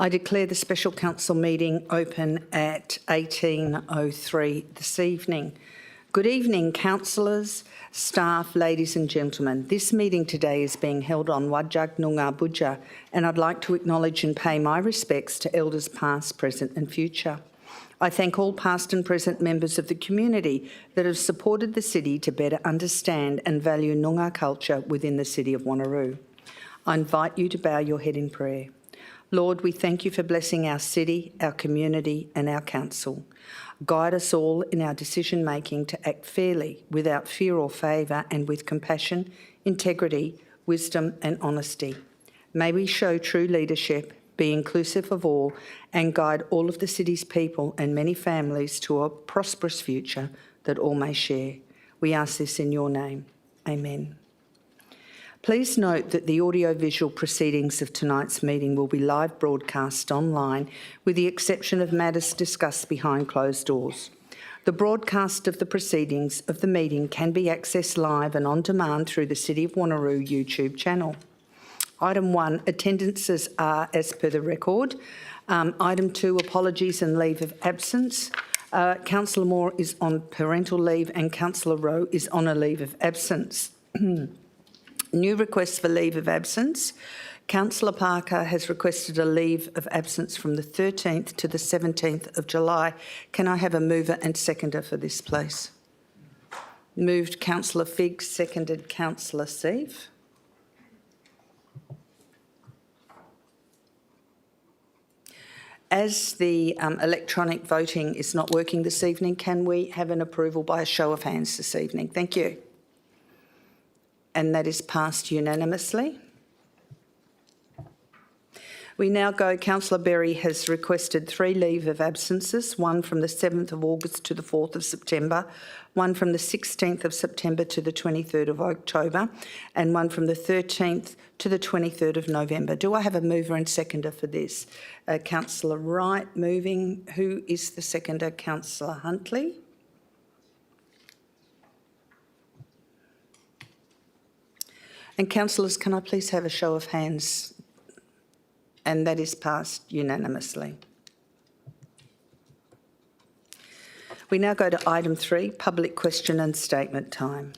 I declare the Special Council meeting open at 18:03 this evening. Good evening, councillors, staff, ladies and gentlemen. This meeting today is being held on Whadjuk Noongar Budja, and I'd like to acknowledge and pay my respects to elders past, present and future. I thank all past and present members of the community that have supported the city to better understand and value Noongar culture within the city of Wanneroo. I invite you to bow your head in prayer. Lord, we thank you for blessing our city, our community and our council. Guide us all in our decision-making to act fairly, without fear or favour, and with compassion, integrity, wisdom and honesty. May we show true leadership, be inclusive of all, and guide all of the city's people and many families to a prosperous future that all may share. We ask this in your name. Amen. Please note that the audio-visual proceedings of tonight's meeting will be live broadcast online, with the exception of matters discussed behind closed doors. The broadcast of the proceedings of the meeting can be accessed live and on demand through the City of Wanneroo YouTube channel. Item 1, attendances are as per the record. Item 2, apologies and leave of absence. Councillor Moore is on parental leave and Councillor Rowe is on a leave of absence. New requests for leave of absence. Councillor Parker has requested a leave of absence from the 13th to the 17th of July. Can I have a mover and seconder for this, please? Moved Councillor Figg, seconded Councillor Seave. As the electronic voting is not working this evening, can we have an approval by a show of hands this evening? Thank you. And that is passed unanimously. We now go, Councillor Berry has requested 3 leave of absences, one from the 7th of August to the 4th of September, one from the 16th of September to the 23rd of October, and one from the 13th to the 23rd of November. Do I have a mover and seconder for this? Councillor Wright moving. Who is the seconder? Councillor Huntley. And councillors, can I please have a show of hands? And that is passed unanimously. We now go to item 3, public question and statement time.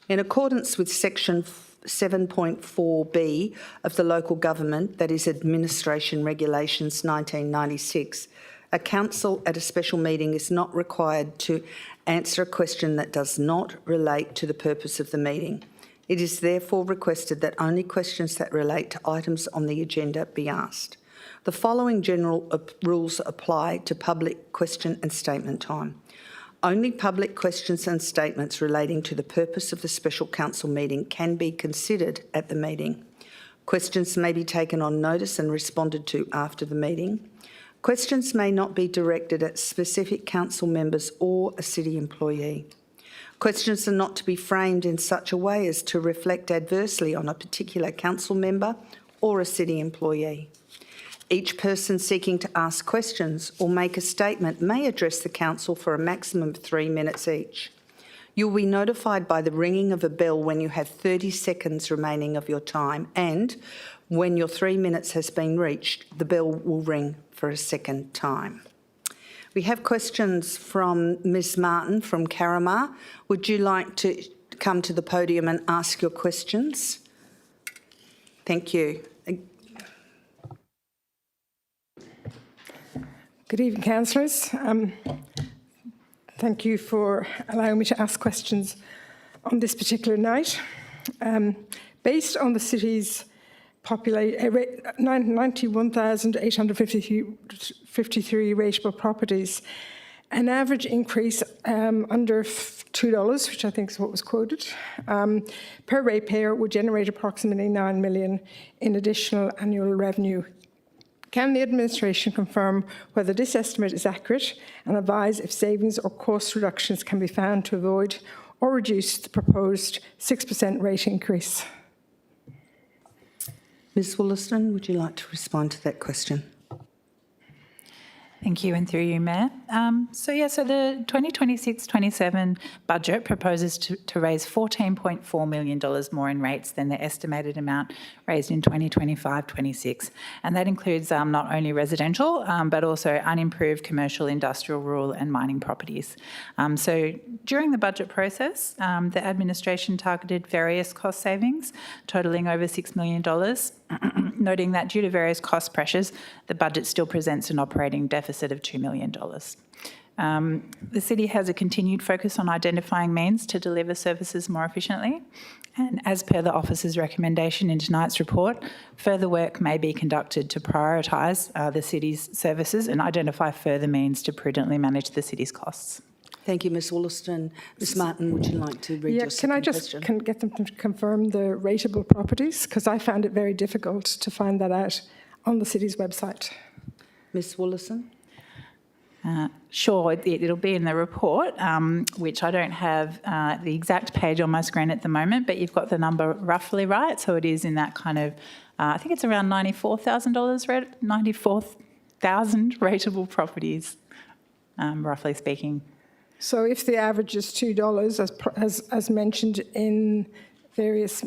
In accordance with section 7.4b of the Local Government, that is Administration Regulations 1996, a council at a special meeting is not required to answer a question that does not relate to the purpose of the meeting. It is therefore requested that only questions that relate to items on the agenda be asked. The following general rules apply to public question and statement time. Only public questions and statements relating to the purpose of the special council meeting can be considered at the meeting. Questions may be taken on notice and responded to after the meeting. Questions may not be directed at specific council members or a city employee. Questions are not to be framed in such a way as to reflect adversely on a particular council member or a city employee. Each person seeking to ask questions or make a statement may address the council for a maximum of 3 minutes each. You will be notified by the ringing of a bell when you have 30 seconds remaining of your time, and when your 3 minutes has been reached, the bell will ring for a second time. We have questions from Ms Martin from Carramar. Would you like to come to the podium and ask your questions? Thank you. Good evening, councillors. Thank you for allowing me to ask questions on this particular night. Based on the city's 91,853 rateable properties, an average increase under $2, which I think is what was quoted, per ratepayer would generate approximately $9 million in additional annual revenue. Can the administration confirm whether this estimate is accurate and advise if savings or cost reductions can be found to avoid or reduce the proposed 6% rate increase? Ms Wollaston, would you like to respond to that question? Thank you, and through you, Mayor. So the 2026-27 budget proposes to raise $14.4 million more in rates than the estimated amount raised in 2025-26, and that includes not only residential but also unimproved commercial, industrial, rural and mining properties. So during the budget process, the administration targeted various cost savings totalling over $6 million, noting that due to various cost pressures, the budget still presents an operating deficit of $2 million. The City has a continued focus on identifying means to deliver services more efficiently, and as per the Office's recommendation in tonight's report, further work may be conducted to prioritise the City's services and identify further means to prudently manage the City's costs. Thank you, Ms Wollaston. Ms Martin, would you like to read your second question? Can get them to confirm the rateable properties? Because I found it very difficult to find that out on the City's website. Ms Wollaston? Sure, it'll be in the report, which I don't have the exact page on my screen at the moment, but you've got the number roughly right. So it is in that kind of, I think it's around $94,000, 94,000 rateable properties, roughly speaking. So if the average is $2, as mentioned in various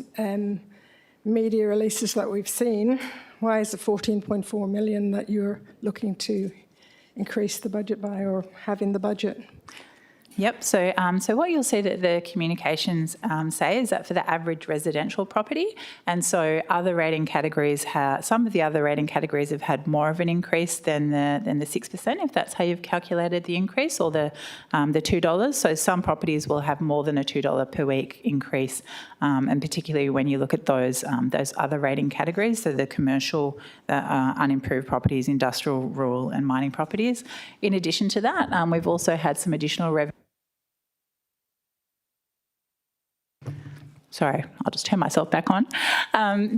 media releases that we've seen, why is it 14.4 million that you're looking to increase the budget by or have in the budget? Yep, so what you'll see that the communications say is that for the average residential property, and so other rating categories some of the other rating categories have had more of an increase than the 6%, if that's how you've calculated the increase, or the $2. So some properties will have more than a $2 per week increase, and particularly when you look at those other rating categories, so the commercial, unimproved properties, industrial, rural and mining properties. In addition to that, we've also had some additional revenue. Sorry, I'll just turn myself back on.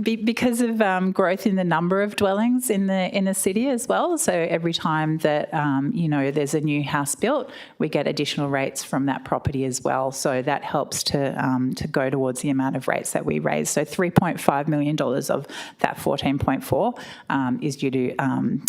Because of growth in the number of dwellings in the city as well. So every time that there's a new house built, we get additional rates from that property as well. So that helps to go towards the amount of rates that we raise. So $3.5 million of that 14.4 is due to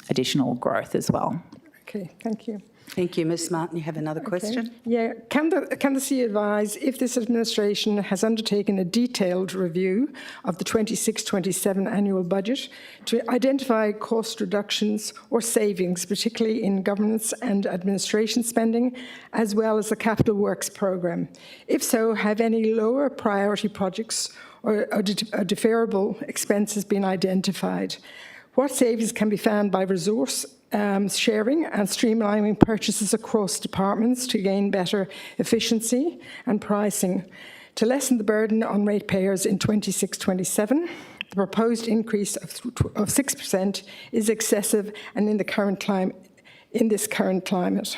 additional growth as well. Okay, thank you. Thank you. Ms Martin, you have another question? Yeah. Can the City advise if this administration has undertaken a detailed review of the 26-27 annual budget to identify cost reductions or savings, particularly in governance and administration spending, as well as the capital works programme? If so, have any lower priority projects or deferrable expenses been identified? What savings can be found by resource sharing and streamlining purchases across departments to gain better efficiency and pricing? To lessen the burden on ratepayers in 26-27, the proposed increase of 6% is excessive and in this current climate.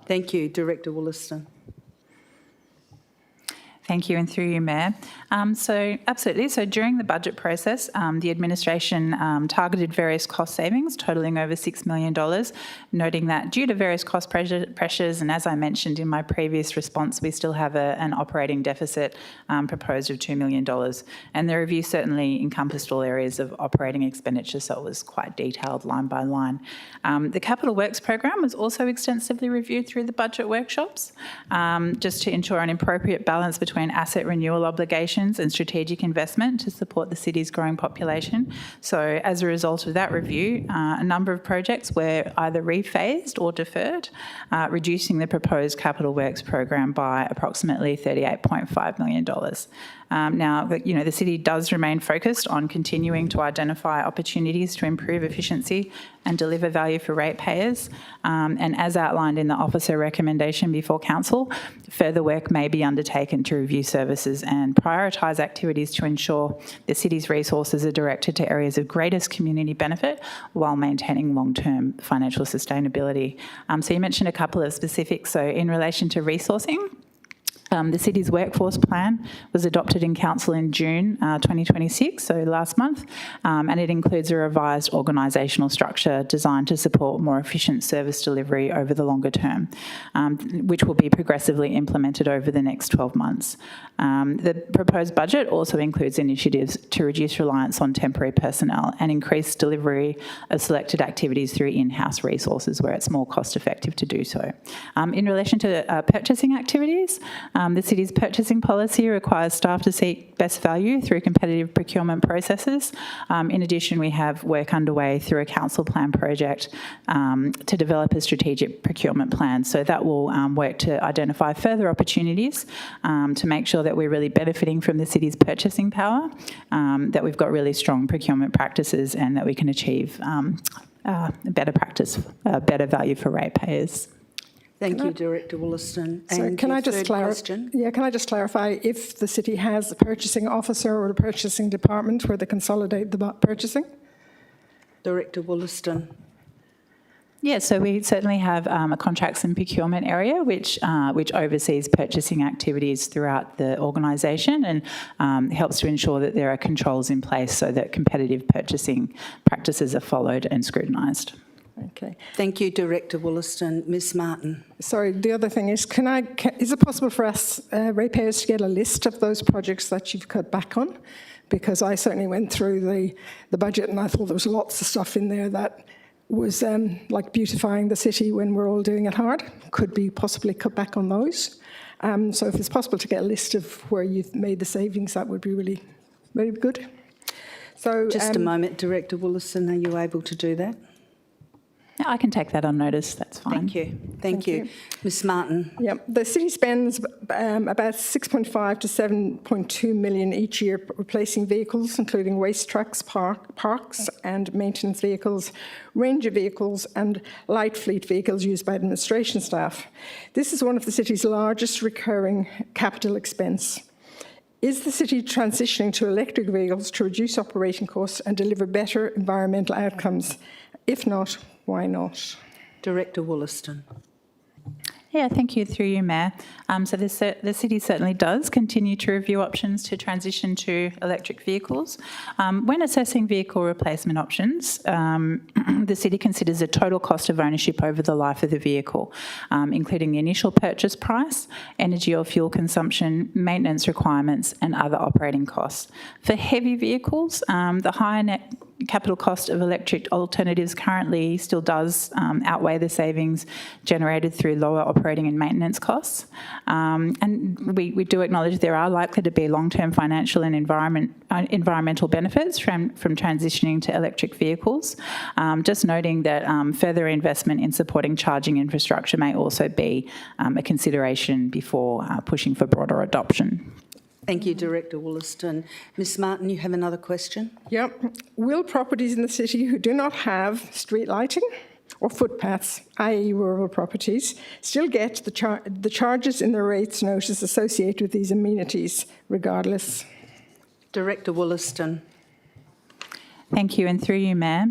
Thank you. Director Wollaston. Thank you, and through you, Mayor. So absolutely. So during the budget process, the administration targeted various cost savings totalling over $6 million, noting that due to various cost pressures, and as I mentioned in my previous response, we still have an operating deficit proposed of $2 million. And the review certainly encompassed all areas of operating expenditure, so it was quite detailed line by line. The capital works program was also extensively reviewed through the budget workshops, just to ensure an appropriate balance between asset renewal obligations and strategic investment to support the city's growing population. So as a result of that review, a number of projects were either rephased or deferred, reducing the proposed capital works program by approximately $38.5 million. Now, the city does remain focused on continuing to identify opportunities to improve efficiency and deliver value for ratepayers. And as outlined in the officer recommendation before council, further work may be undertaken to review services and prioritise activities to ensure the city's resources are directed to areas of greatest community benefit while maintaining long-term financial sustainability. So you mentioned a couple of specifics. So in relation to resourcing, The city's workforce plan was adopted in council in June 2026, so last month, and it includes a revised organisational structure designed to support more efficient service delivery over the longer term, which will be progressively implemented over the next 12 months. The proposed budget also includes initiatives to reduce reliance on temporary personnel and increase delivery of selected activities through in-house resources where it's more cost effective to do so. In relation to purchasing activities, the city's purchasing policy requires staff to seek best value through competitive procurement processes. In addition, we have work underway through a council plan project to develop a strategic procurement plan. So that will work to identify further opportunities to make sure that we're really benefiting from the city's purchasing power, that we've got really strong procurement practices and that we can achieve better practice, better value for ratepayers. Thank you, Director Wollaston. So And can your I just third question? can I just clarify if the city has a purchasing officer or a purchasing department where they consolidate the purchasing? Director Wollaston. Yeah, so we certainly have a contracts and procurement area which oversees purchasing activities throughout the organisation and helps to ensure that there are controls in place so that competitive purchasing practices are followed and scrutinised. Okay. Thank you, Director Wollaston. Ms Martin. Sorry, the other thing is, is it possible for us ratepayers to get a list of those projects that you've cut back on? Because I certainly went through the budget and I thought there was lots of stuff in there that was like beautifying the city when we're all doing it hard. Could be possibly cut back on those. So if it's possible to get a list of where you've made the savings, that would be really, really good. So Just a moment, Director Wollaston. Are you able to do that? Yeah, I can take that on notice, that's fine. Thank you. Thank you. Ms Martin. Yep. The city spends about 6.5 to 7.2 million each year replacing vehicles, including waste trucks, parks and maintenance vehicles, ranger vehicles and light fleet vehicles used by administration staff. This is one of the city's largest recurring capital expense. Is the city transitioning to electric vehicles to reduce operating costs and deliver better environmental outcomes? If not, why not? Director Wollaston. Yeah, thank you, through you, Mayor. So the city certainly does continue to review options to transition to electric vehicles. When assessing vehicle replacement options, the city considers the total cost of ownership over the life of the vehicle, including the initial purchase price, energy or fuel consumption, maintenance requirements and other operating costs. For heavy vehicles, the higher net capital cost of electric alternatives currently still does outweigh the savings generated through lower operating and maintenance costs. And we do acknowledge there are likely to be long-term financial and environmental benefits from transitioning to electric vehicles. Just noting that further investment in supporting charging infrastructure may also be a consideration before pushing for broader adoption. Thank you, Director Wollaston. Ms Martin, you have another question? Yep. Will properties in the city who do not have street lighting or footpaths, i.e. rural properties, still get the charges in the rates notice associated with these amenities regardless? Director Wollaston. Thank you, and through you, Mayor.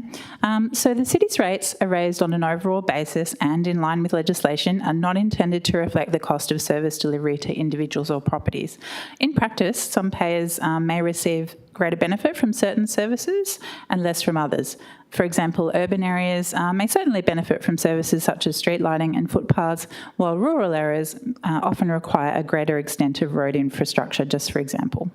So the city's rates are raised on an overall basis and in line with legislation are not intended to reflect the cost of service delivery to individuals or properties. In practice, some payers may receive greater benefit from certain services and less from others. For example, urban areas may certainly benefit from services such as street lighting and footpaths, while rural areas often require a greater extent of road infrastructure, just for example.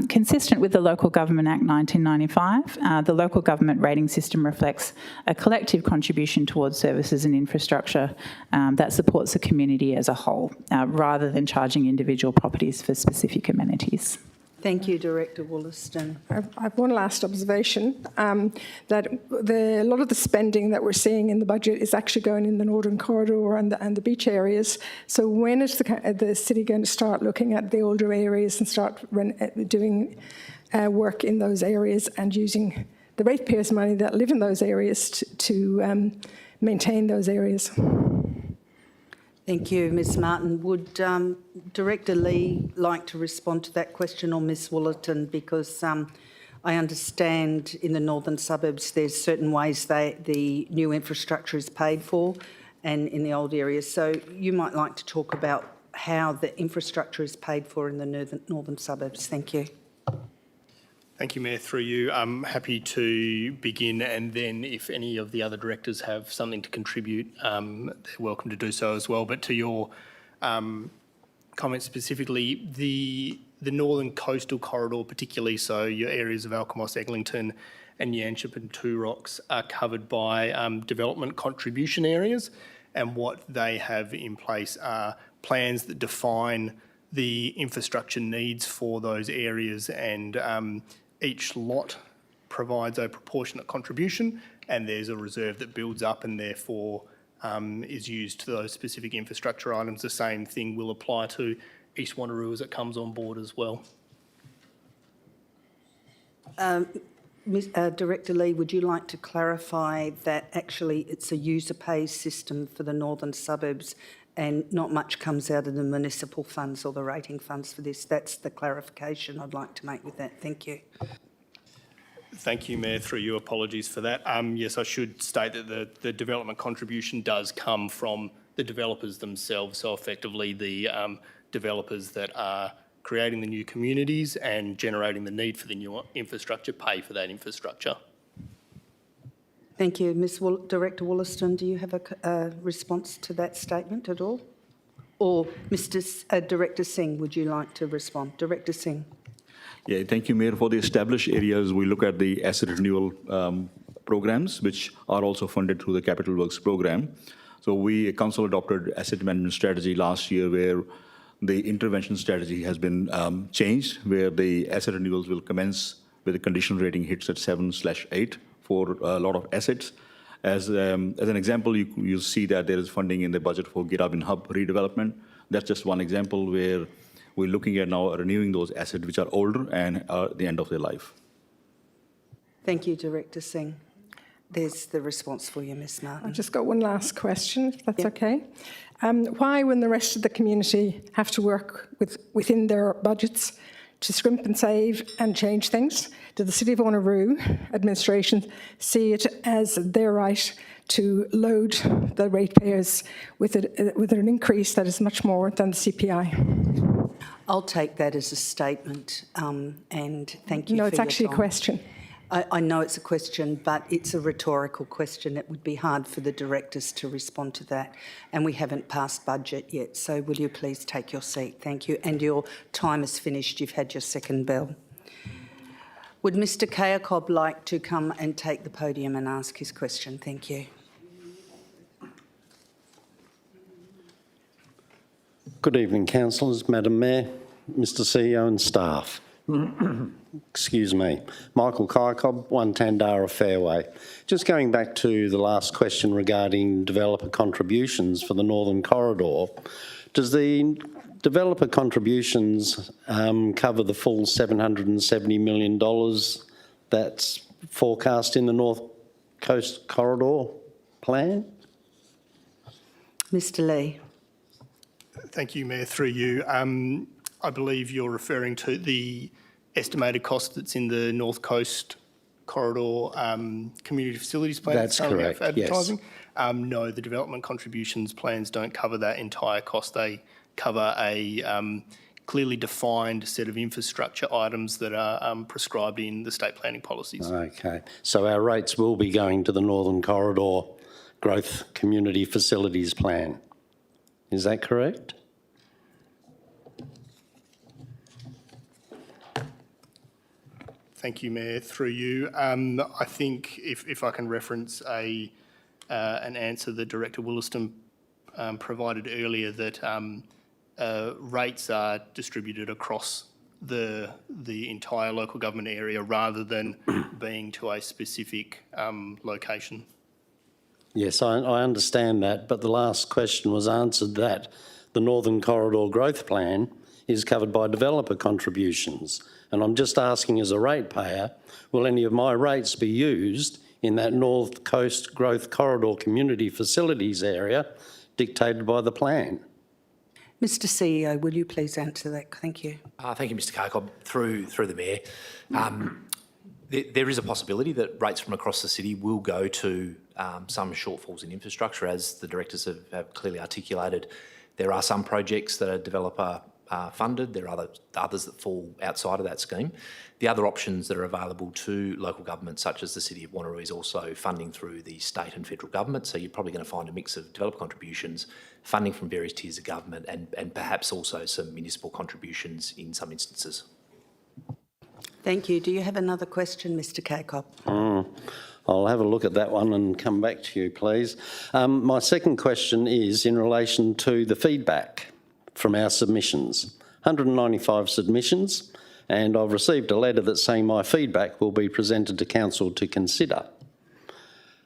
Consistent with the Local Government Act 1995, the local government rating system reflects a collective contribution towards services and infrastructure that supports the community as a whole, rather than charging individual properties for specific amenities. Thank you, Director Wollaston. I have one last observation, that a lot of the spending that we're seeing in the budget is actually going in the Northern Corridor and the beach areas. So when is the city going to start looking at the older areas and start doing work in those areas and using the ratepayers' money that live in those areas to maintain those areas? Thank you, Ms Martin. Would Director Lee like to respond to that question, or Ms Wollaston? Because I understand in the northern suburbs there's certain ways the new infrastructure is paid for and in the old areas. So you might like to talk about how the infrastructure is paid for in the northern suburbs. Thank you. Thank you, Mayor. Through you, I'm happy to begin, and then if any of the other directors have something to contribute, they're welcome to do so as well. But to your comment specifically, the northern coastal corridor, particularly so your areas of Alkimos, Eglinton and Yanchep and Two Rocks, are covered by development contribution areas, and what they have in place are plans that define the infrastructure needs for those areas, and each lot provides a proportionate contribution, and there's a reserve that builds up and therefore is used to those specific infrastructure items. The same thing will apply to East Wanneroo as it comes on board as well. Director Lee, would you like to clarify that actually it's a user pays system for the northern suburbs and not much comes out of the municipal funds or the rating funds for this? That's the clarification I'd like to make with that. Thank you. Thank you, Mayor. Through you, apologies for that. Yes, I should state that the development contribution does come from the developers themselves, so effectively the developers that are creating the new communities and generating the need for the new infrastructure pay for that infrastructure. Thank you. Director Wollaston, do you have a response to that statement at all? Or Director Singh, would you like to respond? Director Singh. Yeah, thank you, Mayor. For the established areas, we look at the asset renewal programs, which are also funded through the Capital Works program. So Council adopted asset management strategy last year, where the intervention strategy has been changed, where the asset renewals will commence with a conditional rating hits at 7/8 for a lot of assets. As an example, you see that there is funding in the budget for Girabin Hub redevelopment. That's just one example where we're looking at now renewing those assets which are older and are at the end of their life. Thank you, Director Singh. There's the response for you, Ms Martin. I've just got one last question, if that's okay. Why, when the rest of the community have to work within their budgets to scrimp and save and change things, did the City of Wanneroo administration see it as their right to load the ratepayers with an increase that is much more than the CPI? I'll take that as a statement, and thank you for your time. No, it's actually a question. I know it's a question, but it's a rhetorical question. It would be hard for the directors to respond to that, and we haven't passed budget yet, so will you please take your seat? Thank you. And your time is finished. You've had your second bell. Would Mr Kayakob like to come and take the podium and ask his question? Thank you. Good evening, councillors, Madam Mayor, Mr CEO and staff. Excuse me. Michael Kayakob, 1 Tandara Fairway. Just going back to the last question regarding developer contributions for the Northern Corridor, does the developer contributions cover the full $770 million that's forecast in the North Coast Corridor plan? Mr Lee. Thank you, Mayor. Through you, I believe you're referring to the estimated cost that's in the North Coast Corridor Community Facilities Plan. That's correct, advertising. Yes. No, the development contributions plans don't cover that entire cost. They cover a clearly defined set of infrastructure items that are prescribed in the state planning policies. Okay, so our rates will be going to the Northern Corridor Growth Community Facilities Plan. Is that correct? Thank you, Mayor. Through you, I think if I can reference an answer that Director Wollaston provided earlier, that rates are distributed across the entire local government area rather than being to a specific location. Yes, I understand that, but the last question was answered that the Northern Corridor Growth Plan is covered by developer contributions. And I'm just asking as a ratepayer, will any of my rates be used in that North Coast Growth Corridor Community Facilities area dictated by the plan? Mr CEO, will you please answer that? Thank you. Thank you, Mr Kayakob. Through the Mayor. There is a possibility that rates from across the city will go to some shortfalls in infrastructure, as the directors have clearly articulated. There are some projects that are developer funded. There are others that fall outside of that scheme. The other options that are available to local governments, such as the City of Wanneroo, is also funding through the state and federal government. So you're probably going to find a mix of developer contributions, funding from various tiers of government, and perhaps also some municipal contributions in some instances. Thank you. Do you have another question, Mr Kakop? I'll have a look at that one and come back to you, please. My second question is in relation to the feedback from our submissions. 195 submissions, and I've received a letter that's saying my feedback will be presented to Council to consider.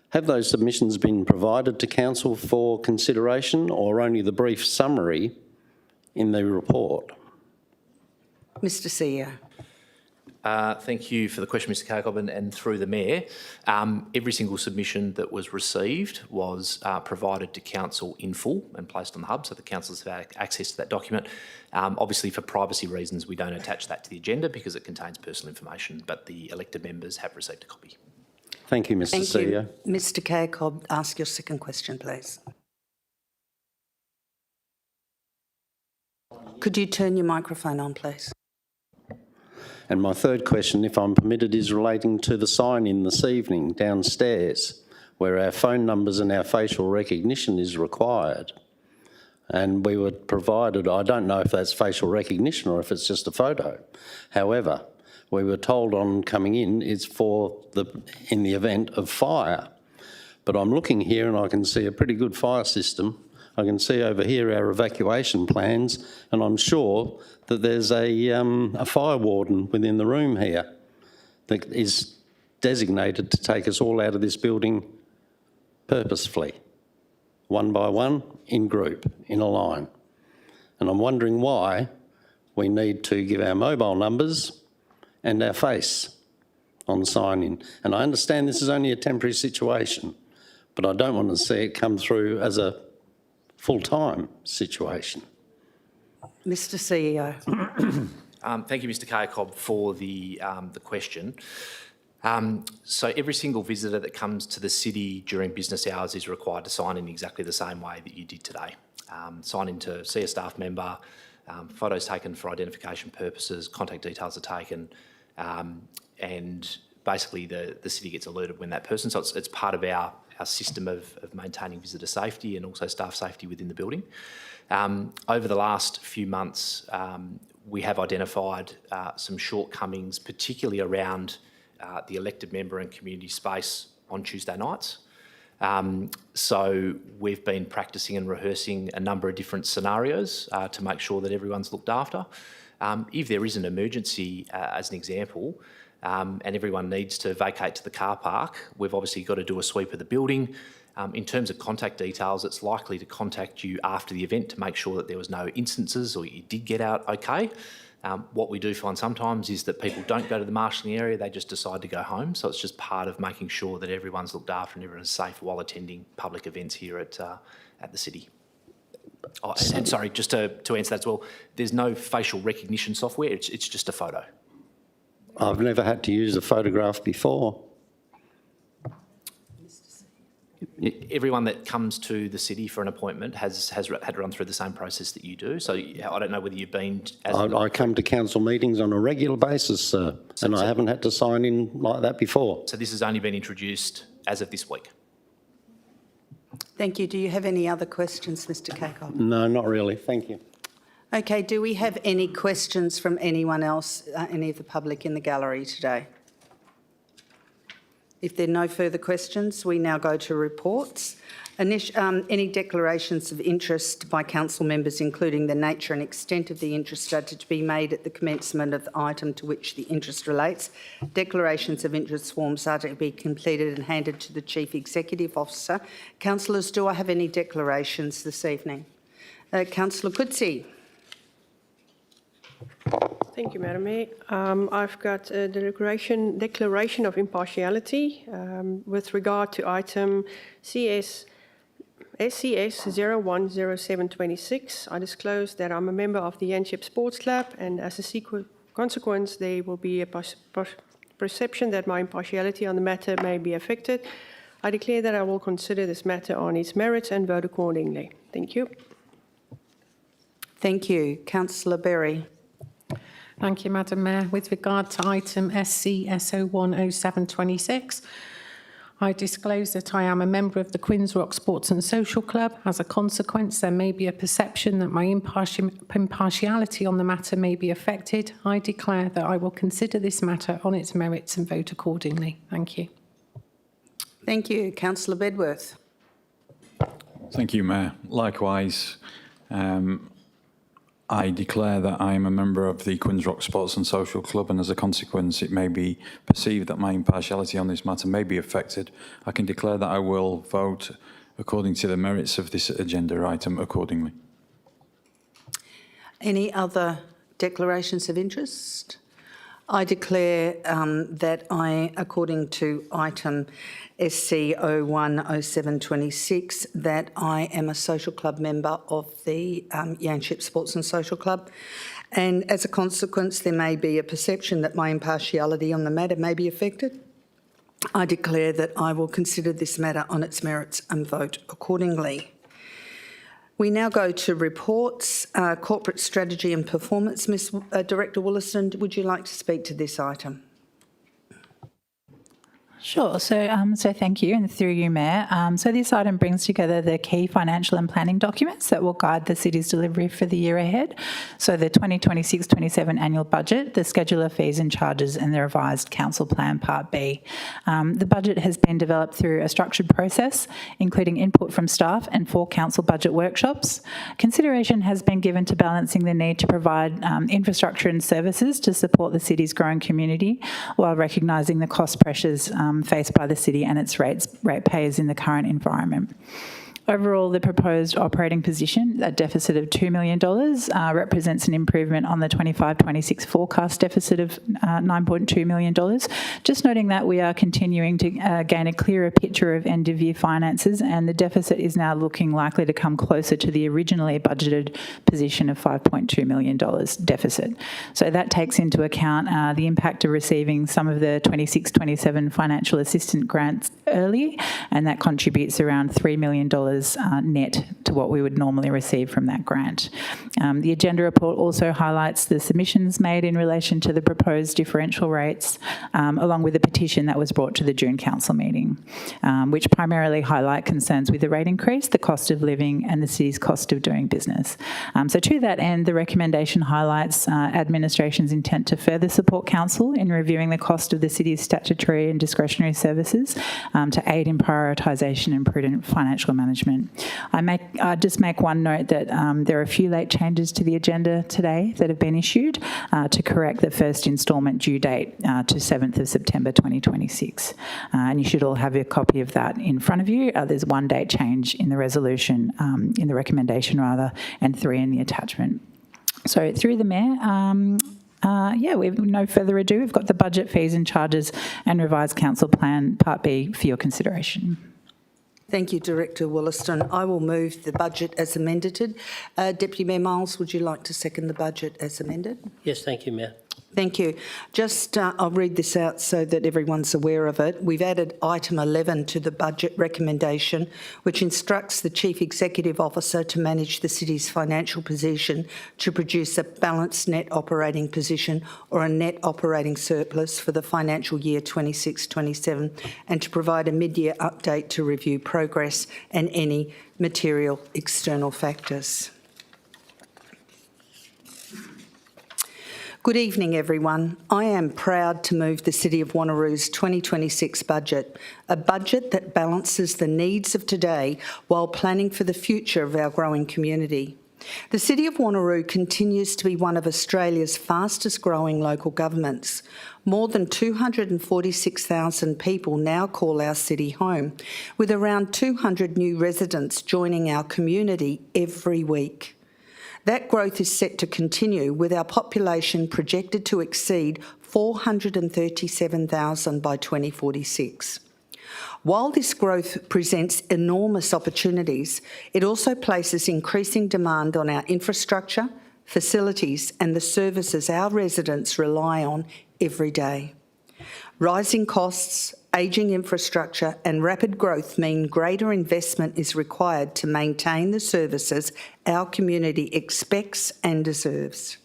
Have those submissions been provided to Council for consideration, or only the brief summary in the report? Mr CEO. Thank you for the question, Mr Kakop, and through the Mayor. Every single submission that was received was provided to Council in full and placed on the hub, so the councillors have access to that document. Obviously, for privacy reasons, we don't attach that to the agenda because it contains personal information, but the elected members have received a copy. Thank you, Mr CEO. Thank you. Mr Kakop, ask your second question, please. Could you turn your microphone on, please? And my third question, if I'm permitted, is relating to the sign-in this evening downstairs, where our phone numbers and our facial recognition is required. And we were provided, I don't know if that's facial recognition or if it's just a photo. However, we were told on coming in it's in the event of fire. But I'm looking here and I can see a pretty good fire system. I can see over here our evacuation plans, and I'm sure that there's a fire warden within the room here that is designated to take us all out of this building purposefully, one by one, in group, in a line. And I'm wondering why we need to give our mobile numbers and our face on sign-in. And I understand this is only a temporary situation, but I don't want to see it come through as a full-time situation. Mr CEO. Thank you, Mr Kakop, for the question. So every single visitor that comes to the city during business hours is required to sign in exactly the same way that you did today. Sign in to see a staff member, photos taken for identification purposes, contact details are taken, and basically the city gets alerted when that person, so it's part of our system of maintaining visitor safety and also staff safety within the building. Over the last few months, we have identified some shortcomings, particularly around the elected member and community space on Tuesday nights. So we've been practicing and rehearsing a number of different scenarios to make sure that everyone's looked after. If there is an emergency, as an example, and everyone needs to vacate to the car park, we've obviously got to do a sweep of the building. In terms of contact details, it's likely to contact you after the event to make sure that there was no instances or you did get out okay. What we do find sometimes is that people don't go to the marshalling area, they just decide to go home. So it's just part of making sure that everyone's looked after and everyone's safe while attending public events here at the city. Oh, and sorry, just to answer that as well, there's no facial recognition software, it's just a photo. I've never had to use a photograph before. Everyone that comes to the city for an appointment has had to run through the same process that you do. So I don't know whether you've been... I come to council meetings on a regular basis, sir, and I haven't had to sign in like that before. So this has only been introduced as of this week? Thank you. Do you have any other questions, Mr Kakop? No, not really. Thank you. Okay, do we have any questions from anyone else, any of the public in the gallery today? If there are no further questions, we now go to reports. Any declarations of interest by council members, including the nature and extent of the interest, are to be made at the commencement of the item to which the interest relates. Declarations of interest forms are to be completed and handed to the Chief Executive Officer. Councillors, do I have any declarations this evening? Councillor Coetzee. Thank you, Madam Mayor. I've got a declaration of impartiality with regard to item SCS 010726. I disclose that I'm a member of the Yanchep Sports Club, and as a consequence, there will be a perception that my impartiality on the matter may be affected. I declare that I will consider this matter on its merits and vote accordingly. Thank you. Thank you. Councillor Berry. Thank you, Madam Mayor. With regard to item SC/SO10726, I disclose that I am a member of the Quinns Rock Sports and Social Club. As a consequence, there may be a perception that my impartiality on the matter may be affected. I declare that I will consider this matter on its merits and vote accordingly. Thank you. Thank you. Councillor Bedworth. Thank you, Mayor. Likewise, I declare that I am a member of the Quinns Rock Sports and Social Club, and as a consequence, it may be perceived that my impartiality on this matter may be affected. I can declare that I will vote according to the merits of this agenda item accordingly. Any other declarations of interest? I declare that I, according to item SC010726, that I am a social club member of the Yanchep Sports and Social Club, and as a consequence there may be a perception that my impartiality on the matter may be affected. I declare that I will consider this matter on its merits and vote accordingly. We now go to reports, corporate strategy and performance. Ms. Director Wollaston, would you like to speak to this item? Sure. So thank you, and through you, Mayor. So this item brings together the key financial and planning documents that will guide the city's delivery for the year ahead. So the 2026-27 annual budget, the schedule of fees and charges, and the revised council plan Part B. The budget has been developed through a structured process, including input from staff and 4 council budget workshops. Consideration has been given to balancing the need to provide infrastructure and services to support the city's growing community, while recognising the cost pressures faced by the city and its ratepayers in the current environment. Overall, the proposed operating position, a deficit of $2 million, represents an improvement on the 25-26 forecast deficit of $9.2 million. Just noting that we are continuing to gain a clearer picture of end-of-year finances, and the deficit is now looking likely to come closer to the originally budgeted position of $5.2 million deficit. So that takes into account the impact of receiving some of the 26-27 financial assistance grants early, and that contributes around $3 million net to what we would normally receive from that grant. The agenda report also highlights the submissions made in relation to the proposed differential rates, along with the petition that was brought to the June council meeting, which primarily highlight concerns with the rate increase, the cost of living, and the city's cost of doing business. So to that end, the recommendation highlights administration's intent to further support council in reviewing the cost of the city's statutory and discretionary services to aid in prioritisation and prudent financial management. I just make one note that there are a few late changes to the agenda today that have been issued to correct the first instalment due date to 7th of September 2026. And you should all have a copy of that in front of you. There's one date change in the resolution, in the recommendation rather, and 3 in the attachment. So through the Mayor, with no further ado, we've got the budget, fees and charges and revised council plan Part B for your consideration. Thank you, Director Wollaston. I will move the budget as amended. Deputy Mayor Miles, would you like to second the budget as amended? Yes, thank you, Mayor. Thank you. Just, I'll read this out so that everyone's aware of it. We've added item 11 to the budget recommendation, which instructs the Chief Executive Officer to manage the city's financial position to produce a balanced net operating position or a net operating surplus for the financial year 26-27, and to provide a mid-year update to review progress and any material external factors. Good evening, everyone. I am proud to move the City of Wanneroo's 2026 budget, a budget that balances the needs of today while planning for the future of our growing community. The City of Wanneroo continues to be one of Australia's fastest growing local governments. More than 246,000 people now call our city home, with around 200 new residents joining our community every week. That growth is set to continue, with our population projected to exceed 437,000 by 2046. While this growth presents enormous opportunities, it also places increasing demand on our infrastructure, facilities and the services our residents rely on every day. Rising costs, ageing infrastructure and rapid growth mean greater investment is required to maintain the services our community expects and deserves.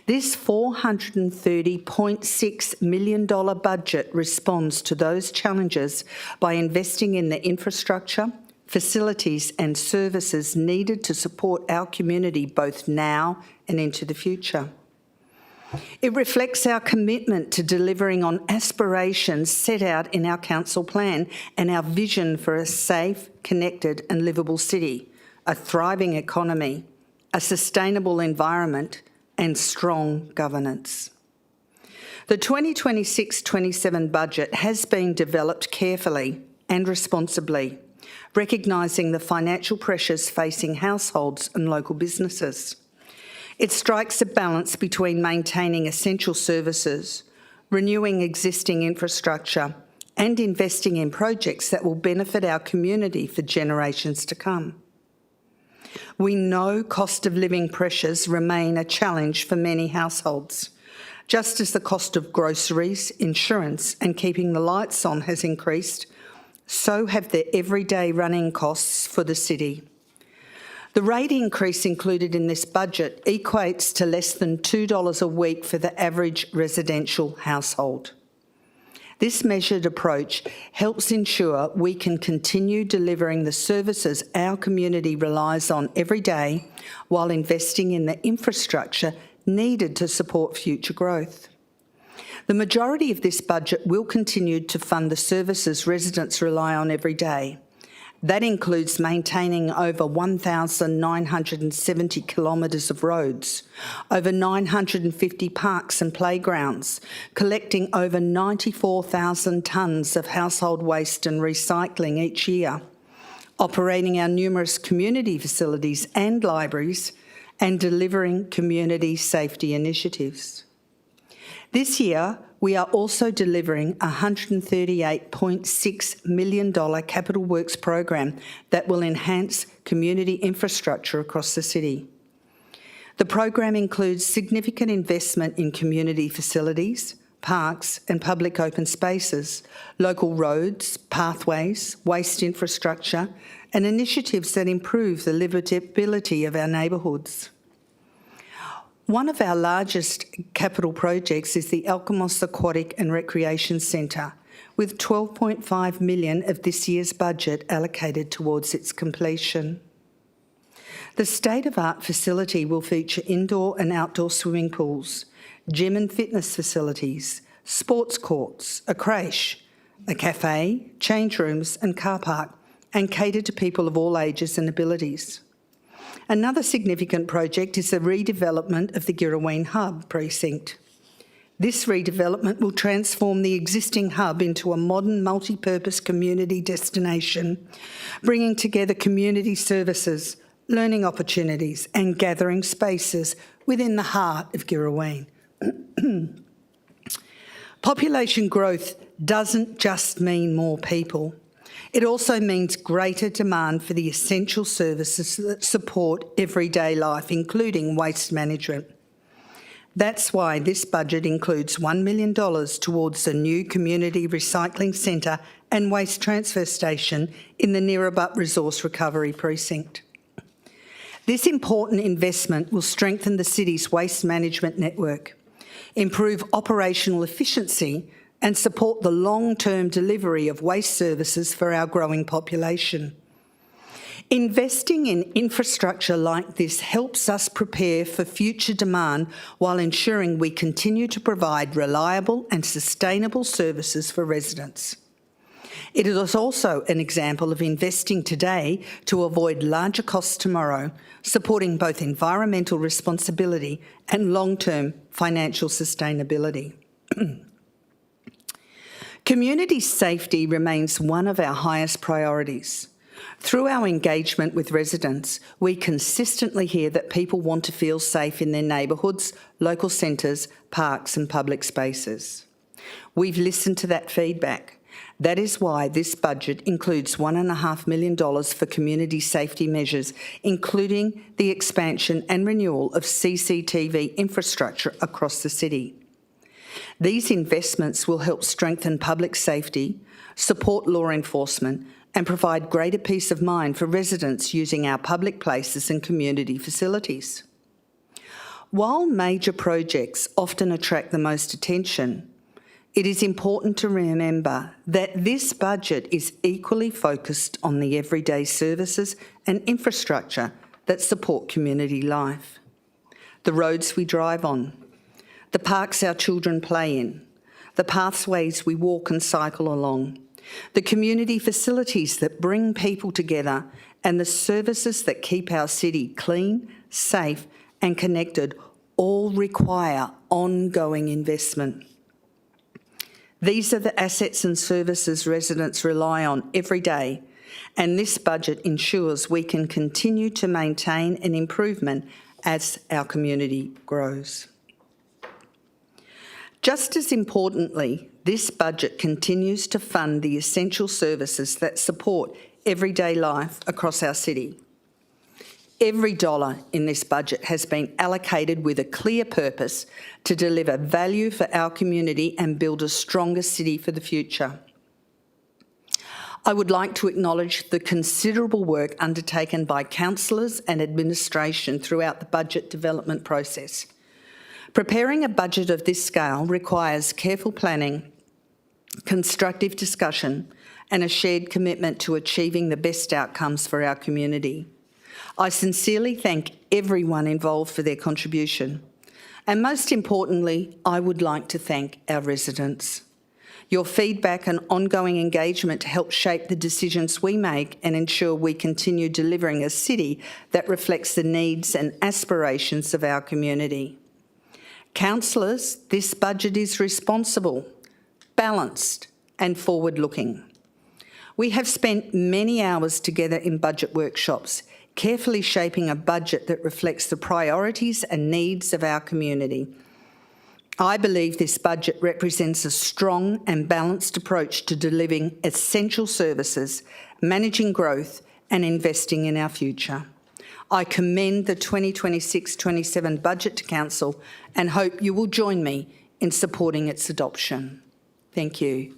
This $430.6 million budget responds to those challenges by investing in the infrastructure, facilities and services needed to support our community both now and into the future. It reflects our commitment to delivering on aspirations set out in our council plan and our vision for a safe, connected and livable city, a thriving economy, a sustainable environment and strong governance. The 2026-27 budget has been developed carefully and responsibly, recognising the financial pressures facing households and local businesses. It strikes a balance between maintaining essential services, renewing existing infrastructure, and investing in projects that will benefit our community for generations to come. We know cost of living pressures remain a challenge for many households. Just as the cost of groceries, insurance, and keeping the lights on has increased, so have the everyday running costs for the city. The rate increase included in this budget equates to less than $2 a week for the average residential household. This measured approach helps ensure we can continue delivering the services our community relies on every day while investing in the infrastructure needed to support future growth. The majority of this budget will continue to fund the services residents rely on every day. That includes maintaining over 1,970 kilometres of roads, over 950 parks and playgrounds, collecting over 94,000 tonnes of household waste and recycling each year, operating our numerous community facilities and libraries, and delivering community safety initiatives. This year, we are also delivering a $138.6 million capital works program that will enhance community infrastructure across the city. The program includes significant investment in community facilities, parks and public open spaces, local roads, pathways, waste infrastructure, and initiatives that improve the livability of our neighbourhoods. One of our largest capital projects is the Alkimos Aquatic and Recreation Centre, with $12.5 million of this year's budget allocated towards its completion. The state-of-art facility will feature indoor and outdoor swimming pools, gym and fitness facilities, sports courts, a creche, a cafe, change rooms and car park, and cater to people of all ages and abilities. Another significant project is the redevelopment of the Girraween Hub precinct. This redevelopment will transform the existing hub into a modern multi-purpose community destination, bringing together community services, learning opportunities and gathering spaces within the heart of Girraween. Population growth doesn't just mean more people. It also means greater demand for the essential services that support everyday life, including waste management. That's why this budget includes $1 million towards a new community recycling centre and waste transfer station in the Neerabup Resource Recovery Precinct. This important investment will strengthen the city's waste management network, improve operational efficiency and support the long-term delivery of waste services for our growing population. Investing in infrastructure like this helps us prepare for future demand while ensuring we continue to provide reliable and sustainable services for residents. It is also an example of investing today to avoid larger costs tomorrow, supporting both environmental responsibility and long-term financial sustainability. Community safety remains one of our highest priorities. Through our engagement with residents, we consistently hear that people want to feel safe in their neighbourhoods, local centres, parks and public spaces. We've listened to that feedback. That is why this budget includes $1.5 million for community safety measures, including the expansion and renewal of CCTV infrastructure across the city. These investments will help strengthen public safety, support law enforcement, and provide greater peace of mind for residents using our public places and community facilities. While major projects often attract the most attention, it is important to remember that this budget is equally focused on the everyday services and infrastructure that support community life. The roads we drive on, the parks our children play in, the pathways we walk and cycle along, the community facilities that bring people together, and the services that keep our city clean, safe, and connected all require ongoing investment. These are the assets and services residents rely on every day, and this budget ensures we can continue to maintain an improvement as our community grows. Just as importantly, this budget continues to fund the essential services that support everyday life across our city. Every dollar in this budget has been allocated with a clear purpose to deliver value for our community and build a stronger city for the future. I would like to acknowledge the considerable work undertaken by councillors and administration throughout the budget development process. Preparing a budget of this scale requires careful planning, constructive discussion, and a shared commitment to achieving the best outcomes for our community. I sincerely thank everyone involved for their contribution. And most importantly, I would like to thank our residents. Your feedback and ongoing engagement help shape the decisions we make and ensure we continue delivering a city that reflects the needs and aspirations of our community. Councillors, this budget is responsible, balanced, and forward-looking. We have spent many hours together in budget workshops, carefully shaping a budget that reflects the priorities and needs of our community. I believe this budget represents a strong and balanced approach to delivering essential services, managing growth, and investing in our future. I commend the 2026-27 budget to Council and hope you will join me in supporting its adoption. Thank you.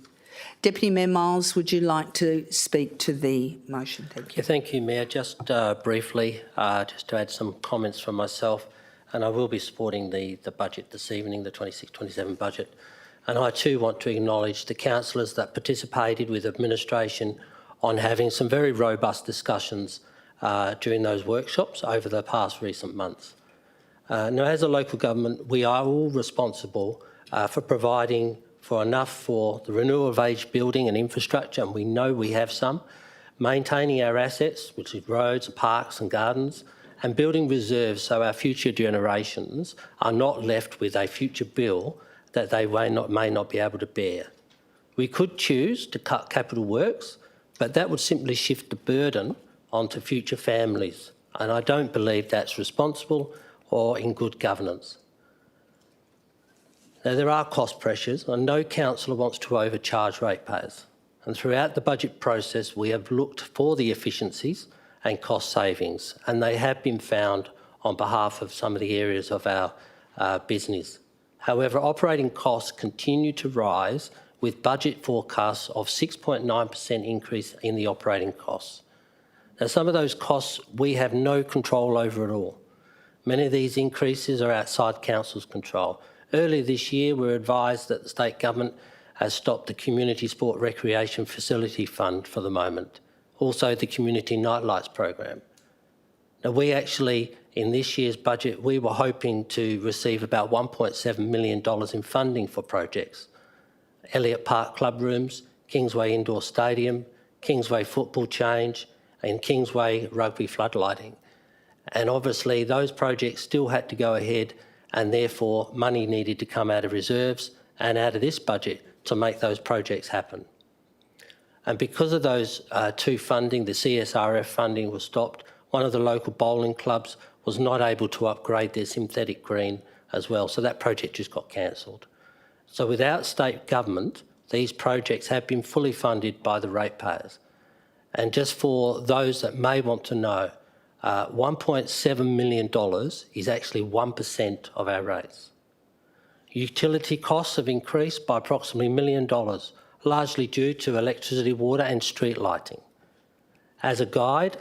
Deputy Mayor Miles, would you like to speak to the motion? Thank you. Yeah, thank you, Mayor. Just briefly, just to add some comments from myself, and I will be supporting the budget this evening, the 26-27 budget. And I too want to acknowledge the councillors that participated with administration on having some very robust discussions during those workshops over the past recent months. Now, as a local government, we are all responsible for providing for enough for the renewal of aged building and infrastructure, and we know we have some, maintaining our assets, which is roads, parks and gardens, and building reserves so our future generations are not left with a future bill that they may not be able to bear. We could choose to cut capital works, but that would simply shift the burden onto future families, and I don't believe that's responsible or in good governance. Now, there are cost pressures, and no councillor wants to overcharge ratepayers. And throughout the budget process, we have looked for the efficiencies and cost savings, and they have been found on behalf of some of the areas of our business. However, operating costs continue to rise, with budget forecasts of 6.9% increase in the operating costs. Now, some of those costs we have no control over at all. Many of these increases are outside council's control. Earlier this year, we were advised that the state government has stopped the Community Sport Recreation Facility Fund for the moment, also the Community Nightlights program. Now, we actually, in this year's budget, we were hoping to receive about $1.7 million in funding for projects. Elliott Park Club Rooms, Kingsway Indoor Stadium, Kingsway Football Change, and Kingsway Rugby Floodlighting. And obviously, those projects still had to go ahead, and therefore money needed to come out of reserves and out of this budget to make those projects happen. And because of those two funding, the CSRF funding was stopped. One of the local bowling clubs was not able to upgrade their synthetic green as well, so that project just got cancelled. So without state government, these projects have been fully funded by the ratepayers. And just for those that may want to know, $1.7 million is actually 1% of our rates. Utility costs have increased by approximately $1 million, largely due to electricity, water and street lighting. As a guide,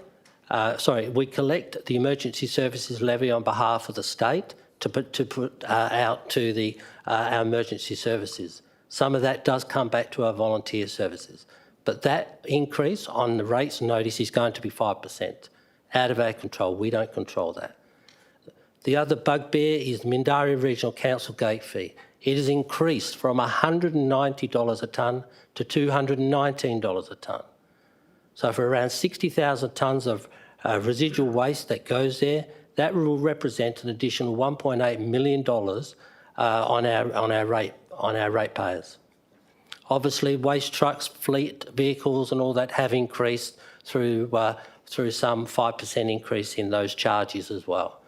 we collect the emergency services levy on behalf of the state to put out to our emergency services. Some of that does come back to our volunteer services, but that increase on the rates notice is going to be 5%, out of our control. We don't control that. The other bugbear is the Mindarie Regional Council gate fee. It has increased from $190 a tonne to $219 a tonne. So for around 60,000 tonnes of residual waste that goes there, that will represent an additional $1.8 million on our ratepayers. Obviously, waste trucks, fleet vehicles, and all that have increased through some 5% increase in those charges as well.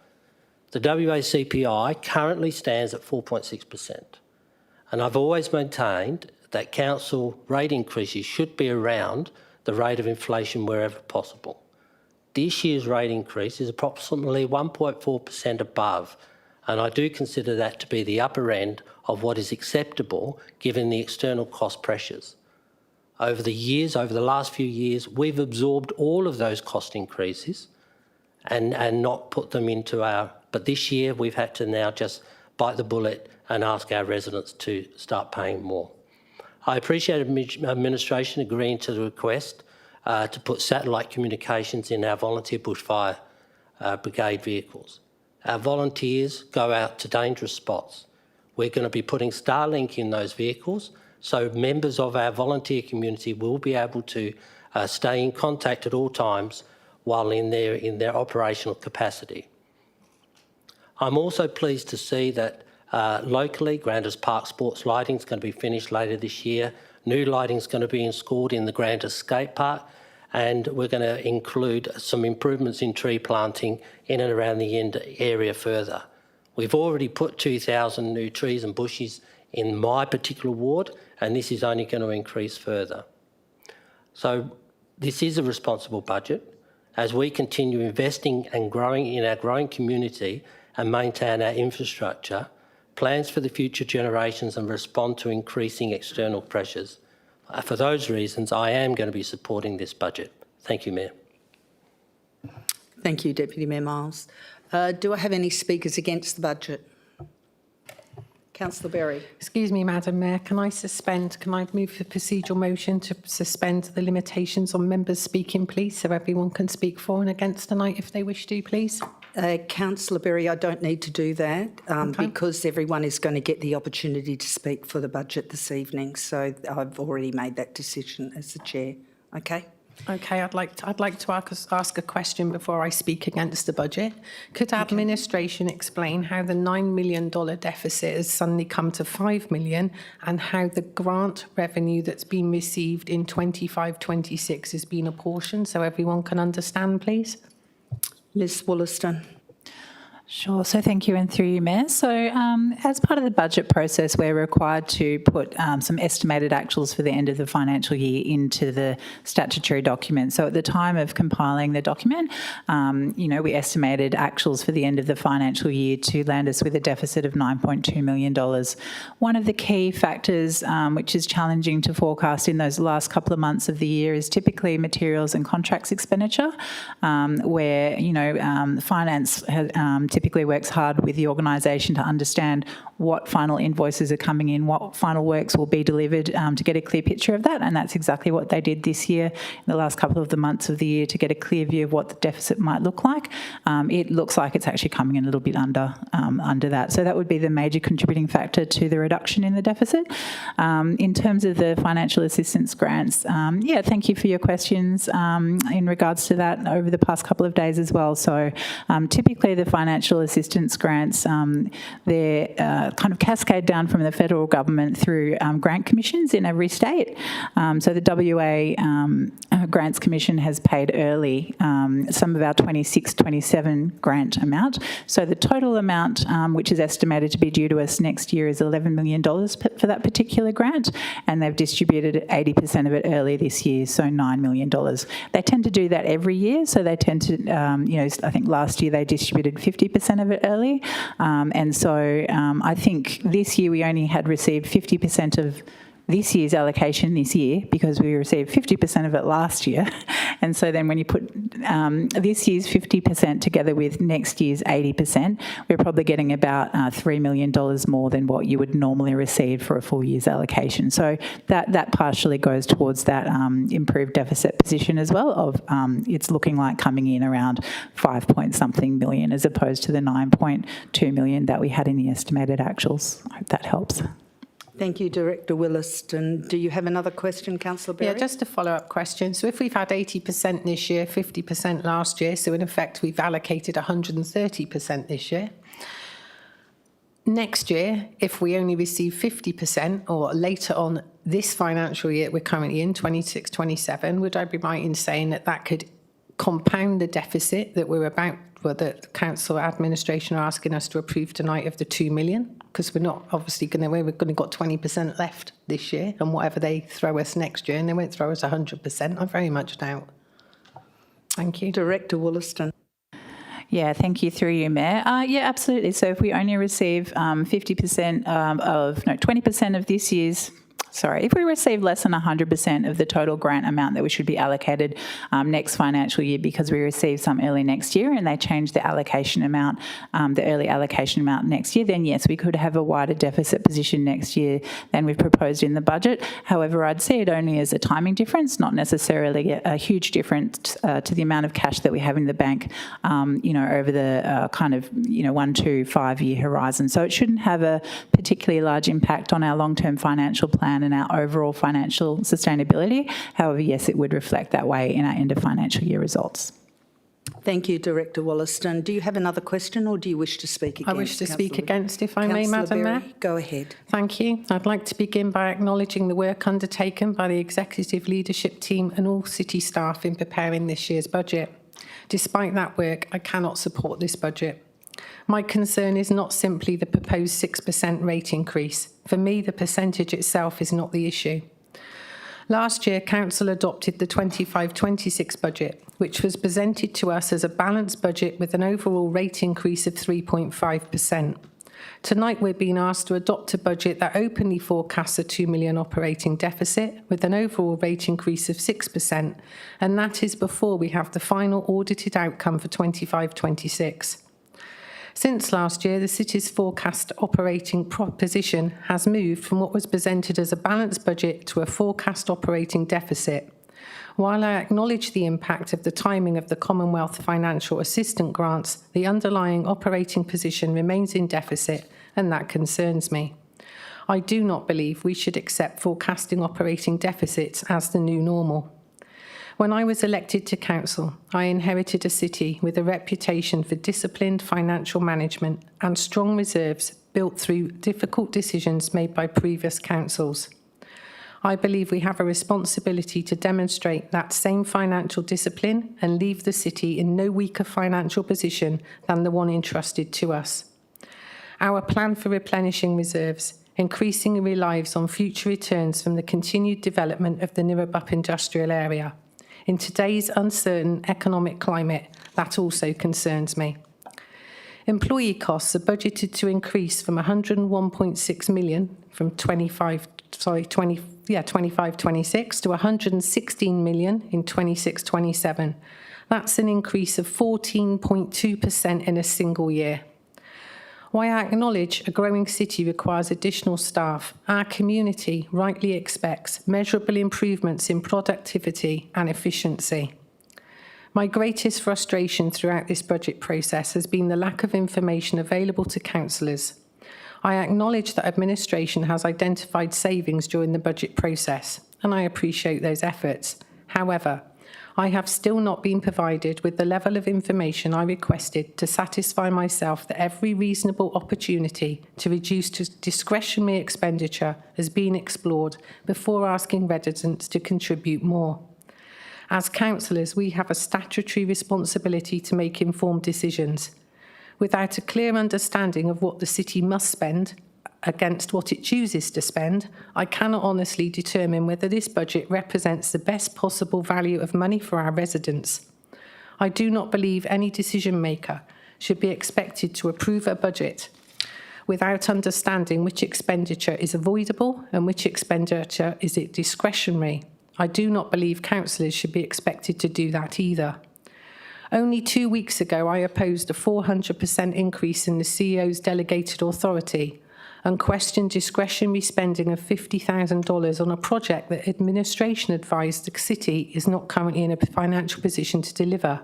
The WA CPI currently stands at 4.6%, and I've always maintained that council rate increases should be around the rate of inflation wherever possible. This year's rate increase is approximately 1.4% above, and I do consider that to be the upper end of what is acceptable given the external cost pressures. Over the last few years, we've absorbed all of those cost increases and not put them into our... But this year, we've had to now just bite the bullet and ask our residents to start paying more. I appreciate administration agreeing to the request to put satellite communications in our volunteer bushfire brigade vehicles. Our volunteers go out to dangerous spots. We're going to be putting Starlink in those vehicles, so members of our volunteer community will be able to stay in contact at all times while in their operational capacity. I'm also pleased to see that locally, Grandis Park Sports lighting is going to be finished later this year. New lighting is going to be installed in the Grandis Skate Park, and we're going to include some improvements in tree planting in and around the end area further. We've already put 2,000 new trees and bushes in my particular ward, and this is only going to increase further. So this is a responsible budget as we continue investing and growing in our growing community and maintain our infrastructure, plans for the future generations and respond to increasing external pressures. For those reasons, I am going to be supporting this budget. Thank you, Mayor. Thank you, Deputy Mayor Miles. Do I have any speakers against the budget? Councillor Berry. Excuse me, Madam Mayor, can I move the procedural motion to suspend the limitations on members speaking, please, so everyone can speak for and against tonight if they wish to, please? Councillor Berry, I don't need to do that because everyone is going to get the opportunity to speak for the budget this evening. So I've already made that decision as the chair. Okay. Okay, I'd like to ask a question before I speak against the budget. Could administration explain how the $9 million deficit has suddenly come to $5 million and how the grant revenue that's been received in 25-26 has been apportioned so everyone can understand, please? Ms Wollaston. Sure. So thank you, and through you, Mayor. So as part of the budget process, we're required to put some estimated actuals for the end of the financial year into the statutory document. So at the time of compiling the document, we estimated actuals for the end of the financial year to land us with a deficit of $9.2 million. One of the key factors which is challenging to forecast in those last couple of months of the year is typically materials and contracts expenditure, where, finance has, typically works hard with the organisation to understand what final invoices are coming in, what final works will be delivered to get a clear picture of that. And that's exactly what they did this year, in the last couple of the months of the year, to get a clear view of what the deficit might look like. It looks like it's actually coming in a little bit under that. So that would be the major contributing factor to the reduction in the deficit. In terms of the financial assistance grants, thank you for your questions in regards to that over the past couple of days as well. So typically the financial assistance grants, they're kind of cascade down from the federal government through grant commissions in every state. So the WA Grants Commission has paid early some of our 26-27 grant amount. So the total amount which is estimated to be due to us next year is $11 million for that particular grant, and they've distributed 80% of it early this year, so $9 million. They tend to do that every year, so they tend to, I think last year they distributed 50% 50% of it early. And so I think this year we only had received 50% of this year's allocation this year because we received 50% of it last year. And so then when you put this year's 50% together with next year's 80%, we're probably getting about $3 million more than what you would normally receive for a full year's allocation. So that partially goes towards that improved deficit position as well of it's looking like coming in around 5-point-something million as opposed to the 9.2 million that we had in the estimated actuals. I hope that helps. Thank you, Director Williston. Do you have another question, Councillor Berry? Yeah, just a follow-up question. So if we've had 80% this year, 50% last year, so in effect we've allocated 130% this year. Next year, if we only receive 50% or later on this financial year we're currently in, 26-27, would I be right in saying that that could compound the deficit that we're about, well, that Council Administration are asking us to approve tonight of the 2 million? Because we're not obviously going to, we're going to got 20% left this year, and whatever they throw us next year, and they won't throw us 100%, I very much doubt. Thank you. Director Williston. Yeah, thank you. Through you, Mayor. Yeah, absolutely. So if we only receive 20% of this year's, if we receive less than 100% of the total grant amount that we should be allocated next financial year because we receive some early next year and they change the allocation amount, the early allocation amount next year, then yes, we could have a wider deficit position next year than we've proposed in the budget. However, I'd see it only as a timing difference, not necessarily a huge difference to the amount of cash that we have in the bank, over the 1 to 5 year horizon. So it shouldn't have a particularly large impact on our long-term financial plan and our overall financial sustainability. However, yes, it would reflect that way in our end of financial year results. Thank you, Director Wollaston. Do you have another question or do you wish to speak against? I wish to speak against, if I may, Madam Mayor. Go ahead. Thank you. I'd like to begin by acknowledging the work undertaken by the executive leadership team and all city staff in preparing this year's budget. Despite that work, I cannot support this budget. My concern is not simply the proposed 6% rate increase. For me, the percentage itself is not the issue. Last year, Council adopted the 25-26 budget, which was presented to us as a balanced budget with an overall rate increase of 3.5%. Tonight, we're being asked to adopt a budget that openly forecasts a 2 million operating deficit with an overall rate increase of 6%, and that is before we have the final audited outcome for 25-26. Since last year, the city's forecast operating position has moved from what was presented as a balanced budget to a forecast operating deficit. While I acknowledge the impact of the timing of the Commonwealth Financial Assistance grants, the underlying operating position remains in deficit, and that concerns me. I do not believe we should accept forecasting operating deficits as the new normal. When I was elected to council, I inherited a city with a reputation for disciplined financial management and strong reserves built through difficult decisions made by previous councils. I believe we have a responsibility to demonstrate that same financial discipline and leave the city in no weaker financial position than the one entrusted to us. Our plan for replenishing reserves increasingly relies on future returns from the continued development of the Nirabup industrial area. In today's uncertain economic climate, that also concerns me. Employee costs are budgeted to increase from 101.6 million from 25-26 to 116 million in 26-27. That's an increase of 14.2% in a single year. While I acknowledge a growing city requires additional staff, our community rightly expects measurable improvements in productivity and efficiency. My greatest frustration throughout this budget process has been the lack of information available to councillors. I acknowledge that administration has identified savings during the budget process, and I appreciate those efforts. However, I have still not been provided with the level of information I requested to satisfy myself that every reasonable opportunity to reduce discretionary expenditure has been explored before asking residents to contribute more. As councillors, we have a statutory responsibility to make informed decisions. Without a clear understanding of what the city must spend against what it chooses to spend, I cannot honestly determine whether this budget represents the best possible value of money for our residents. I do not believe any decision maker should be expected to approve a budget without understanding which expenditure is avoidable and which expenditure is discretionary. I do not believe councillors should be expected to do that either. Only 2 weeks ago, I opposed a 400% increase in the CEO's delegated authority and questioned discretionary spending of $50,000 on a project that administration advised the city is not currently in a financial position to deliver.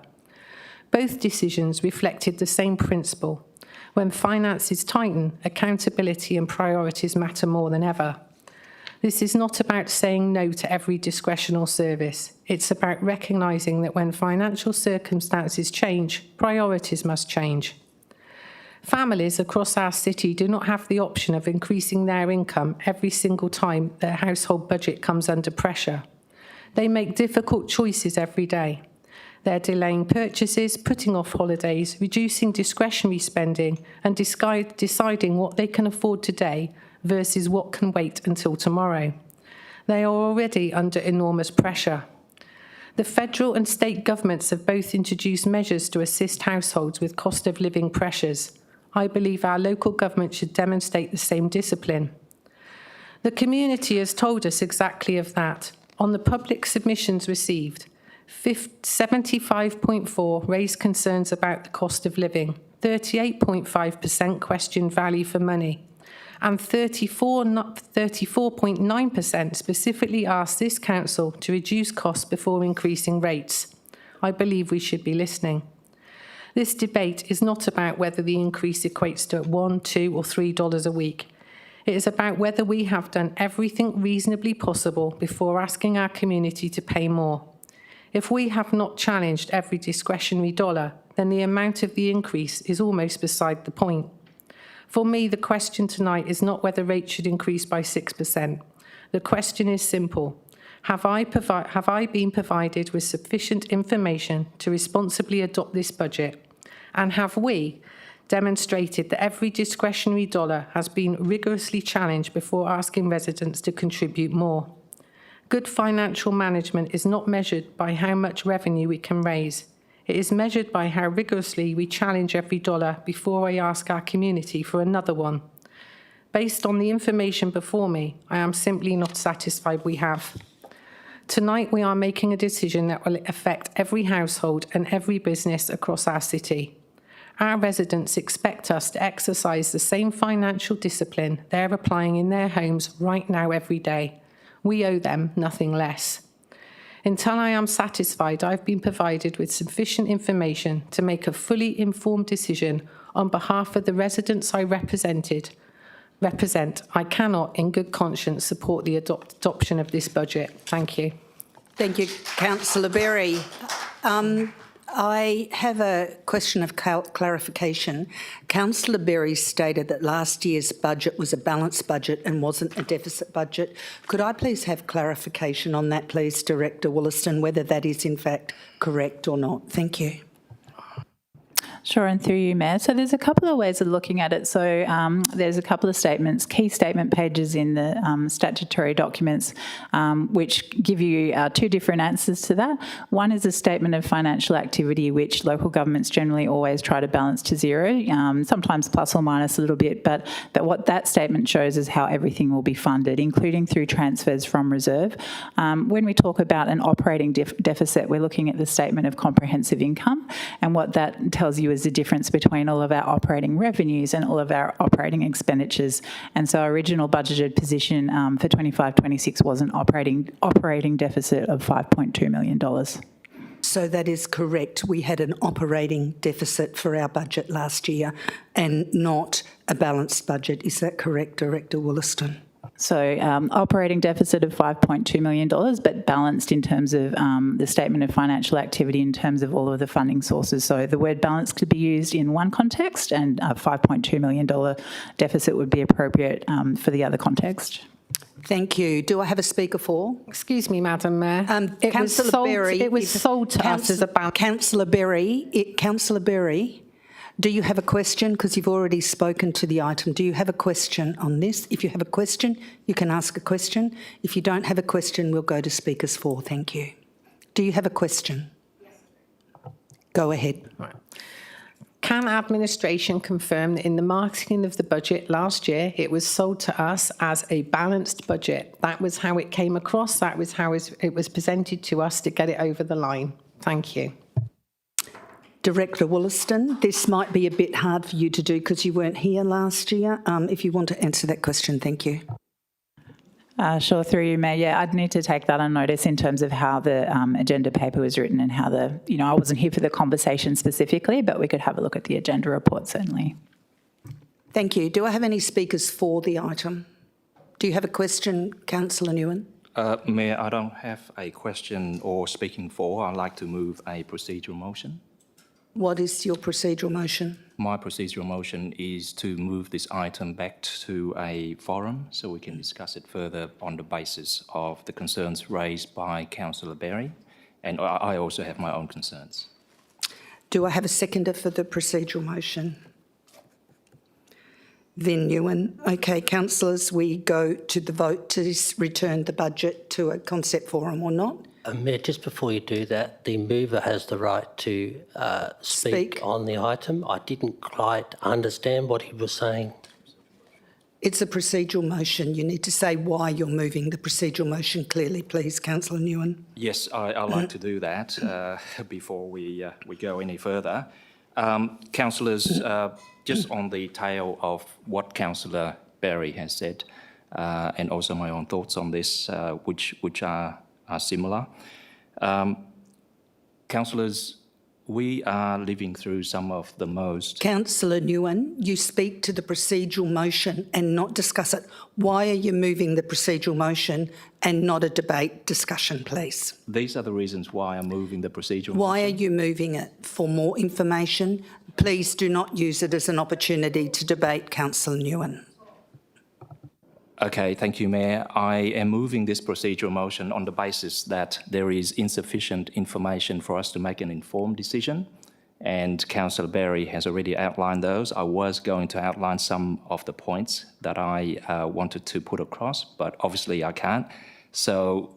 Both decisions reflected the same principle. When finances tighten, accountability and priorities matter more than ever. This is not about saying no to every discretional service. It's about recognising that when financial circumstances change, priorities must change. Families across our city do not have the option of increasing their income every single time their household budget comes under pressure. They make difficult choices every day. They're delaying purchases, putting off holidays, reducing discretionary spending, and deciding what they can afford today versus what can wait until tomorrow. They are already under enormous pressure. The federal and state governments have both introduced measures to assist households with cost of living pressures. I believe our local government should demonstrate the same discipline. The community has told us exactly of that. On the public submissions received, 75.4% raised concerns about the cost of living, 38.5% questioned value for money, and 34.9% specifically asked this council to reduce costs before increasing rates. I believe we should be listening. This debate is not about whether the increase equates to $1, $2 or $3 a week. It is about whether we have done everything reasonably possible before asking our community to pay more. If we have not challenged every discretionary dollar, then the amount of the increase is almost beside the point. For me, the question tonight is not whether rates should increase by 6%. The question is simple. Have I been provided with sufficient information to responsibly adopt this budget? And have we demonstrated that every discretionary dollar has been rigorously challenged before asking residents to contribute more? Good financial management is not measured by how much revenue we can raise. It is measured by how rigorously we challenge every dollar before I ask our community for another one. Based on the information before me, I am simply not satisfied we have. Tonight, we are making a decision that will affect every household and every business across our city. Our residents expect us to exercise the same financial discipline they're applying in their homes right now every day. We owe them nothing less. Until I am satisfied I've been provided with sufficient information to make a fully informed decision on behalf of the residents I represent, I cannot, in good conscience, support the adoption of this budget. Thank you. Thank you, Councillor Berry. I have a question of clarification. Councillor Berry stated that last year's budget was a balanced budget and wasn't a deficit budget. Could I please have clarification on that, please, Director Wollaston, whether that is in fact correct or not? Thank you. Sure, and through you, Mayor. So there's a couple of ways of looking at it. So there's a couple of statements, key statement pages in the statutory documents, which give you two different answers to that. One is a statement of financial activity, which local governments generally always try to balance to zero, sometimes plus or minus a little bit, but what that statement shows is how everything will be funded, including through transfers from reserve. When we talk about an operating deficit, we're looking at the statement of comprehensive income, and what that tells you is the difference between all of our operating revenues and all of our operating expenditures. And so our original budgeted position for 25-26 was an operating deficit of $5.2 million. So that is correct. We had an operating deficit for our budget last year and not a balanced budget. Is that correct, Director Wollaston? So operating deficit of $5.2 million, but balanced in terms of the statement of financial activity in terms of all of the funding sources. So the word balance could be used in one context, and a $5.2 million deficit would be appropriate for the other context. Thank you. Do I have a speaker for? Excuse me, Madam Mayor. Councillor Berry. It was sold to us as a balance. Councillor Berry, do you have a question? Because you've already spoken to the item. Do you have a question on this? If you have a question, you can ask a question. If you don't have a question, we'll go to speakers for. Thank you. Do you have a question? Yes. Go ahead. Right. Can administration confirm that in the marketing of the budget last year, it was sold to us as a balanced budget? That was how it came across. That was how it was presented to us to get it over the line. Thank you. Director Wollaston, this might be a bit hard for you to do because you weren't here last year. If you want to answer that question, thank you. Sure, through you, Mayor. Yeah, I'd need to take that on notice in terms of how the agenda paper was written and how I wasn't here for the conversation specifically, but we could have a look at the agenda report, certainly. Thank you. Do I have any speakers for the item? Do you have a question, Councillor Nguyen? Mayor, I don't have a question or speaking for. I'd like to move a procedural motion. What is your procedural motion? My procedural motion is to move this item back to a forum so we can discuss it further on the basis of the concerns raised by Councillor Berry, and I also have my own concerns. Do I have a seconder for the procedural motion? Vin Nguyen. Okay, councillors, we go to the vote to return the budget to a concept forum or not. Mayor, just before you do that, the mover has the right to speak on the item. I didn't quite understand what he was saying. It's a procedural motion. You need to say why you're moving the procedural motion clearly, please, Councillor Nguyen. Yes, I'd like to do that before we go any further. Councillors, just on the tail of what Councillor Berry has said, and also my own thoughts on this, which are similar. Councillors, we are living through some of the most... Councillor Nguyen, you speak to the procedural motion and not discuss it. Why are you moving the procedural motion and not a debate discussion, please? These are the reasons why I'm moving the procedural Why motion. are you moving it? For more information? Please do not use it as an opportunity to debate, Councillor Nguyen. Okay, thank you, Mayor. I am moving this procedural motion on the basis that there is insufficient information for us to make an informed decision, and Councillor Berry has already outlined those. I was going to outline some of the points that I wanted to put across, but obviously I can't. So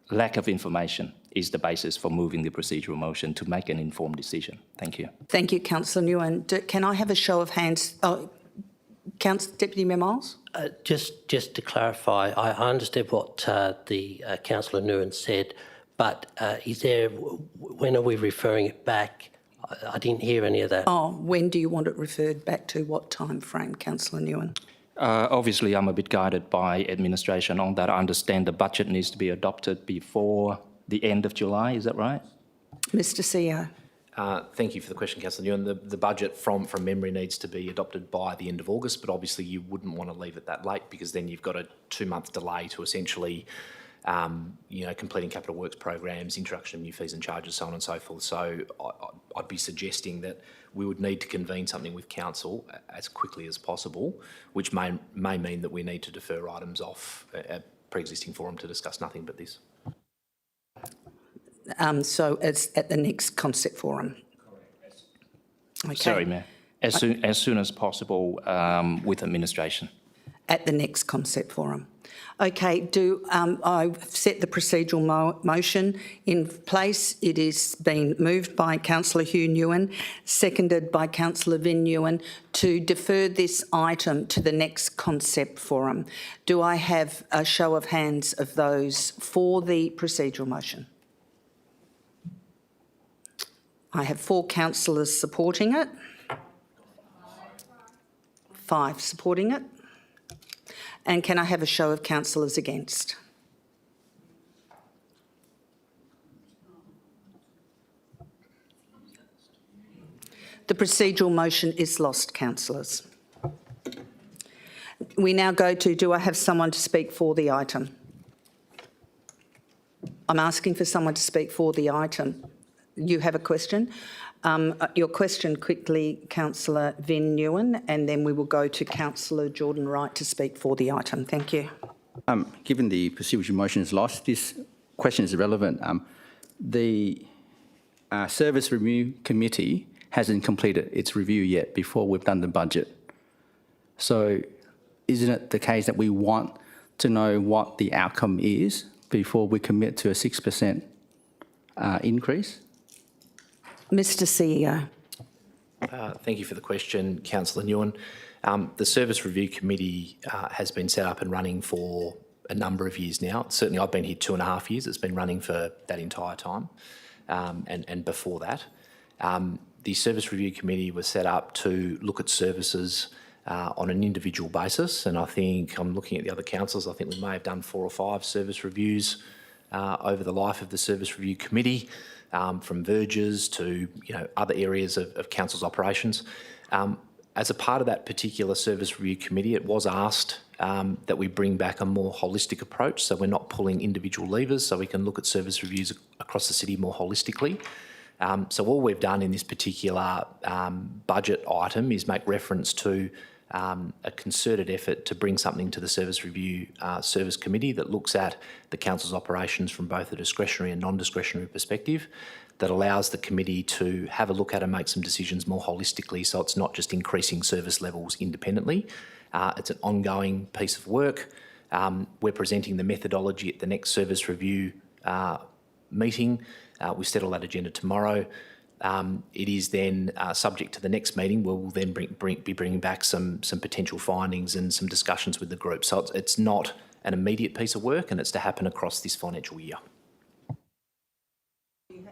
lack of information is the basis for moving the procedural motion to make an informed decision. Thank you. Thank you, Councillor Nguyen. Can I have a show of hands? Deputy Mayor Miles? Just to clarify, I understood what the Councillor Nguyen said, but when are we referring it back? I didn't hear any of that. Oh, when do you want it referred back to? What time frame, Councillor Nguyen? Obviously, I'm a bit guided by administration on that. I understand the budget needs to be adopted before the end of July. Is that right? Mr CEO. Thank you for the question, Councillor Nguyen. The budget from memory needs to be adopted by the end of August, but obviously you wouldn't want to leave it that late because then you've got a 2-month delay to essentially, completing capital works programs, introduction of new fees and charges, so on and so forth. So I'd be suggesting that we would need to convene something with council as quickly as possible, which may mean that we need to defer items off a pre-existing forum to discuss nothing but this. So it's at the next concept forum. Okay. Sorry, Mayor. As soon as possible with administration. At the next concept forum. Okay, I've set the procedural motion in place. It is being moved by Councillor Hugh Nguyen, seconded by Councillor Vin Nguyen, to defer this item to the next concept forum. Do I have a show of hands of those for the procedural motion? I have 4 councillors supporting it, 5 supporting it. And can I have a show of councillors against? The procedural motion is lost, councillors. We now go to, do I have someone to speak for the item? I'm asking for someone to speak for the item. You have a question? Your question quickly, Councillor Vin Nguyen, and then we will go to Councillor Jordan Wright to speak for the item. Thank you. Given the procedural motion is lost, this question is irrelevant. The Service Review Committee hasn't completed its review yet before we've done the budget. So isn't it the case that we want to know what the outcome is before we commit to a 6% increase? Mr CEO. Thank you for the question, Councillor Nguyen. The Service Review Committee has been set up and running for a number of years now. Certainly I've been here 2.5 years. It's been running for that entire time and before that. The Service Review Committee was set up to look at services on an individual basis, and I think, I'm looking at the other councils, I think we may have done 4 or 5 service reviews over the life of the Service Review Committee, from verges to other areas of council's operations. As a part of that particular Service Review Committee, it was asked that we bring back a more holistic approach, so we're not pulling individual levers, so we can look at service reviews across the city more holistically. So all we've done in this particular budget item is make reference to a concerted effort to bring something to the Service Review Service Committee that looks at the council's operations from both a discretionary and non-discretionary perspective, that allows the committee to have a look at and make some decisions more holistically, so it's not just increasing service levels independently. It's an ongoing piece of work. We're presenting the methodology at the next Service Review meeting. We settle that agenda tomorrow. It is then subject to the next meeting, where we'll then be bringing back some potential findings and some discussions with the group. So it's not an immediate piece of work, and it's to happen across this financial year. Do you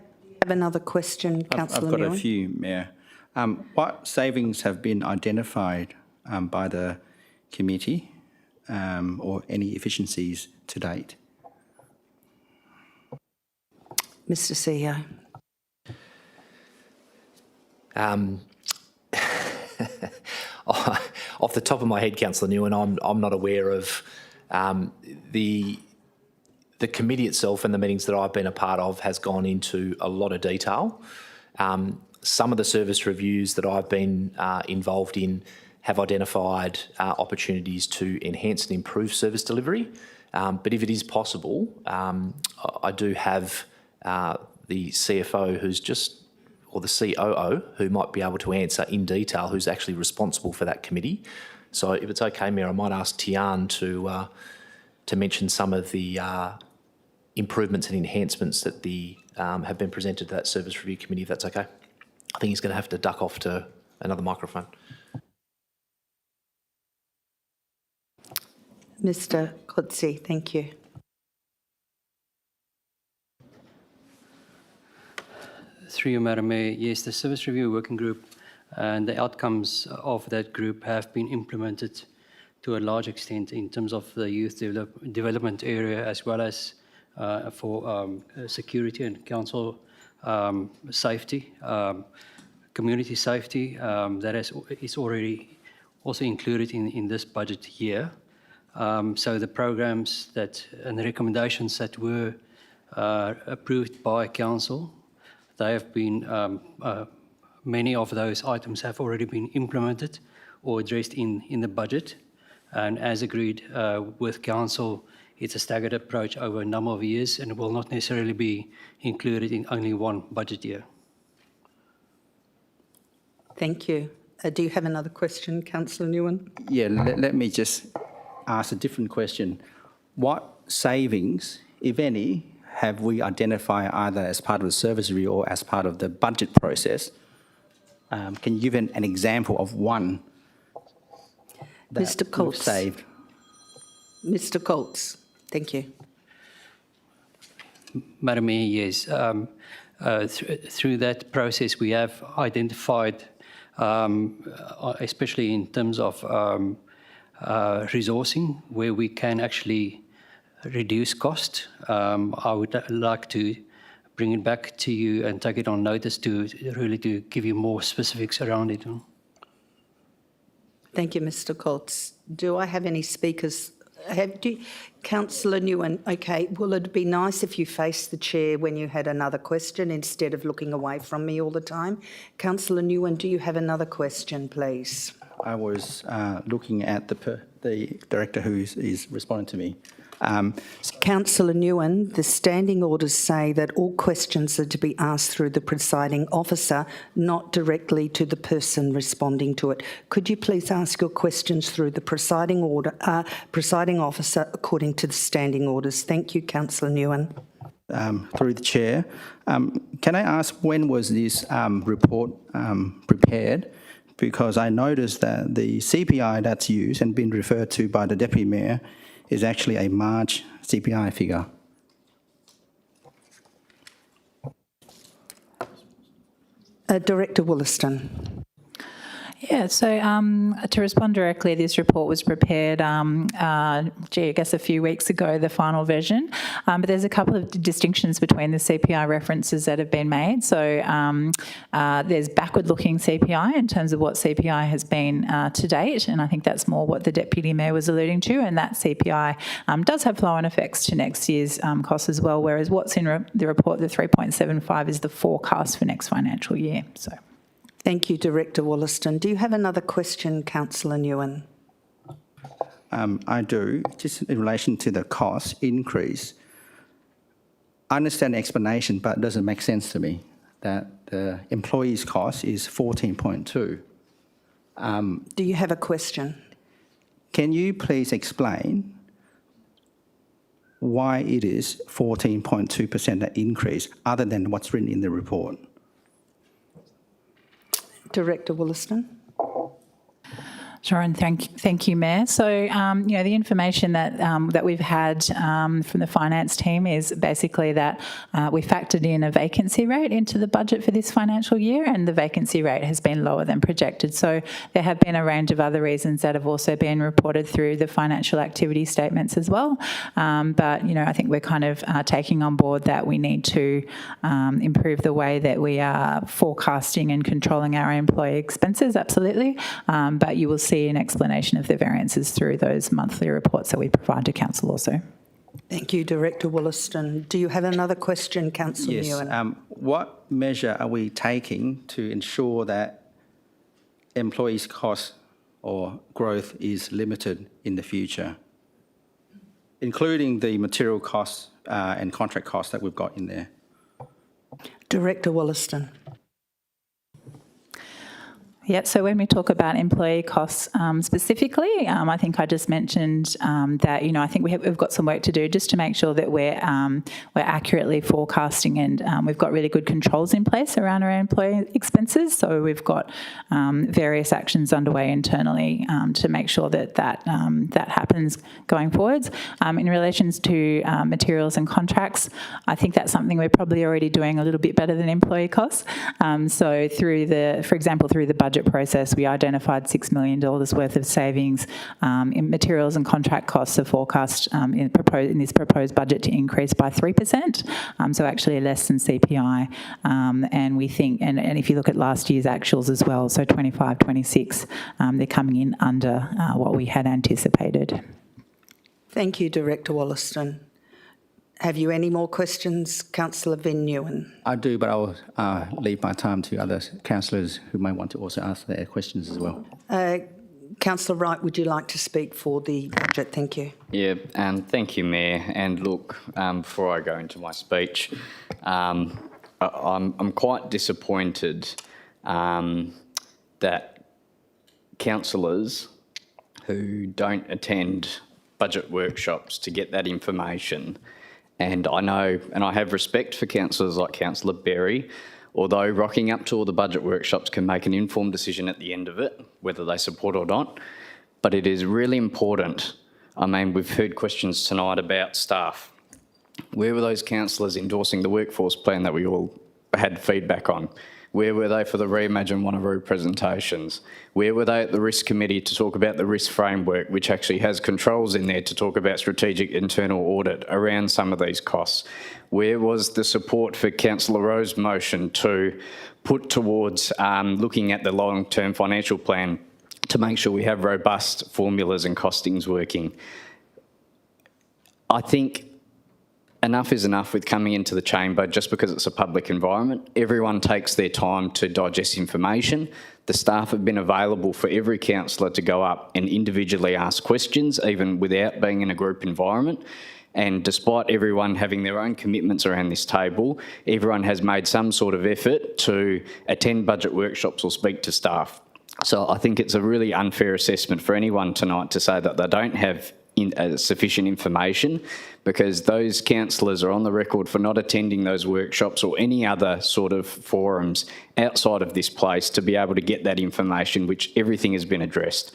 have another question, Councillor I've got Nguyen? a few, Mayor. What savings have been identified by the committee or any efficiencies to date? Mr CEO. Off the top of my head, Councillor Nguyen, I'm not aware of the committee itself, and the meetings that I've been a part of has gone into a lot of detail. Some of the service reviews that I've been involved in have identified opportunities to enhance and improve service delivery. But if it is possible, I do have the CFO or the COO who might be able to answer in detail, who's actually responsible for that committee. So if it's okay, Mayor, I might ask Tian to mention some of the improvements and enhancements that have been presented to that Service Review Committee, if that's okay. I think he's going to have to duck off to another microphone. Mr. Coetzee, thank you. Through you, Madam Mayor, yes, the Service Review Working Group and the outcomes of that group have been implemented to a large extent in terms of the youth development area, as well as for security and council safety, community safety. That is already also included in this budget year. So the programs and the recommendations that were approved by council, they have been, many of those items have already been implemented or addressed in the budget. And as agreed with council, it's a staggered approach over a number of years, and it will not necessarily be included in only one budget year. Thank you. Do you have another question, Councillor Nguyen? Yeah, let me just ask a different question. What savings, if any, have we identified either as part of the service review or as part of the budget process? Can you give an example of one that Mr. Coates. we've saved? Mr. Coates, thank you. Madam Mayor, yes. Through that process, we have identified, especially in terms of resourcing, where we can actually reduce cost. I would like to bring it back to you and take it on notice to give you more specifics around it. Thank you, Mr. Coates. Do I have any speakers? Councillor Nguyen, okay, will it be nice if you faced the chair when you had another question instead of looking away from me all the time? Councillor Nguyen, do you have another question, please? I was looking at the director who is responding to me. Councillor Nguyen, the standing orders say that all questions are to be asked through the presiding officer, not directly to the person responding to it. Could you please ask your questions through the presiding officer according to the standing orders? Thank you, Councillor Nguyen. through the chair, can I ask when was this report prepared? Because I noticed that the CPI that's used and been referred to by the Deputy Mayor is actually a March CPI figure. Director Williston. Yeah, so to respond directly, this report was prepared, I guess a few weeks ago, the final version. But there's a couple of distinctions between the CPI references that have been made. So there's backward-looking CPI in terms of what CPI has been to date, and I think that's more what the Deputy Mayor was alluding to, and that CPI does have flow-on effects to next year's costs as well, whereas what's in the report, the 3.75, is the forecast for next financial year. So. Thank you, Director Wollaston. Do you have another question, Councillor Nguyen? I do. Just in relation to the cost increase, I understand the explanation, but it doesn't make sense to me that the employees' cost is 14.2. Do you have a question? Can you please explain why it is 14.2% that increase, other than what's written in the report? Director Wollaston. Sure, and thank you, Mayor. So, the information that we've had from the finance team is basically that we factored in a vacancy rate into the budget for this financial year, and the vacancy rate has been lower than projected. So there have been a range of other reasons that have also been reported through the financial activity statements as well. But, I think we're kind of taking on board that we need to improve the way that we are forecasting and controlling our employee expenses, absolutely. But you will see an explanation of the variances through those monthly reports that we provide to Council also. Thank you, Director Wollaston. Do you have another question, Councillor Nguyen? Yes. What measure are we taking to ensure that employees' cost or growth is limited in the future, including the material costs and contract costs that we've got in there? Director Wollaston. Yeah, so when we talk about employee costs specifically, I think I just mentioned that, I think we've got some work to do just to make sure that we're accurately forecasting, and we've got really good controls in place around our employee expenses. So we've got various actions underway internally to make sure that happens going forwards. In relation to materials and contracts, I think that's something we're probably already doing a little bit better than employee costs. So for example, through the budget process, we identified $6 million worth of savings in materials and contract costs are forecast in this proposed budget to increase by 3%, so actually less than CPI. And we think, and if you look at last year's actuals as well, so 25-26, they're coming in under what we had anticipated. Thank you, Director Wollaston. Have you any more questions, Councillor Van Nguyen? I do, but I'll leave my time to other councillors who might want to also ask their questions as well. Councillor Wright, would you like to speak for the budget? Thank you. Yeah, thank you, Mayor. And look, before I go into my speech, I'm quite disappointed that councillors who don't attend budget workshops to get that information. And I know, and I have respect for councillors like Councillor Berry, although rocking up to all the budget workshops can make an informed decision at the end of it, whether they support or not. But it is really important. I mean, we've heard questions tonight about staff. Where were those councillors endorsing the workforce plan that we all had feedback on? Where were they for the Reimagine Wanneroo presentations? Where were they at the risk committee to talk about the risk framework, which actually has controls in there to talk about strategic internal audit around some of these costs? Where was the support for Councillor Rowe's motion to put towards looking at the long-term financial plan to make sure we have robust formulas and costings working? I think enough is enough with coming into the chamber just because it's a public environment. Everyone takes their time to digest information. The staff have been available for every councillor to go up and individually ask questions, even without being in a group environment. And despite everyone having their own commitments around this table, everyone has made some sort of effort to attend budget workshops or speak to staff. So I think it's a really unfair assessment for anyone tonight to say that they don't have sufficient information, because those councillors are on the record for not attending those workshops or any other sort of forums outside of this place to be able to get that information, which everything has been addressed.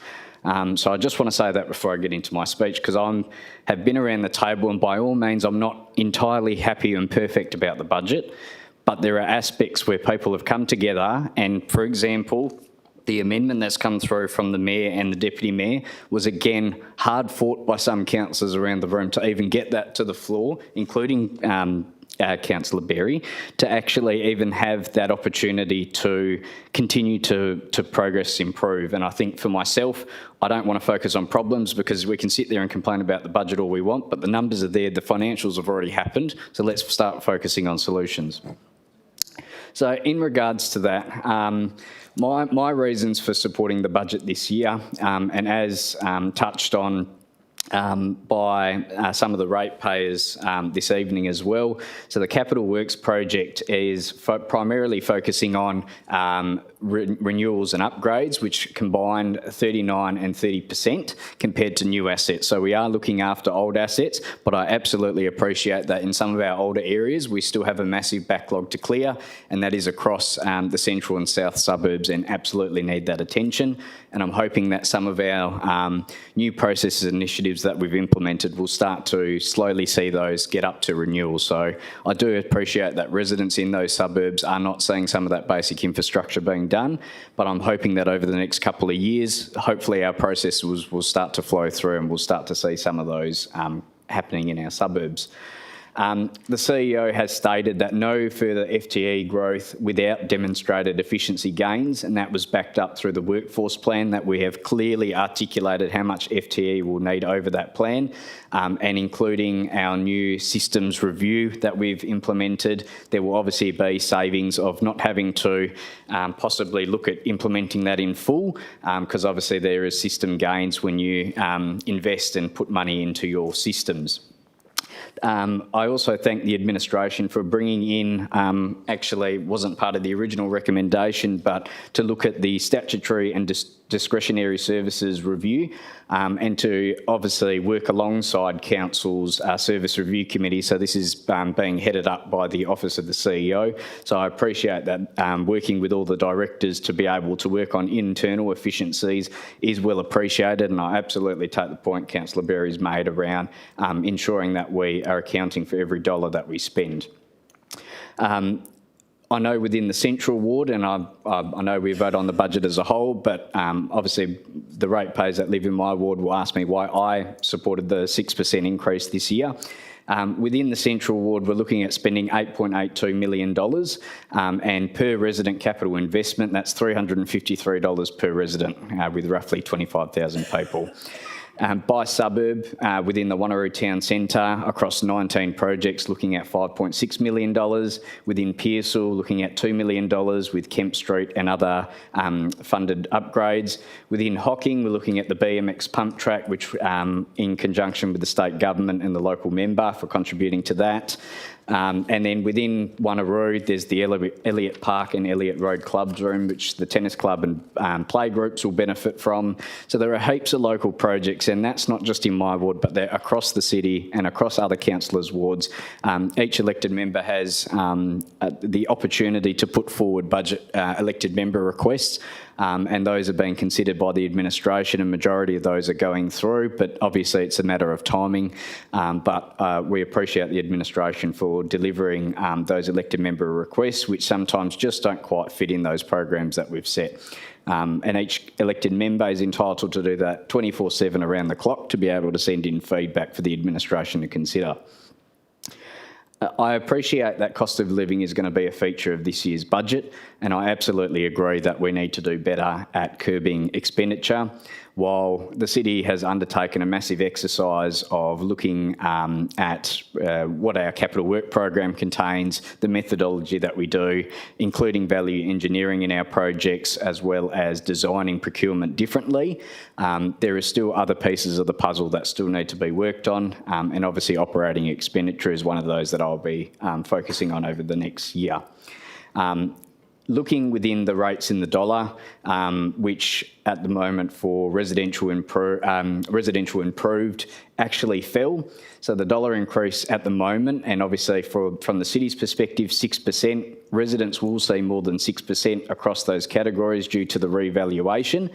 So I just want to say that before I get into my speech, because I have been around the table, and by all means I'm not entirely happy and perfect about the budget, but there are aspects where people have come together and, for example, the amendment that's come through from the Mayor and the Deputy Mayor was again hard fought by some councillors around the room to even get that to the floor, including Councillor Berry, to actually even have that opportunity to continue to progress, improve. And I think for myself, I don't want to focus on problems, because we can sit there and complain about the budget all we want, but the numbers are there, the financials have already happened, so let's start focusing on solutions. So in regards to that, my reasons for supporting the budget this year, and as touched on by some of the ratepayers this evening as well. So the Capital Works project is primarily focusing on renewals and upgrades, which combine 39 and 30% compared to new assets. So we are looking after old assets, but I absolutely appreciate that in some of our older areas, we still have a massive backlog to clear, and that is across the central and south suburbs, and absolutely need that attention. And I'm hoping that some of our new processes and initiatives that we've implemented will start to slowly see those get up to renewal. So I do appreciate that residents in those suburbs are not seeing some of that basic infrastructure being done, but I'm hoping that over the next couple of years, hopefully our processes will start to flow through and we'll start to see some of those happening in our suburbs. The CEO has stated that no further FTE growth without demonstrated efficiency gains, and that was backed up through the workforce plan that we have clearly articulated how much FTE we'll need over that plan, and including our new systems review that we've implemented. There will obviously be savings of not having to possibly look at implementing that in full, because obviously there is system gains when you invest and put money into your systems. I also thank the administration for bringing in, actually wasn't part of the original recommendation, but to look at the statutory and discretionary services review, and to obviously work alongside Council's Service Review Committee. So this is being headed up by the Office of the CEO. So I appreciate that working with all the directors to be able to work on internal efficiencies is well appreciated, and I absolutely take the point Councillor Berry's made around ensuring that we are accounting for every dollar that we spend. I know within the Central Ward, and I know we vote on the budget as a whole, but obviously the ratepayers that live in my ward will ask me why I supported the 6% increase this year. Within the Central Ward, we're looking at spending $8.82 million, and per resident capital investment, that's $353 per resident, with roughly 25,000 people. By suburb, within the Wanneroo Town Centre, across 19 projects, looking at $5.6 million. Within Pearsall, looking at $2 million with Kemp Street and other funded upgrades. Within Hocking, we're looking at the BMX pump track, which in conjunction with the state government and the local member for contributing to that. And then within Wanneroo, there's the Elliott Park and Elliott Road Clubs room, which the tennis club and play groups will benefit from. So there are heaps of local projects, and that's not just in my ward, but they're across the city and across other councillors' wards. Each elected member has the opportunity to put forward budget elected member requests, and those are being considered by the administration, and majority of those are going through, but obviously it's a matter of timing. But we appreciate the administration for delivering those elected member requests, which sometimes just don't quite fit in those programs that we've set. And each elected member is entitled to do that 24/7 around the clock to be able to send in feedback for the administration to consider. I appreciate that cost of living is going to be a feature of this year's budget, and I absolutely agree that we need to do better at curbing expenditure. While the city has undertaken a massive exercise of looking at what our capital work program contains, the methodology that we do, including value engineering in our projects, as well as designing procurement differently, there are still other pieces of the puzzle that still need to be worked on, and obviously operating expenditure is one of those that I'll be focusing on over the next year. looking within the rates in the dollar, which at the moment for residential improved actually fell. So the dollar increase at the moment, and obviously from the city's perspective, 6%. Residents will see more than 6% across those categories due to the revaluation.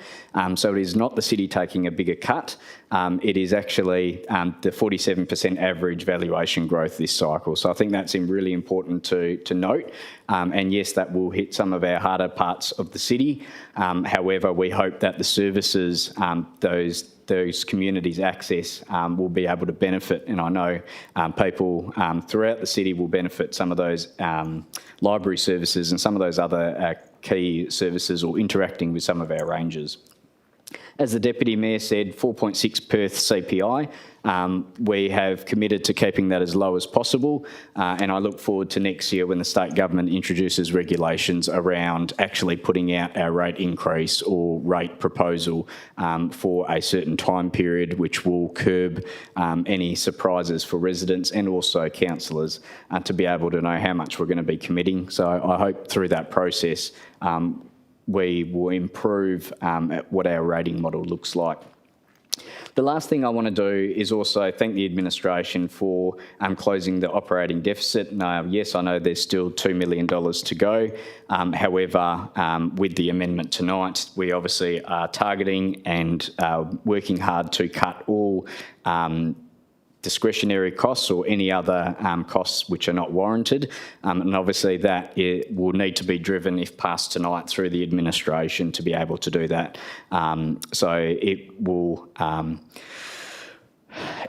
So it is not the city taking a bigger cut. It is actually the 47% average valuation growth this cycle. So I think that's really important to note. And yes, that will hit some of our harder parts of the city. However, we hope that the services those communities access will be able to benefit. And I know people throughout the city will benefit some of those library services and some of those other key services or interacting with some of our rangers. As the Deputy Mayor said, 4.6 Perth CPI. We have committed to keeping that as low as possible, and I look forward to next year when the state government introduces regulations around actually putting out our rate increase or rate proposal for a certain time period, which will curb any surprises for residents and also councillors to be able to know how much we're going to be committing. So I hope through that process we will improve what our rating model looks like. The last thing I want to do is also thank the administration for closing the operating deficit. Yes, I know there's still $2 million to go. However, with the amendment tonight, we obviously are targeting and working hard to cut all discretionary costs or any other costs which are not warranted. And obviously that will need to be driven, if passed tonight, through the administration to be able to do that. So it will...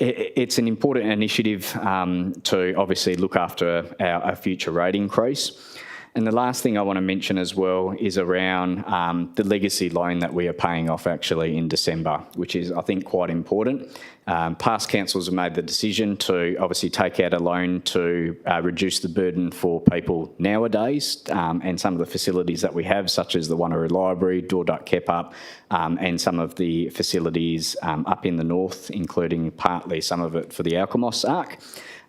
It's an important initiative to obviously look after our future rate increase. And the last thing I want to mention as well is around the legacy loan that we are paying off actually in December, which is, I think, quite important. Past councils have made the decision to obviously take out a loan to reduce the burden for people nowadays, and some of the facilities that we have, such as the Wanneroo Library, Dorduck Kepup, and some of the facilities up in the north, including partly some of it for the Alkimos Arc.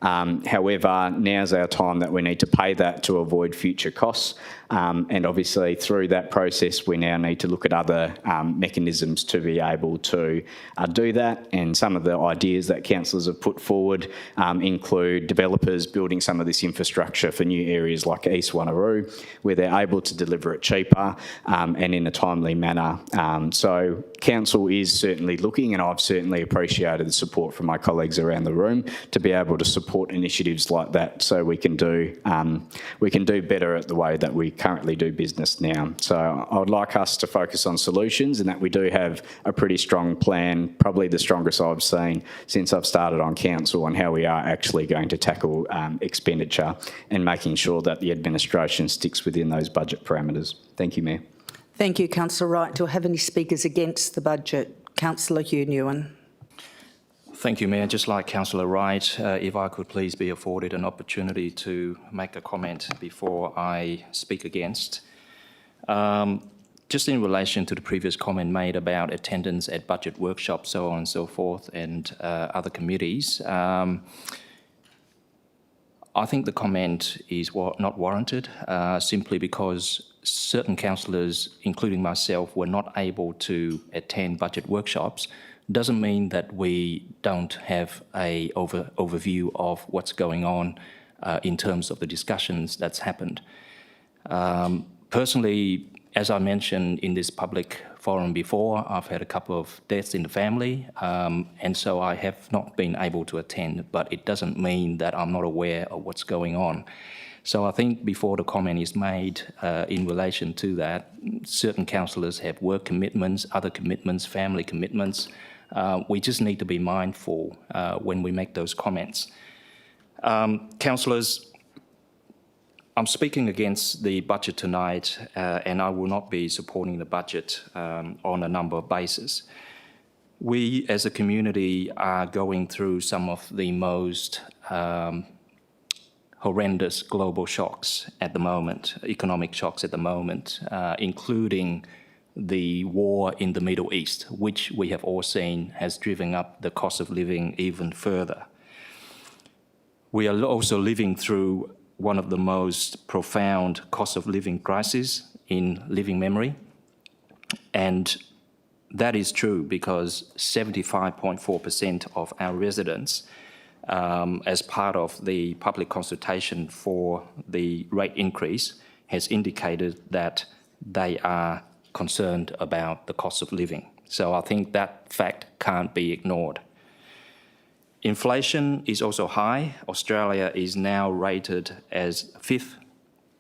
However, now's our time that we need to pay that to avoid future costs. And obviously through that process, we now need to look at other mechanisms to be able to do that. And some of the ideas that councillors have put forward include developers building some of this infrastructure for new areas like East Wanneroo, where they're able to deliver it cheaper and in a timely manner. So council is certainly looking, and I've certainly appreciated the support from my colleagues around the room to be able to support initiatives like that, so we can do better at the way that we currently do business now. So I would like us to focus on solutions, and that we do have a pretty strong plan, probably the strongest I've seen since I've started on council, on how we are actually going to tackle expenditure and making sure that the administration sticks within those budget parameters. Thank you, Mayor. Thank you, Councillor Wright. Do I have any speakers against the budget? Councillor Hugh Newen. Thank you, Mayor. Just like Councillor Wright, if I could please be afforded an opportunity to make a comment before I speak against. Just in relation to the previous comment made about attendance at budget workshops, so on and so forth, and other committees, I think the comment is not warranted, simply because certain councillors, including myself, were not able to attend budget workshops. Doesn't mean that we don't have a overview of what's going on in terms of the discussions that's happened. Personally, as I mentioned in this public forum before, I've had a couple of deaths in the family, and so I have not been able to attend, but it doesn't mean that I'm not aware of what's going on. So I think before the comment is made in relation to that, certain councillors have work commitments, other commitments, family commitments. We just need to be mindful when we make those comments. Councillors, I'm speaking against the budget tonight, and I will not be supporting the budget on a number of bases. We as a community are going through some of the most horrendous global shocks at the moment, economic shocks at the moment, including the war in the Middle East, which we have all seen has driven up the cost of living even further. We are also living through one of the most profound cost of living crises in living memory. And that is true because 75.4% of our residents, as part of the public consultation for the rate increase, has indicated that they are concerned about the cost of living. So I think that fact can't be ignored. Inflation is also high. Australia is now rated as 5th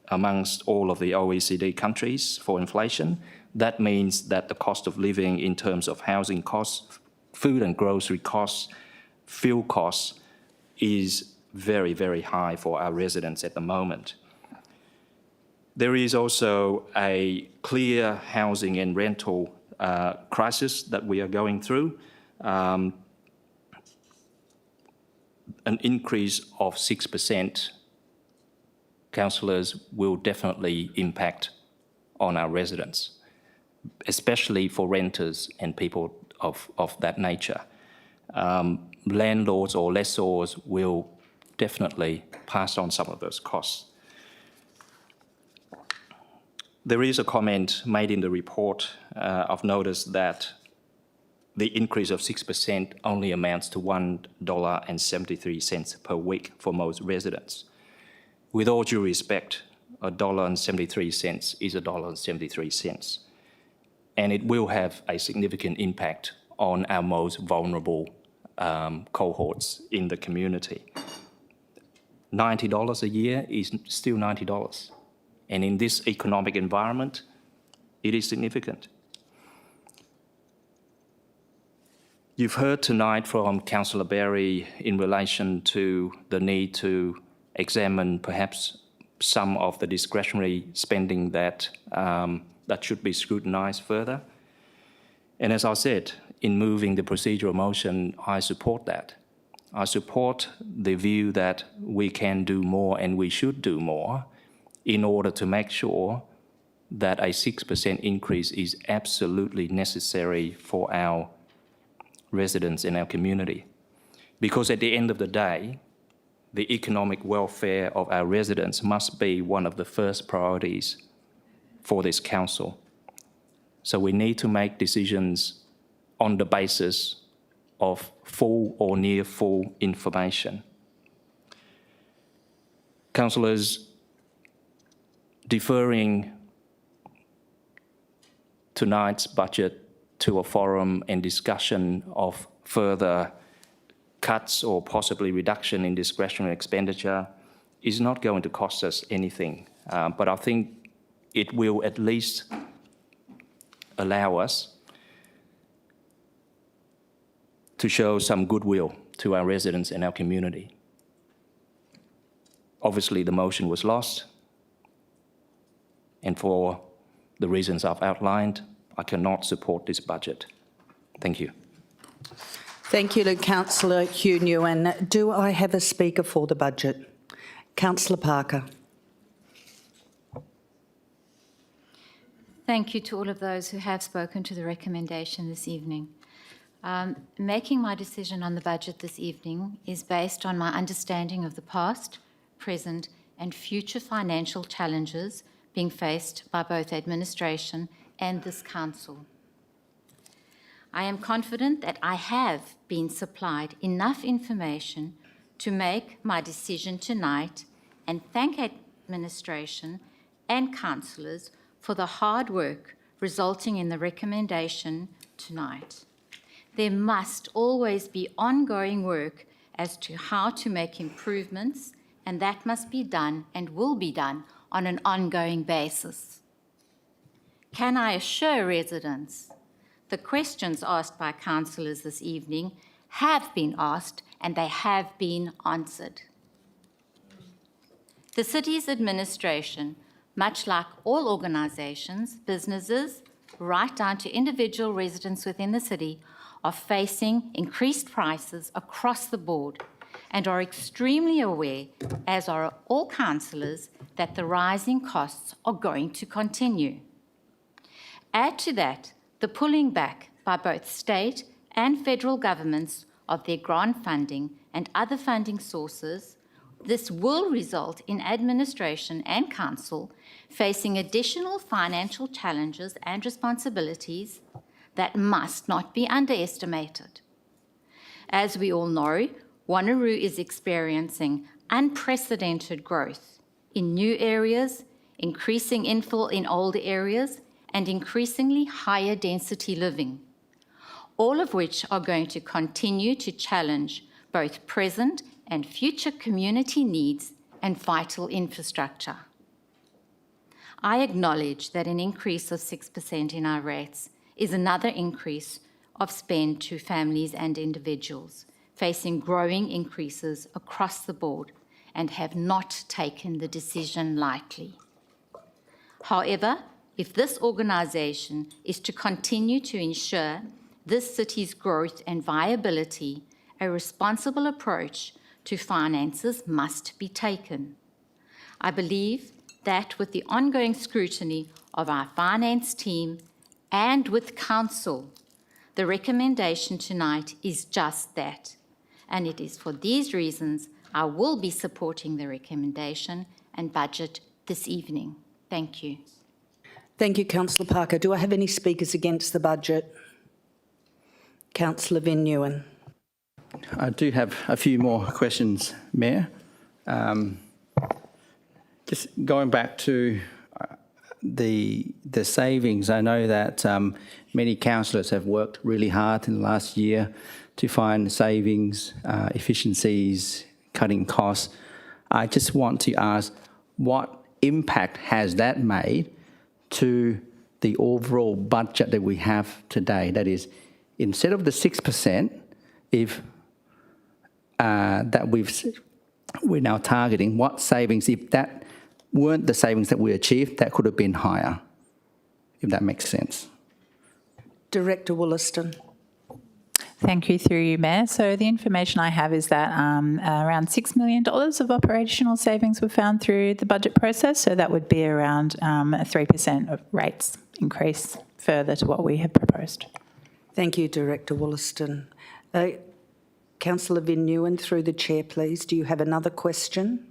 amongst all of the OECD countries for inflation. That means that the cost of living in terms of housing costs, food and grocery costs, fuel costs is very, very high for our residents at the moment. There is also a clear housing and rental crisis that we are going through. An increase of 6%, councillors, will definitely impact on our residents, especially for renters and people of that nature. Landlords or lessors will definitely pass on some of those costs. There is a comment made in the report. I've noticed that the increase of 6% only amounts to $1.73 per week for most residents. With all due respect, $1.73 is $1.73, and it will have a significant impact on our most vulnerable cohorts in the community. $90 a year is still $90, and in this economic environment, it is significant. You've heard tonight from Councillor Berry in relation to the need to examine perhaps some of the discretionary spending that should be scrutinised further. And as I said, in moving the procedural motion, I support that. I support the view that we can do more and we should do more in order to make sure that a 6% increase is absolutely necessary for our residents in our community. Because at the end of the day, the economic welfare of our residents must be one of the first priorities for this council. So we need to make decisions on the basis of full or near full information. Councillors, deferring tonight's budget to a forum and discussion of further cuts or possibly reduction in discretionary expenditure is not going to cost us anything. But I think it will at least allow us to show some goodwill to our residents and our community. Obviously, the motion was lost, and for the reasons I've outlined, I cannot support this budget. Thank you. Thank you to Councillor Hugh Nguyen. Do I have a speaker for the budget? Councillor Parker. Thank you to all of those who have spoken to the recommendation this evening. Making my decision on the budget this evening is based on my understanding of the past, present and future financial challenges being faced by both administration and this council. I am confident that I have been supplied enough information to make my decision tonight and thank administration and councillors for the hard work resulting in the recommendation tonight. There must always be ongoing work as to how to make improvements, and that must be done and will be done on an ongoing basis. Can I assure residents the questions asked by councillors this evening have been asked and they have been answered? The city's administration, much like all organisations, businesses, right down to individual residents within the city, are facing increased prices across the board and are extremely aware, as are all councillors, that the rising costs are going to continue. Add to that the pulling back by both state and federal governments of their grant funding and other funding sources, This will result in administration and council facing additional financial challenges and responsibilities that must not be underestimated. As we all know, Wanneroo is experiencing unprecedented growth in new areas, increasing infill in older areas, and increasingly higher density living, all of which are going to continue to challenge both present and future community needs and vital infrastructure. I acknowledge that an increase of 6% in our rates is another increase of spend to families and individuals facing growing increases across the board and have not taken the decision lightly. However, if this organisation is to continue to ensure this city's growth and viability, a responsible approach to finances must be taken. I believe that with the ongoing scrutiny of our finance team and with council, the recommendation tonight is just that. And it is for these reasons I will be supporting the recommendation and budget this evening. Thank you. Thank you, Councillor Parker. Do I have any speakers against the budget? Councillor Van Nguyen. I do have a few more questions, Mayor. Just going back to the savings, I know that many councillors have worked really hard in the last year to find savings, efficiencies, cutting costs. I just want to ask, what impact has that made to the overall budget that we have today? That is, instead of the 6%, if that we're now targeting, what savings, if that weren't the savings that we achieved, that could have been higher, if that makes sense. Director Wollaston. Thank you, through you, Mayor. So the information I have is that around $6 million of operational savings were found through the budget process. So that would be around a 3% of rates increase further to what we have proposed. Thank you, Director Wollaston. Councillor Van Nguyen, through the chair, please. Do you have another question?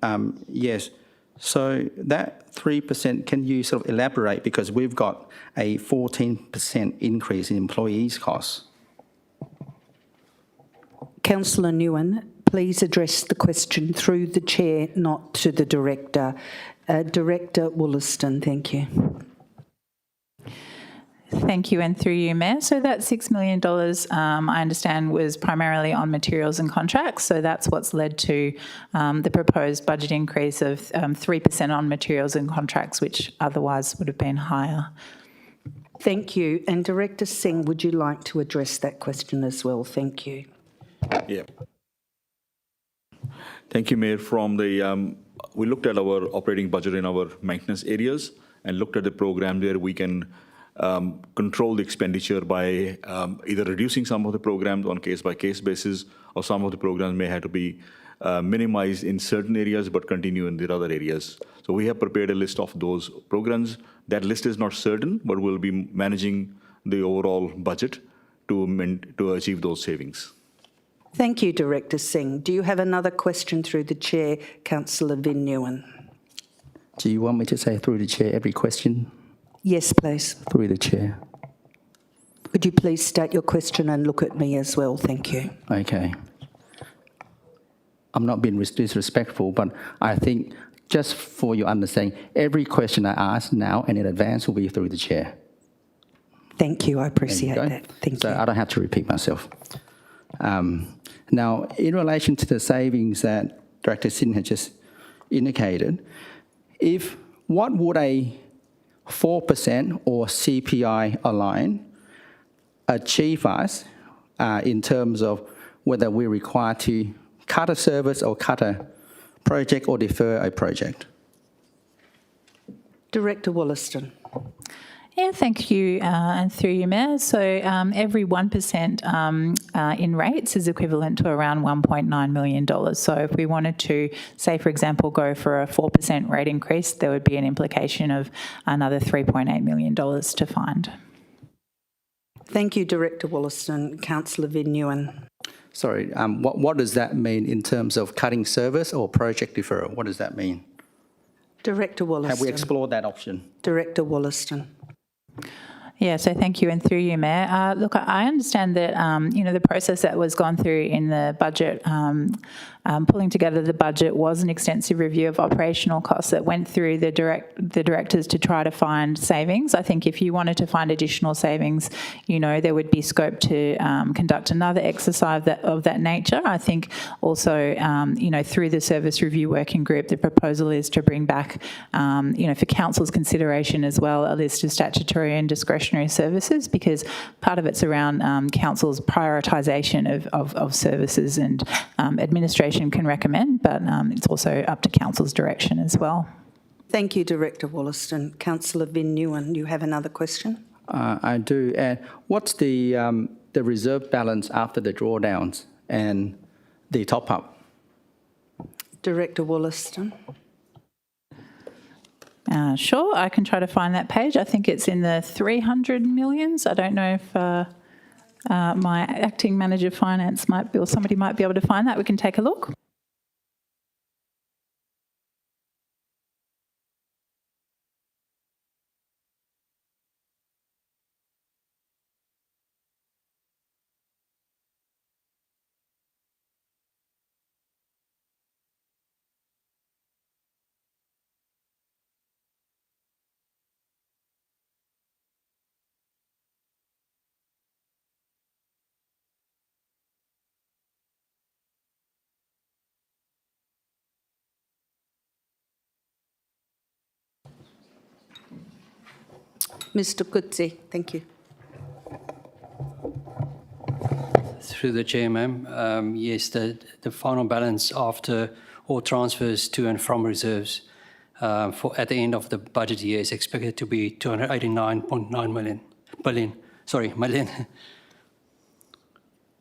Yes. So that 3%, can you sort of elaborate? Because we've got a 14% increase in employees' costs. Councillor Nguyen, please address the question through the chair, not to the director. Director Wollaston, thank you. Thank you, and through you, Mayor. So that $6 million, I understand, was primarily on materials and contracts. So that's what's led to the proposed budget increase of 3% on materials and contracts, which otherwise would have been higher. Thank you. And Director Singh, would you like to address that question as well? Thank you. Yeah. Thank you, Mayor. From the, we looked at our operating budget in our maintenance areas and looked at the program where we can control the expenditure by either reducing some of the programs on case-by-case basis, or some of the programs may have to be minimized in certain areas but continue in the other areas. So we have prepared a list of those programs. That list is not certain, but we'll be managing the overall budget to achieve those savings. Thank you, Director Singh. Do you have another question through the chair, Councillor Van Nguyen? Do you want me to say through the chair every question? Yes, please. Through the chair. Could you please state your question and look at me as well? Thank you. Okay. I'm not being disrespectful, but I think just for your understanding, every question I ask now and in advance will be through the chair. Thank you. I appreciate that. Thank you. So I don't have to repeat myself. Now, in relation to the savings that Director Sin has just indicated, what would a 4% or CPI align achieve us in terms of whether we're required to cut a service or cut a project or defer a project? Director Wollaston. Yeah, thank you, and through you, Mayor. So every 1% in rates is equivalent to around $1.9 million. So if we wanted to, say, for example, go for a 4% rate increase, there would be an implication of another $3.8 million to find. Thank you, Director Wollaston. Councillor Van Nguyen. Sorry, what does that mean in terms of cutting service or project deferral? What does that mean? Director Wollaston. Have we explored that option? Director Wollaston. Yeah, so thank you, and through you, Mayor. Look, I understand that, the process that was gone through in the budget, pulling together the budget was an extensive review of operational costs that went through the directors to try to find savings. I think if you wanted to find additional savings, there would be scope to conduct another exercise of that nature. I think also, through the Service Review Working Group, the proposal is to bring back, for Council's consideration as well, a list of statutory and discretionary services, because part of it's around Council's prioritisation of services, and administration can recommend, but it's also up to Council's direction as well. Thank you, Director Wollaston. Councillor Vin Nguyen, you have another question? I do. And what's the reserve balance after the drawdowns and the top-up? Director Wollaston. Sure, I can try to find that page. I think it's in the 300 millions. I don't know if my acting manager of finance might be, or somebody might be able to find that. We can take a look. Mr Kutsi, thank you. Through the chair, ma'am. Yes, the final balance after all transfers to and from reserves at the end of the budget year is expected to be $289.9 million.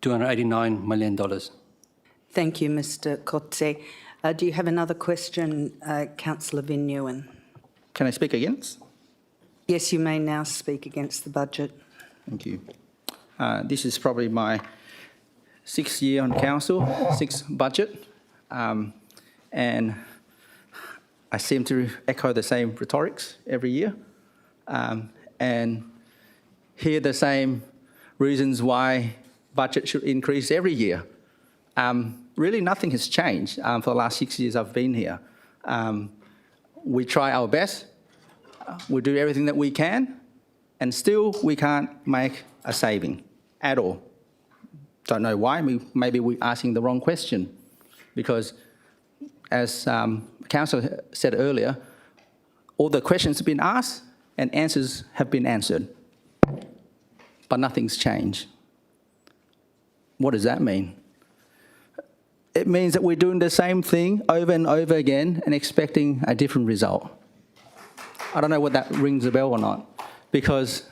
$289 million. Thank you, Mr Kotze. Do you have another question, Councillor Vin Nguyen? Can I speak against? Yes, you may now speak against the budget. Thank you. This is probably my 6th year on council, 6th budget, and I seem to echo the same rhetorics every year, and hear the same reasons why budget should increase every year. Really, nothing has changed for the last 6 years I've been here. We try our best. We do everything that we can, and still we can't make a saving at all. Don't know why. Maybe we're asking the wrong question, because as Councillor said earlier, all the questions have been asked and answers have been answered, but nothing's changed. What does that mean? It means that we're doing the same thing over and over again and expecting a different result. I don't know whether that rings a bell or not, because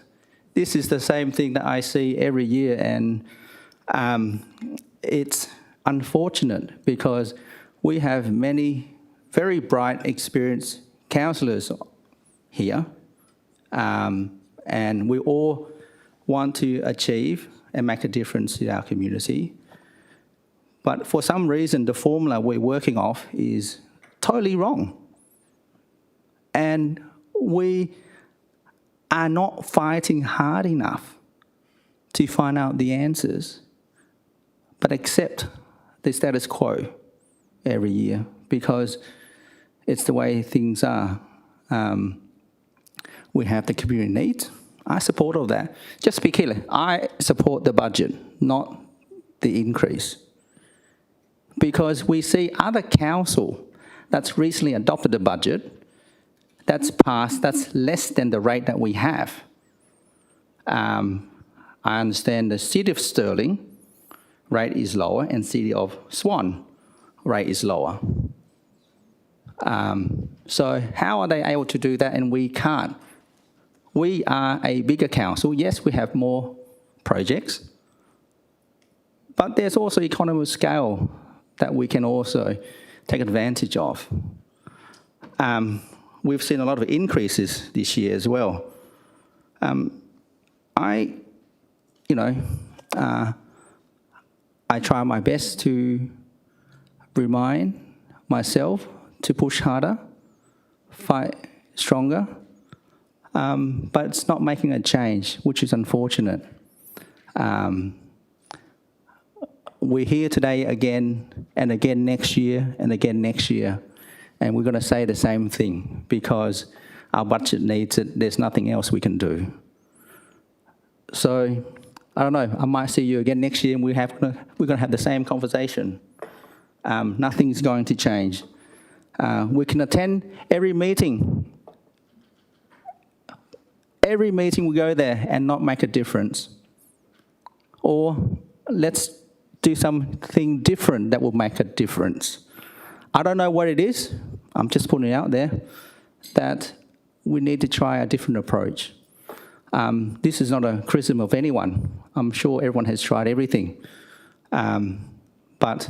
this is the same thing that I see every year, and it's unfortunate because we have many very bright, experienced councillors here, and we all want to achieve and make a difference in our community. But for some reason, the formula we're working off is totally wrong. And we are not fighting hard enough to find out the answers, but accept the status quo every year because it's the way things are. We have the community needs. I support all that. Just to be clear, I support the budget, not the increase. Because we see other council that's recently adopted a budget that's passed, that's less than the rate that we have. I understand the City of Stirling rate is lower and City of Swan rate is lower. So how are they able to do that and we can't? We are a bigger council. Yes, we have more projects, but there's also economy of scale that we can also take advantage of. We've seen a lot of increases this year as well. I try my best to remind myself to push harder, fight stronger, but it's not making a change, which is unfortunate. We're here today again and again next year and again next year, and we're going to say the same thing because our budget needs it. There's nothing else we can do. So, I don't know, I might see you again next year and we're going to have the same conversation. Nothing's going to change. We can attend every meeting. Every meeting we go there and not make a difference. Or let's do something different that will make a difference. I don't know what it is. I'm just putting it out there that we need to try a different approach. This is not a criticism of anyone. I'm sure everyone has tried everything. But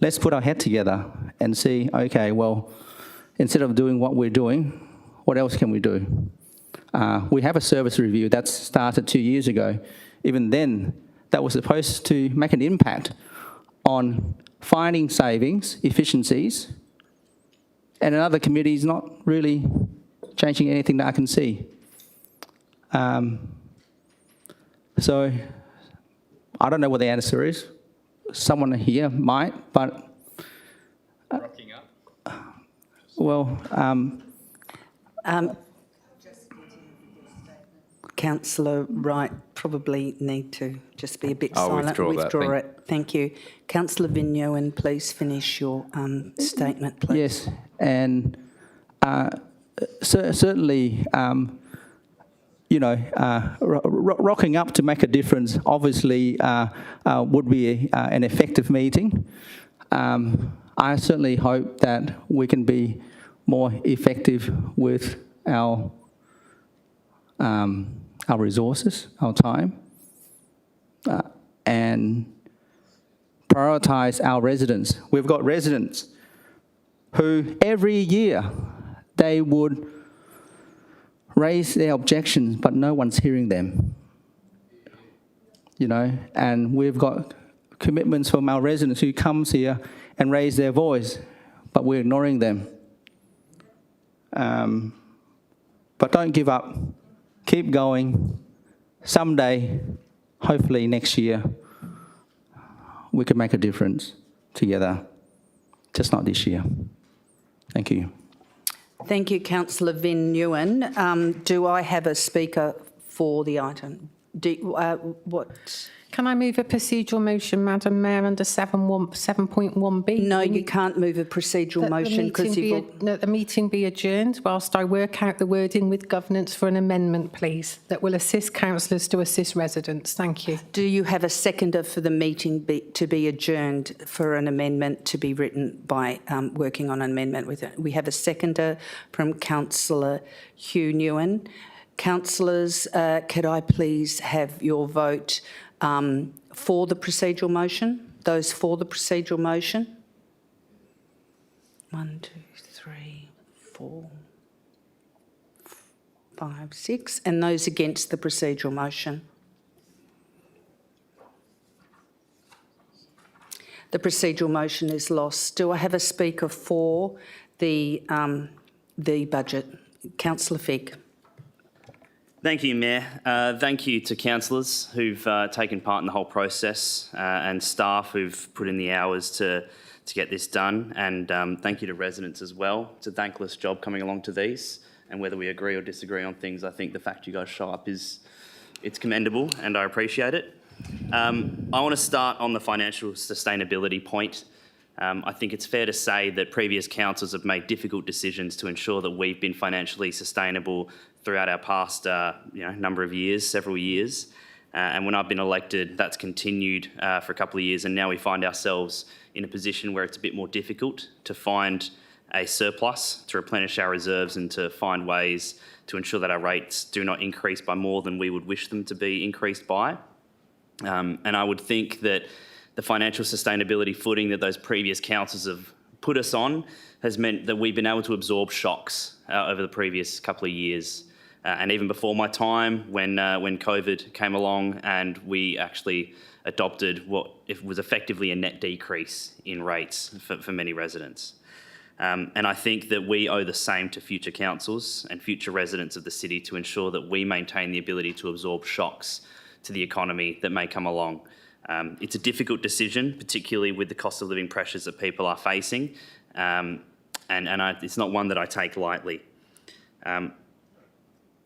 let's put our head together and see, okay, well, instead of doing what we're doing, what else can we do? We have a service review that started 2 years ago. Even then, that was supposed to make an impact on finding savings, efficiencies, and another committee is not really changing anything that I can see. So I don't know what the answer is. Someone here might, but Rocking up. well, Councillor Wright probably need to just be a bit I'll silent. withdraw that, it. Thank you. Councillor Vigneault, please finish your statement, please. yes, and certainly, you know, rocking up to make a difference obviously would be an effective meeting. I certainly hope that we can be more effective with our resources, our time, and prioritise our residents. We've got residents who every year they would raise their objections, but no one's hearing them. You know, and we've got commitments from our residents who comes here and raise their voice, but we're ignoring them. But don't give up. Keep going. Someday, hopefully next year, we can make a difference together. Just not this year. Thank you. Thank you, Councillor Vigneault. Do I have a speaker for the item? What? Can I move a procedural motion, Madam Mayor, under 7.1b? No, you can't move a procedural motion because you've... the meeting be adjourned whilst I work out the wording with governance for an amendment, please, that will assist councillors to assist residents. Thank you. Do you have a seconder for the meeting to be adjourned for an amendment to be written by working on an amendment with it? We have a seconder from Councillor Hugh Nguyen. Councillors, could I please have your vote for the procedural motion? Those for the procedural motion? 1, 2, 3, 4, 5, 6. And those against the procedural motion? The procedural motion is lost. Do I have a speaker for the budget? Councillor Figg. Thank you, Mayor. Thank you to councillors who've taken part in the whole process and staff who've put in the hours to get this done. And thank you to residents as well. It's a thankless job coming along to these. And whether we agree or disagree on things, I think the fact you guys show up it's commendable and I appreciate it. I want to start on the financial sustainability point. I think it's fair to say that previous councils have made difficult decisions to ensure that we've been financially sustainable throughout our past number of years, several years. And when I've been elected, that's continued for a couple of years. And now we find ourselves in a position where it's a bit more difficult to find a surplus, to replenish our reserves and to find ways to ensure that our rates do not increase by more than we would wish them to be increased by. And I would think that the financial sustainability footing that those previous councils have put us on has meant that we've been able to absorb shocks over the previous couple of years. and even before my time when COVID came along and we actually adopted what it was effectively a net decrease in rates for many residents. And I think that we owe the same to future councils and future residents of the city to ensure that we maintain the ability to absorb shocks to the economy that may come along. It's a difficult decision, particularly with the cost of living pressures that people are facing, it's not one that I take lightly. I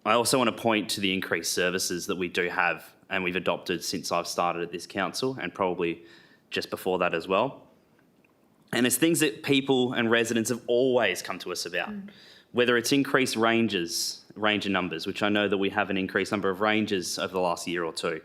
also want to point to the increased services that we do have and we've adopted since I've started at this council and probably just before that as well. And it's things that people and residents have always come to us about, whether it's increased ranger numbers, which I know that we have an increased number of rangers over the last year or two.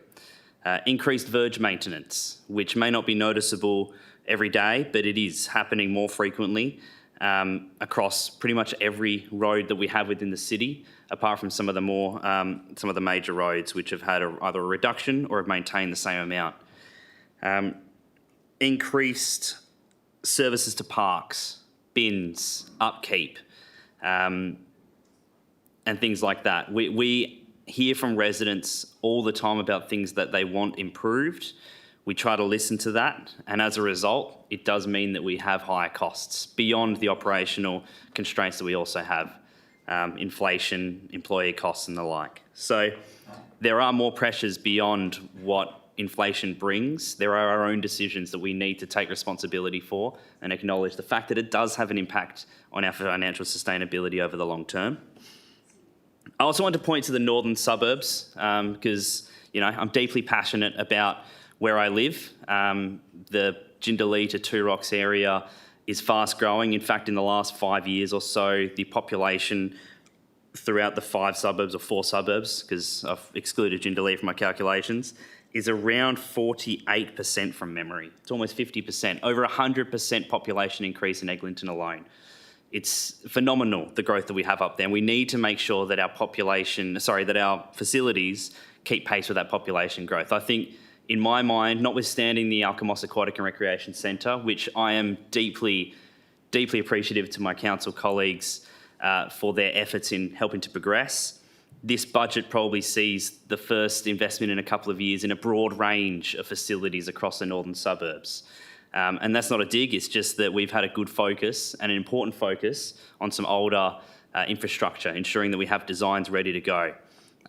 Increased verge maintenance, which may not be noticeable every day, but it is happening more frequently across pretty much every road that we have within the city, apart from some of the major roads which have had either a reduction or have maintained the same amount. Increased services to parks, bins, upkeep, and things like that. We hear from residents all the time about things that they want improved. We try to listen to that, and as a result, it does mean that we have higher costs beyond the operational constraints that we also have, inflation, employee costs and the like. So there are more pressures beyond what inflation brings. There are our own decisions that we need to take responsibility for and acknowledge the fact that it does have an impact on our financial sustainability over the long term. I also want to point to the northern suburbs because, I'm deeply passionate about where I live. The Jindalee to Two Rocks area is fast growing. In fact, in the last 5 years or so, the population throughout the 5 suburbs or 4 suburbs, because I've excluded Jindalee from my calculations, is around 48% from memory. It's almost 50%, over 100% population increase in Eglinton alone. It's phenomenal, the growth that we have up there. And we need to make sure that our facilities keep pace with that population growth. I think, in my mind, notwithstanding the Alkimos Aquatic and Recreation Centre, which I am deeply, deeply appreciative to my council colleagues for their efforts in helping to progress, this budget probably sees the first investment in a couple of years in a broad range of facilities across the northern suburbs. And that's not a dig, it's just that we've had a good focus and an important focus on some older infrastructure, ensuring that we have designs ready to go.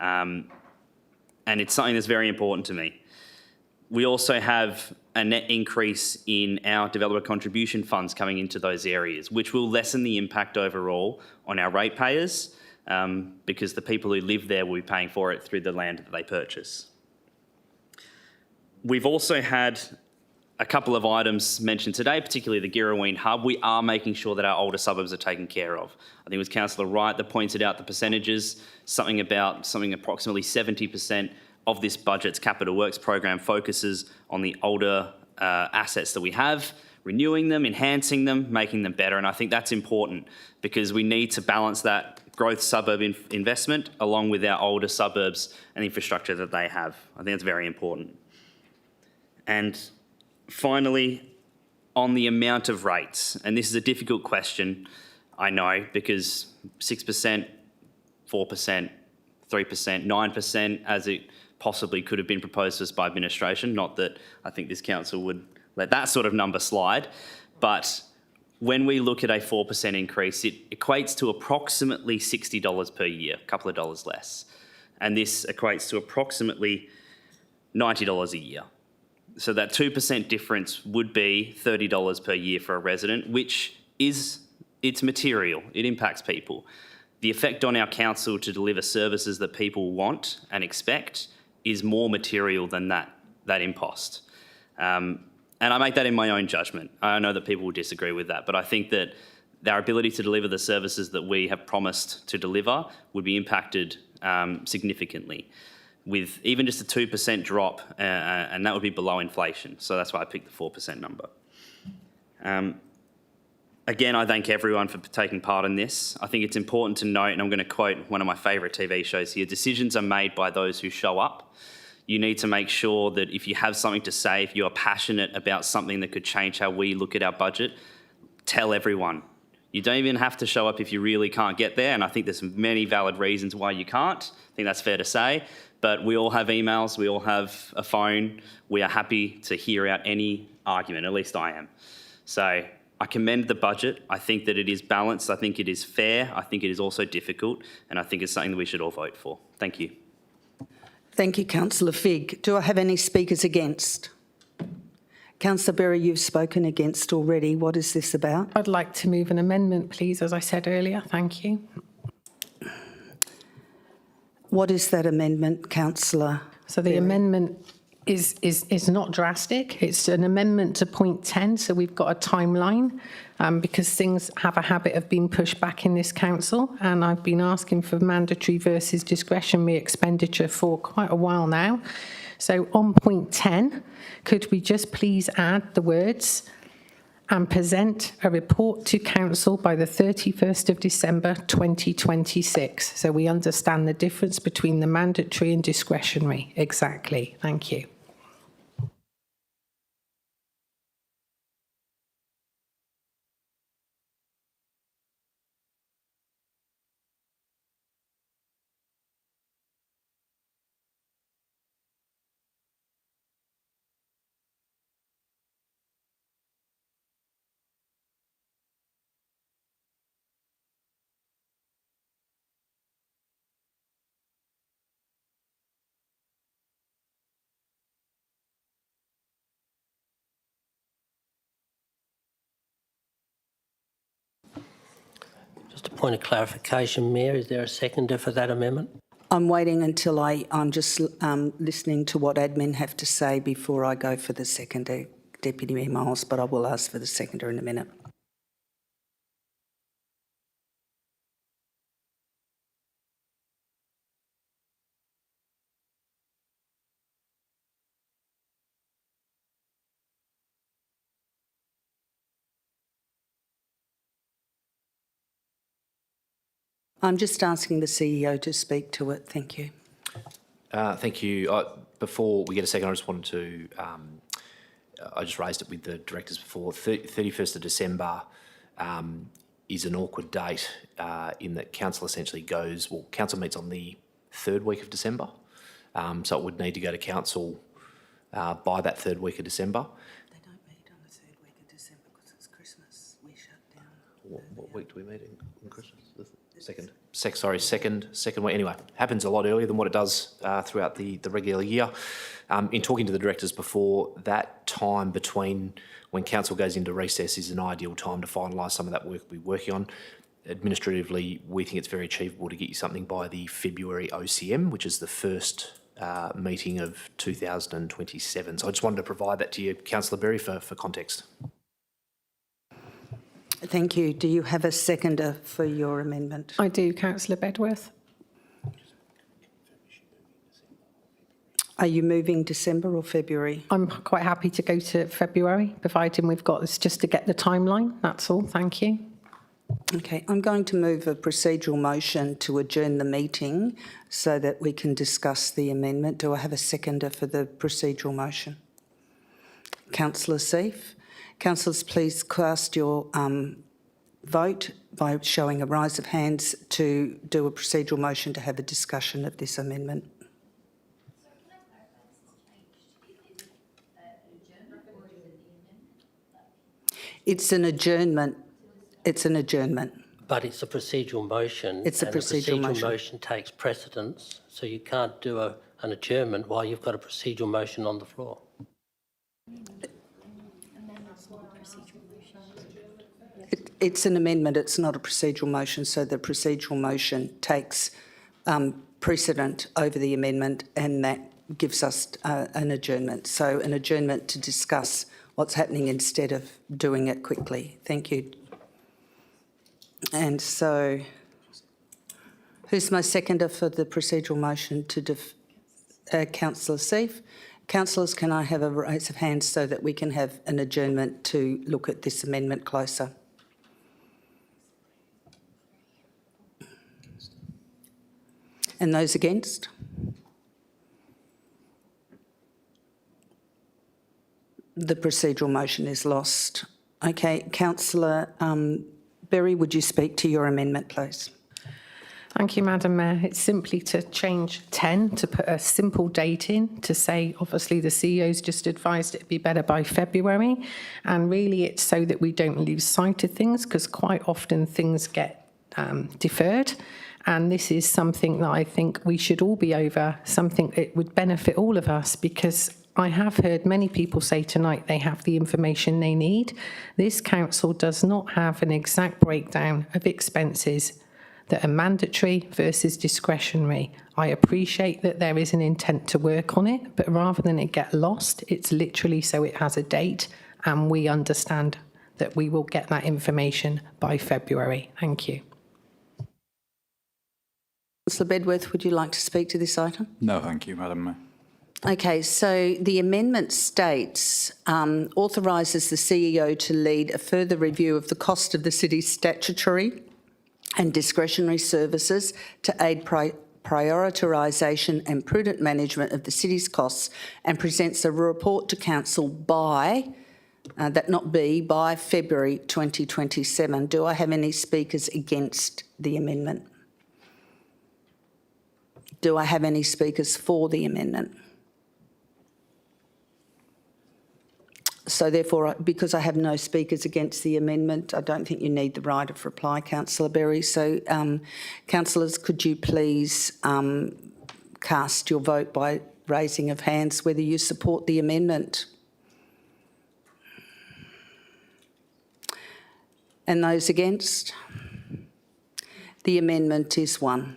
And it's something that's very important to me. We also have a net increase in our developer contribution funds coming into those areas, which will lessen the impact overall on our ratepayers because the people who live there will be paying for it through the land that they purchase. We've also had a couple of items mentioned today, particularly the Girraween Hub. We are making sure that our older suburbs are taken care of. I think it was Councillor Wright that pointed out the percentages, something approximately 70% of this budget's capital works program focuses on the older assets that we have, renewing them, enhancing them, making them better. And I think that's important because we need to balance that growth suburb investment along with our older suburbs and infrastructure that they have. I think that's very important. And finally, on the amount of rates, and this is a difficult question, I know, because 6%, 4%, 3%, 9%, as it possibly could have been proposed to us by administration, not that I think this council would let that sort of number slide, but when we look at a 4% increase, it equates to approximately $60 per year, a couple of dollars less. And this equates to approximately $90 a year. So that 2% difference would be $30 per year for a resident, which it's material, it impacts people. The effect on our council to deliver services that people want and expect is more material than that impost. And I make that in my own judgment. I know that people will disagree with that, but I think that our ability to deliver the services that we have promised to deliver would be impacted significantly with even just a 2% drop, and that would be below inflation. So that's why I picked the 4% number. Again, I thank everyone for taking part in this. I think it's important to note, and I'm going to quote one of my favourite TV shows here, decisions are made by those who show up. You need to make sure that if you have something to say, if you are passionate about something that could change how we look at our budget, tell everyone. You don't even have to show up if you really can't get there, and I think there's many valid reasons why you can't. I think that's fair to say. But we all have emails, we all have a phone. We are happy to hear out any argument, at least I am. So I commend the budget. I think that it is balanced. I think it is fair. I think it is also difficult, and I think it's something that we should all vote for. Thank you. Thank you, Councillor Figg. Do I have any speakers against? Councillor Berry, you've spoken against already. What is this about? I'd like to move an amendment, please, as I said earlier. Thank you. What is that amendment, Councillor? So the amendment is not drastic. It's an amendment to point 10, so we've got a timeline because things have a habit of being pushed back in this council, and I've been asking for mandatory versus discretionary expenditure for quite a while now. So on point 10, could we just please add the words and present a report to council by the 31st of December 2026, so we understand the difference between the mandatory and discretionary. Exactly. Thank you. Just a point of clarification, Mayor, is there a seconder for that amendment? I'm waiting until I'm just listening to what admin have to say before I go for the seconder, Deputy Mayor Miles, but I will ask for the seconder in a minute. I'm just asking the CEO to speak to it. Thank you. Thank you. Before we get a second, I just wanted to, I just raised it with the directors before, 31st of December is an awkward date in that council essentially goes, well, council meets on the 3rd week of December, so it would need to go to council by that 3rd week of December. They don't meet on the 3rd week of December because it's Christmas. We shut down. What week do we meet in Christmas? Second week. Anyway, happens a lot earlier than what it does throughout the regular year. In talking to the directors before, that time between when council goes into recess is an ideal time to finalise some of that work we're working on. Administratively, we think it's very achievable to get you something by the February OCM, which is the first meeting of 2027. So I just wanted to provide that to you, Councillor Berry, for context. Thank you. Do you have a seconder for your amendment? I do, Councillor Bedworth. Are you moving December or February? I'm quite happy to go to February, providing we've got this just to get the timeline. That's all. Thank you. Okay, I'm going to move a procedural motion to adjourn the meeting so that we can discuss the amendment. Do I have a seconder for the procedural motion? Councillor Seif. Councillors, please cast your vote by showing a rise of hands to do a procedural motion to have a discussion of this amendment. It's an adjournment. It's an adjournment. But it's a procedural motion. It's a procedural motion. The procedural motion takes precedence, so you can't do an adjournment while you've got a procedural motion on the floor. It's an amendment, it's not a procedural motion, so the procedural motion takes precedent over the amendment, and that gives us an adjournment. So an adjournment to discuss what's happening instead of doing it quickly. Thank you. And so who's my seconder for the procedural motion to Councillor Seif? Councillors, can I have a raise of hands so that we can have an adjournment to look at this amendment closer? And those against? The procedural motion is lost. Okay, Councillor Berry, would you speak to your amendment, please? Thank you, Madam Mayor. It's simply to change 10, to put a simple date in, to say, obviously, the CEO's just advised it'd be better by February. And really, it's so that we don't lose sight of things, because quite often things get deferred. And this is something that I think we should all be over, something it would benefit all of us, because I have heard many people say tonight they have the information they need. This council does not have an exact breakdown of expenses that are mandatory versus discretionary. I appreciate that there is an intent to work on it, but rather than it get lost, it's literally so it has a date and we understand that we will get that information by February. Thank you. Councillor Bedworth, would you like to speak to this item? No, thank you, Madam Mayor. Okay, so the amendment states, authorises the CEO to lead a further review of the cost of the city's statutory and discretionary services to aid prioritisation and prudent management of the city's costs, and presents a report to council by, by February 2027. Do I have any speakers against the amendment? Do I have any speakers for the amendment? So therefore, because I have no speakers against the amendment, I don't think you need the right of reply, Councillor Berry. So, councillors, could you please cast your vote by raising of hands whether you support the amendment? And those against? The amendment is 1.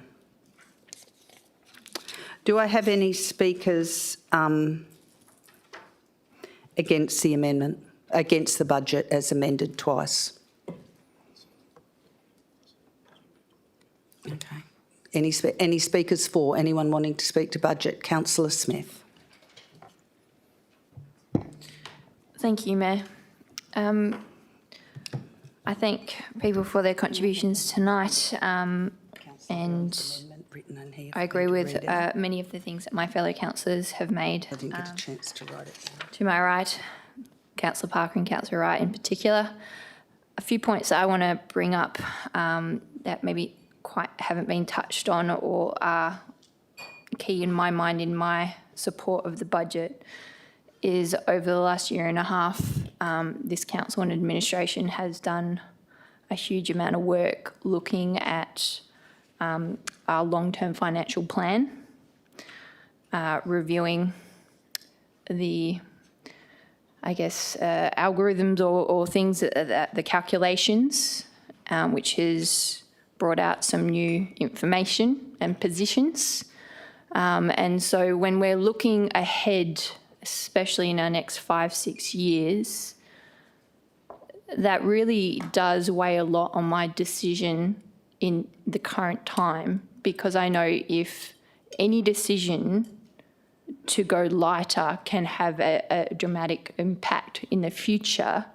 Do I have any speakers against the amendment, against the budget as amended twice? Okay. Any speakers for? Anyone wanting to speak to budget? Councillor Smith. Thank you, Mayor. I thank people for their contributions tonight, and I agree with many of the things that my fellow councillors have made. I didn't get a chance to write it down. To my right, Councillor Parker and Councillor Wright in particular. A few points that I want to bring up that maybe quite haven't been touched on or are key in my mind in my support of the budget is over the last year and a half, this council and administration has done a huge amount of work looking at our long-term financial plan, reviewing the, algorithms or things, the calculations, which has brought out some new information and positions. And so when we're looking ahead, especially in our next 5-6 years, that really does weigh a lot on my decision in the current time, because I know if any decision to go lighter can have a dramatic impact in the future,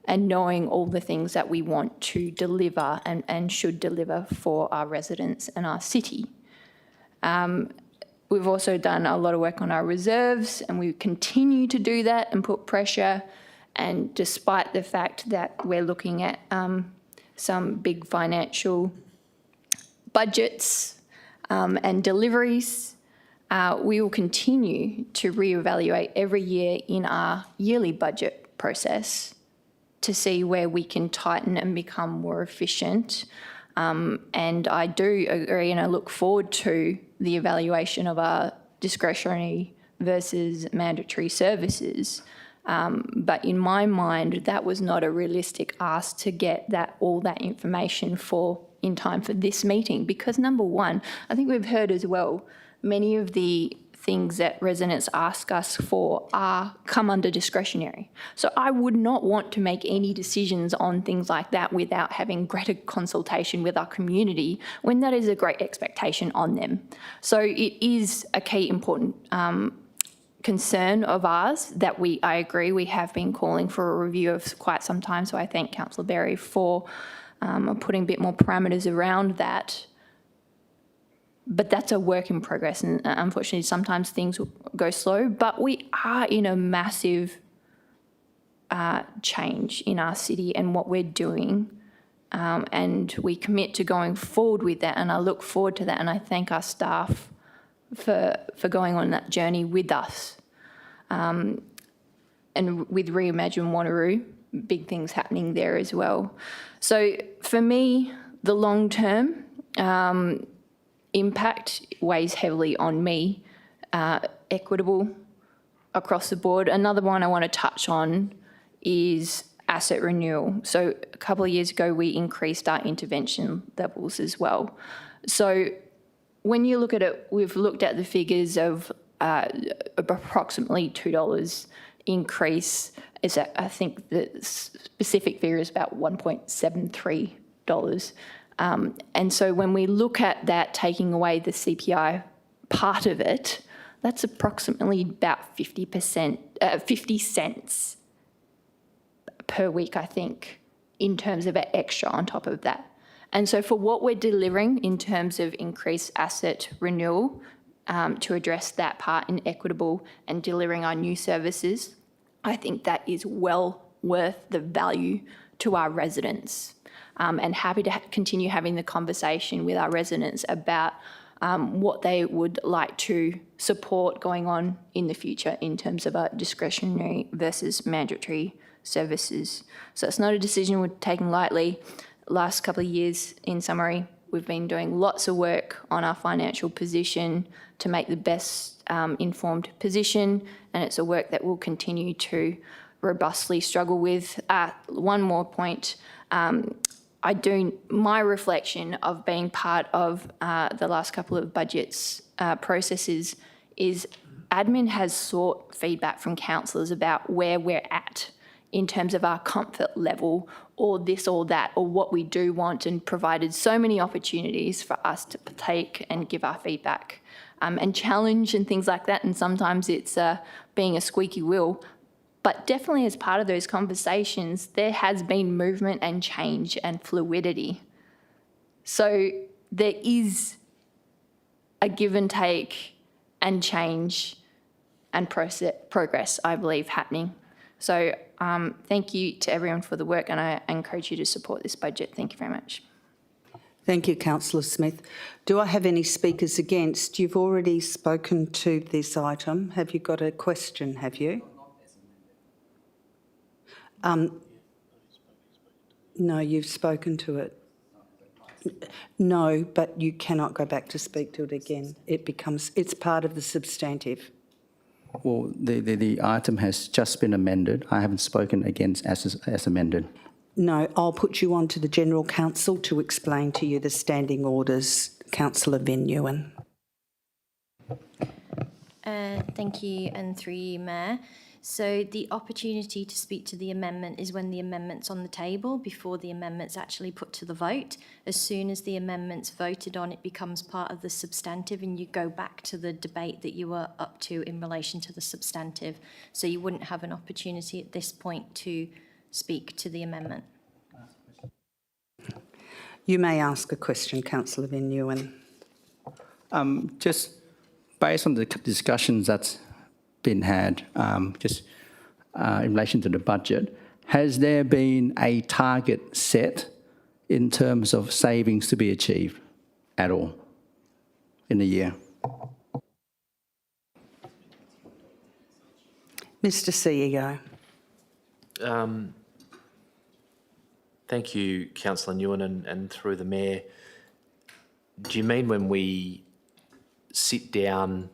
and knowing all the things that we want to deliver and should deliver for our residents and our city. We've also done a lot of work on our reserves, and we continue to do that and put pressure. And despite the fact that we're looking at some big financial budgets and deliveries, we will continue to reevaluate every year in our yearly budget process to see where we can tighten and become more efficient. And I do agree, and I look forward to the evaluation of our discretionary versus mandatory services. But in my mind, that was not a realistic ask to get all that information in time for this meeting. Because number one, I think we've heard as well, many of the things that residents ask us for come under discretionary. So I would not want to make any decisions on things like that without having greater consultation with our community, when that is a great expectation on them. So it is a key important concern of ours that I agree, we have been calling for a review of quite some time. So I thank Councillor Berry for putting a bit more parameters around that. But that's a work in progress, and unfortunately sometimes things go slow, but we are in a massive change in our city and what we're doing and we commit to going forward with that, and I look forward to that, and I thank our staff for going on that journey with us. And with Reimagine Wanneroo, big things happening there as well. So for me, the long-term impact weighs heavily on me, equitable across the board. Another one I want to touch on is asset renewal. So a couple of years ago, we increased our intervention levels as well. So when you look at it, we've looked at the figures of approximately $2 increase. I think the specific figure is about $1.73. And so when we look at that, taking away the CPI part of it, that's approximately about 50 cents per week, I think, in terms of an extra on top of that. And so for what we're delivering in terms of increased asset renewal to address that part in equitable and delivering our new services, I think that is well worth the value to our residents. And happy to continue having the conversation with our residents about what they would like to support going on in the future in terms of our discretionary versus mandatory services. So it's not a decision we're taking lightly. Last couple of years, in summary, we've been doing lots of work on our financial position to make the best informed position, and it's a work that we'll continue to robustly struggle with. One more point. My reflection of being part of the last couple of budgets processes is admin has sought feedback from councillors about where we're at in terms of our comfort level or this or that or what we do want, and provided so many opportunities for us to take and give our feedback and challenge and things like that. And sometimes it's being a squeaky wheel. But definitely as part of those conversations, there has been movement and change and fluidity. So there is a give and take and change and progress, I believe, happening. So thank you to everyone for the work, and I encourage you to support this budget. Thank you very much. Thank you, Councillor Smith. Do I have any speakers against? You've already spoken to this item. Have you got a question, have you? No, you've spoken to it. No, but you cannot go back to speak to it again. It's part of the substantive. Well, the item has just been amended. I haven't spoken against as amended. No, I'll put you on to the General Counsel to explain to you the standing orders. Councillor Van Nguyen. Thank you, and through you, Mayor. So the opportunity to speak to the amendment is when the amendment's on the table, before the amendment's actually put to the vote. As soon as the amendment's voted on, it becomes part of the substantive, and you go back to the debate that you were up to in relation to the substantive. So you wouldn't have an opportunity at this point to speak to the amendment. You may ask a question, Councillor Van Nguyen. Just based on the discussions that's been had, in relation to the budget, has there been a target set in terms of savings to be achieved at all in a year? Mr. CEO. Thank you, Councillor Nguyen, and through the Mayor. Do you mean when we sit down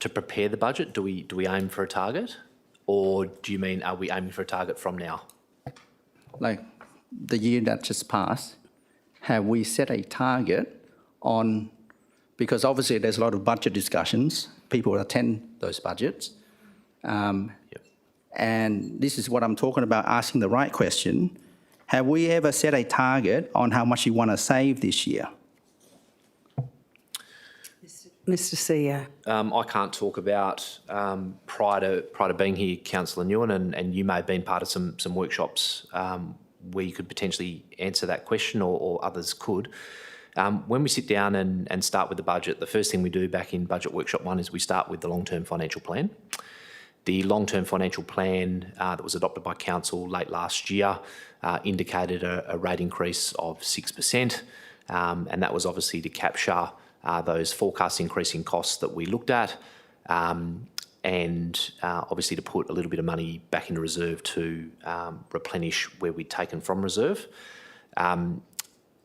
to prepare the budget, do we aim for a target? Or do you mean, are we aiming for a target from now? Like the year that just passed, have we set a target on, because obviously there's a lot of budget discussions, people attend those budgets. And this is what I'm talking about, asking the right question. Have we ever set a target on how much you want to save this year? Mr. CEO. I can't talk about prior to being here, Councillor Nguyen, and you may have been part of some workshops where you could potentially answer that question, or others could. When we sit down and start with the budget, the first thing we do back in Budget Workshop 1 is we start with the long-term financial plan. The long-term financial plan that was adopted by Council late last year indicated a rate increase of 6%, and that was obviously to capture those forecast increasing costs that we looked at, and obviously to put a little bit of money back into reserve to replenish where we'd taken from reserve.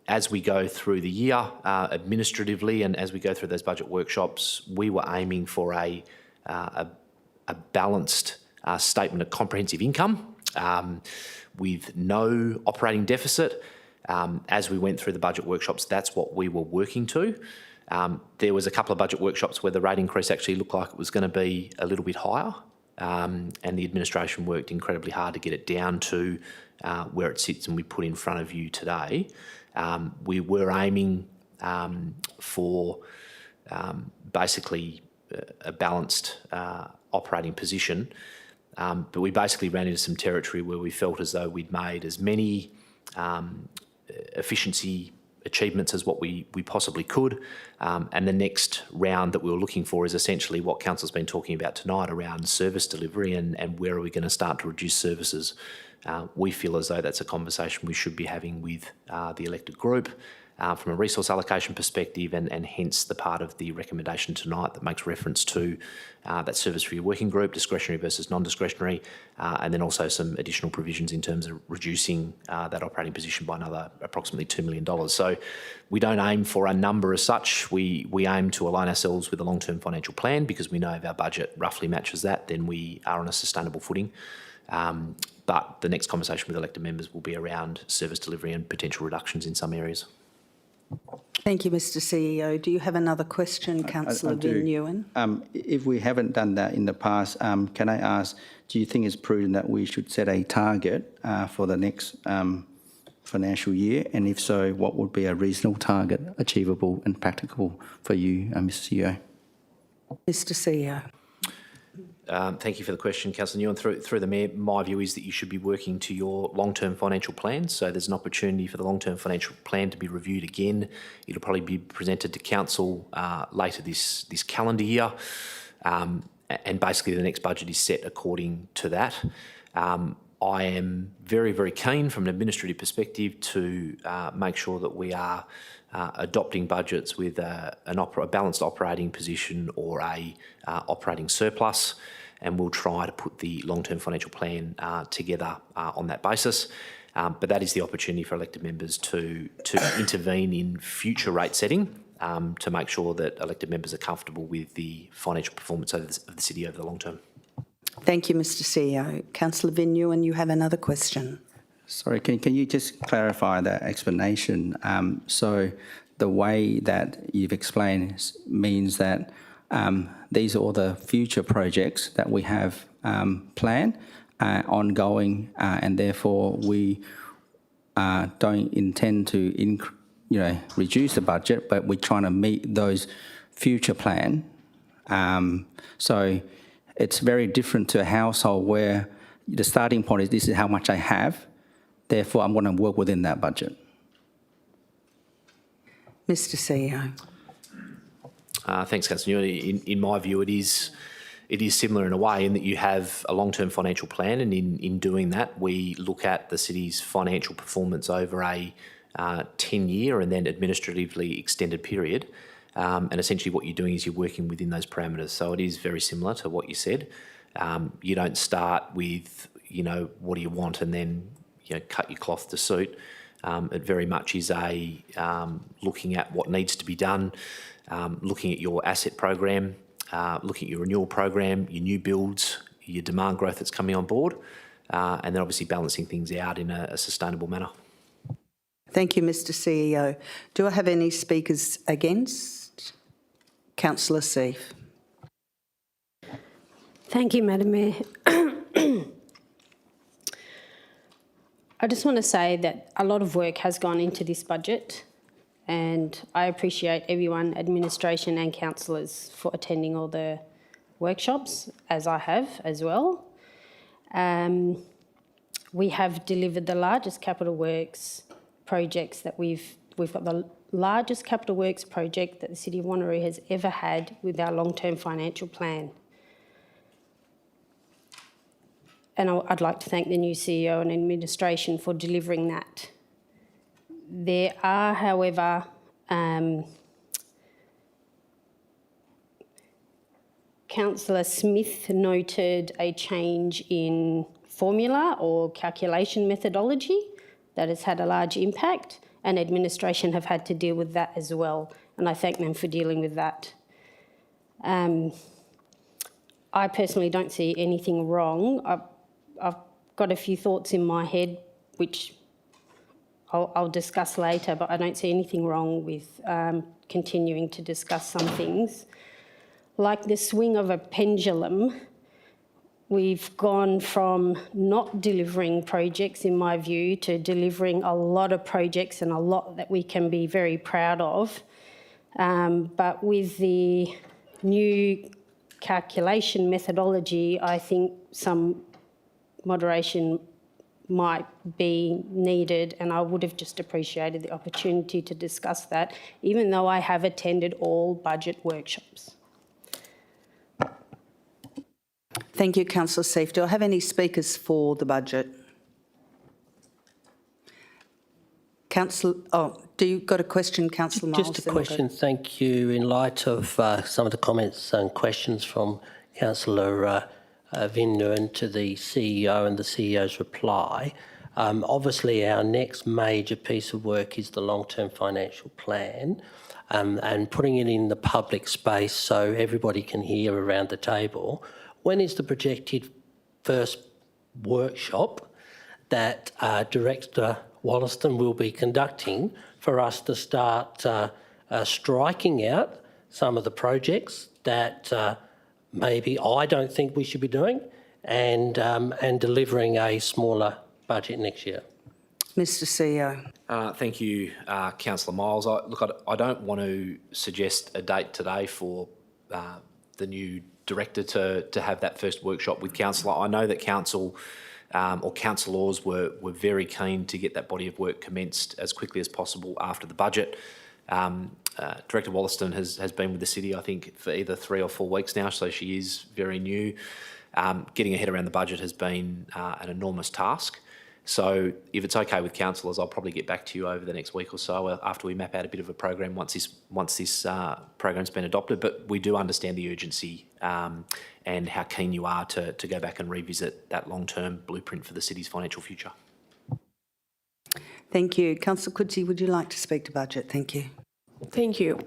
As we go through the year administratively and as we go through those budget workshops, we were aiming for a balanced statement of comprehensive income with no operating deficit. As we went through the budget workshops, that's what we were working to. There was a couple of budget workshops where the rate increase actually looked like it was going to be a little bit higher, and the administration worked incredibly hard to get it down to where it sits and we put in front of you today. We were aiming for basically a balanced operating position, but we basically ran into some territory where we felt as though we'd made as many efficiency achievements as what we possibly could, and the next round that we were looking for is essentially what Council's been talking about tonight around service delivery and where are we going to start to reduce services. We feel as though that's a conversation we should be having with the elected group from a resource allocation perspective, and hence the part of the recommendation tonight that makes reference to that service review working group, discretionary versus non-discretionary, and then also some additional provisions in terms of reducing that operating position by another approximately $2 million. So we don't aim for a number as such. We aim to align ourselves with a long-term financial plan because we know if our budget roughly matches that, then we are on a sustainable footing. But the next conversation with elected members will be around service delivery and potential reductions in some areas. Thank you, Mr CEO. Do you have another question, Councillor Van Nguyen? If we haven't done that in the past, can I ask, do you think it's prudent that we should set a target for the next financial year? And if so, what would be a reasonable target, achievable and practicable for you, Mr CEO? Mr CEO. Thank you for the question, Councillor Nguyen. Through the Mayor, my view is that you should be working to your long-term financial plan. So there's an opportunity for the long-term financial plan to be reviewed again. It'll probably be presented to Council later this calendar year. And basically the next budget is set according to that. I am very, very keen from an administrative perspective to make sure that we are adopting budgets with a balanced operating position or a operating surplus, and we'll try to put the long-term financial plan together on that basis. But that is the opportunity for elected members to intervene in future rate setting to make sure that elected members are comfortable with the financial performance of the city over the long term. Thank you, Mr CEO. Councillor Van Nguyen, you have another question. Sorry, can you just clarify that explanation? So the way that you've explained means that these are all the future projects that we have planned, ongoing, and therefore we don't intend to reduce the budget, but we're trying to meet those future plan. So it's very different to a household where the starting point is this is how much I have, therefore I'm going to work within that budget. Mr CEO. Thanks, Councillor Nguyen. In my view, it is similar in a way in that you have a long-term financial plan, and in doing that, we look at the city's financial performance over a 10-year and then administratively extended period. And essentially what you're doing is you're working within those parameters. So it is very similar to what you said. You don't start with, what do you want and then, cut your cloth to suit. It very much is a looking at what needs to be done, looking at your asset program, looking at your renewal program, your new builds, your demand growth that's coming on board, and then obviously balancing things out in a sustainable manner. Thank you, Mr CEO. Do I have any speakers against? Councillor Seif. Thank you, Madam Mayor. I just want to say that a lot of work has gone into this budget, and I appreciate everyone, administration and councillors, for attending all the workshops, as I have as well. We have delivered the largest capital works projects that we've got the largest capital works project that the City of Wanneroo has ever had with our long-term financial plan. and I'd like to thank the new CEO and administration for delivering that. There are, however, Councillor Smith noted a change in formula or calculation methodology that has had a large impact, and administration have had to deal with that as well, and I thank them for dealing with that. I personally don't see anything wrong. I've got a few thoughts in my head which I'll discuss later, but I don't see anything wrong with continuing to discuss some things. Like the swing of a pendulum, we've gone from not delivering projects, in my view, to delivering a lot of projects and a lot that we can be very proud of. But with the new calculation methodology, I think some moderation might be needed, and I would have just appreciated the opportunity to discuss that, even though I have attended all budget workshops. Thank you, Councillor Seif. Do I have any speakers for the budget? Do you got a question, Councillor Miles? Just a question, thank you. In light of some of the comments and questions from Councillor Vin Nguyen to the CEO and the CEO's reply, obviously our next major piece of work is the long-term financial plan, and putting it in the public space so everybody can hear around the table. When is the projected first workshop that Director Wollaston will be conducting for us to start striking out some of the projects that maybe I don't think we should be doing, and delivering a smaller budget next year? Mr. CEO. Thank you, Councillor Miles. I don't want to suggest a date today for the new director to have that first workshop with council. I know that council or councillors were very keen to get that body of work commenced as quickly as possible after the budget. Director Wollaston has been with the city, I think, for either 3 or 4 weeks now, so she is very new. Getting her head around the budget has been an enormous task. So if it's okay with councillors, I'll probably get back to you over the next week or so after we map out a bit of a program once this program's been adopted. But we do understand the urgency and how keen you are to go back and revisit that long-term blueprint for the city's financial future. Thank you. Councillor Coetzee, would you like to speak to budget? Thank you. Thank you.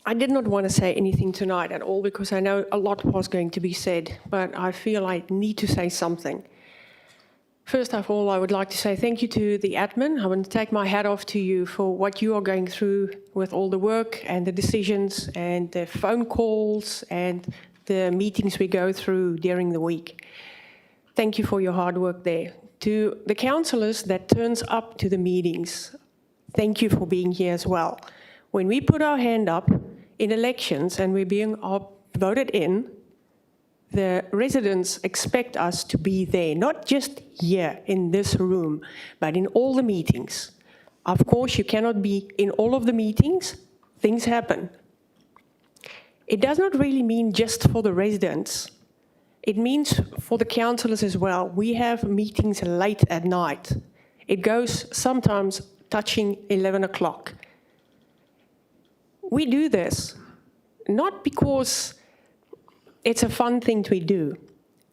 I did not want to say anything tonight at all because I know a lot was going to be said, but I feel I need to say something. First of all, I would like to say thank you to the admin. I want to take my hat off to you for what you are going through with all the work and the decisions and the phone calls and the meetings we go through during the week. Thank you for your hard work there. To the councillors that turns up to the meetings, thank you for being here as well. When we put our hand up in elections and we're being voted in, the residents expect us to be there, not just here in this room, but in all the meetings. Of course, you cannot be in all of the meetings. Things happen. It does not really mean just for the residents. It means for the councillors as well. We have meetings late at night. It goes sometimes touching 11 o'clock. We do this not because it's a fun thing we do.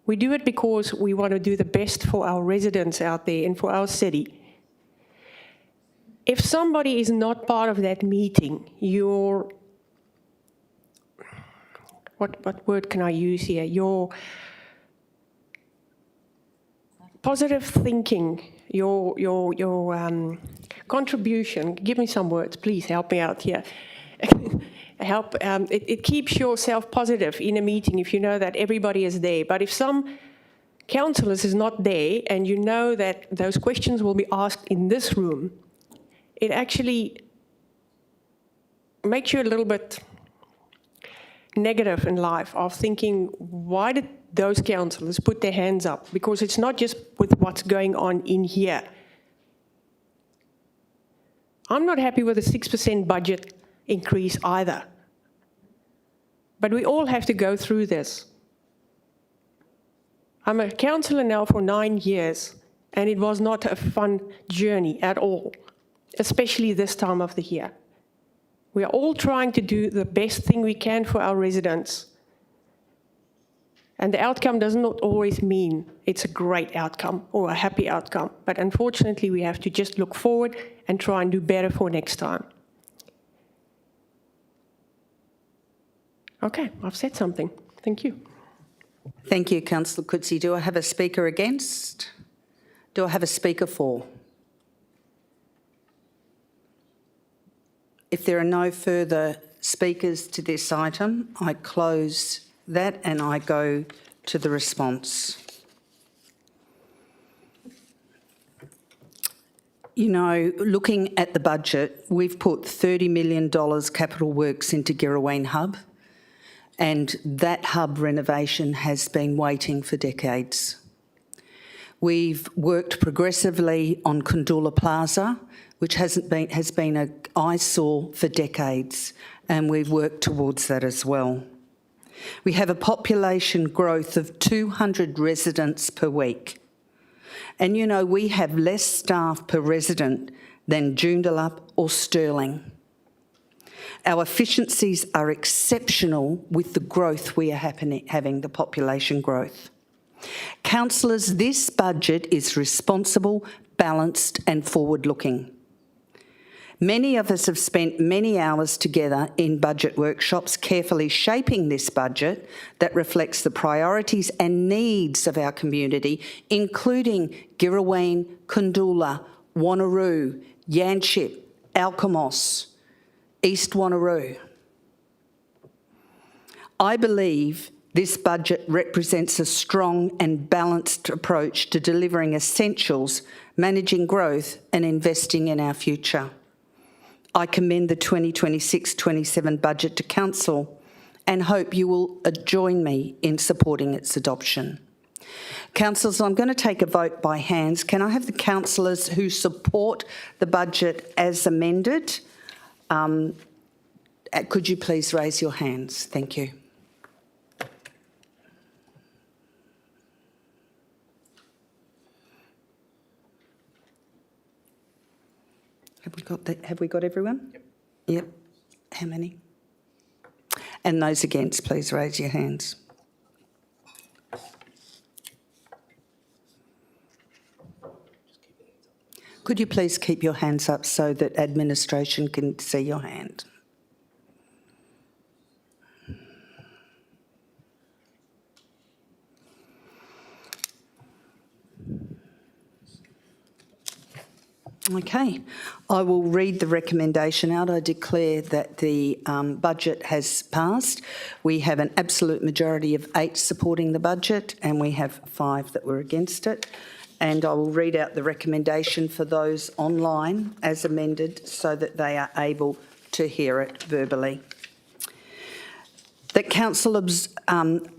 We do it because we want to do the best for our residents out there and for our city. If somebody is not part of that meeting, what word can I use here? Your positive thinking, your contribution. Give me some words, please. Help me out here. It keeps yourself positive in a meeting if you know that everybody is there. But if some councillors is not there and you know that those questions will be asked in this room, it actually makes you a little bit negative in life of thinking, why did those councillors put their hands up? Because it's not just with what's going on in here. I'm not happy with a 6% budget increase either. But we all have to go through this. I'm a councillor now for 9 years, and it was not a fun journey at all, especially this time of the year. We are all trying to do the best thing we can for our residents. And the outcome does not always mean it's a great outcome or a happy outcome. But unfortunately, we have to just look forward and try and do better for next time. Okay, I've said something. Thank you. Thank you, Councillor Coetzee. Do I have a speaker against? Do I have a speaker for? If there are no further speakers to this item, I close that and I go to the response. You know, looking at the budget, we've put $30 million capital works into Girraween Hub, and that hub renovation has been waiting for decades. We've worked progressively on Kundula Plaza, which has been an eyesore for decades, and we've worked towards that as well. We have a population growth of 200 residents per week. And you know, we have less staff per resident than Joondalup or Stirling. Our efficiencies are exceptional with the growth we are having, the population growth. Councillors, this budget is responsible, balanced and forward-looking. Many of us have spent many hours together in budget workshops carefully shaping this budget that reflects the priorities and needs of our community, including Girraween, Kundula, Wanneroo, Yanchep, Alkimos, East Wanneroo. I believe this budget represents a strong and balanced approach to delivering essentials, managing growth and investing in our future. I commend the 2026-27 budget to Council and hope you will join me in supporting its adoption. Councillors, I'm going to take a vote by hands. Can I have the councillors who support the budget as amended? Could you please raise your hands? Thank you. Have we got everyone? Yep. How many? And those against, please raise your hands. Could you please keep your hands up so that administration can see your hand? Okay, I will read the recommendation out. I declare that the budget has passed. We have an absolute majority of 8 supporting the budget and we have 5 that were against it. And I will read out the recommendation for those online as amended so that they are able to hear it verbally. That Council,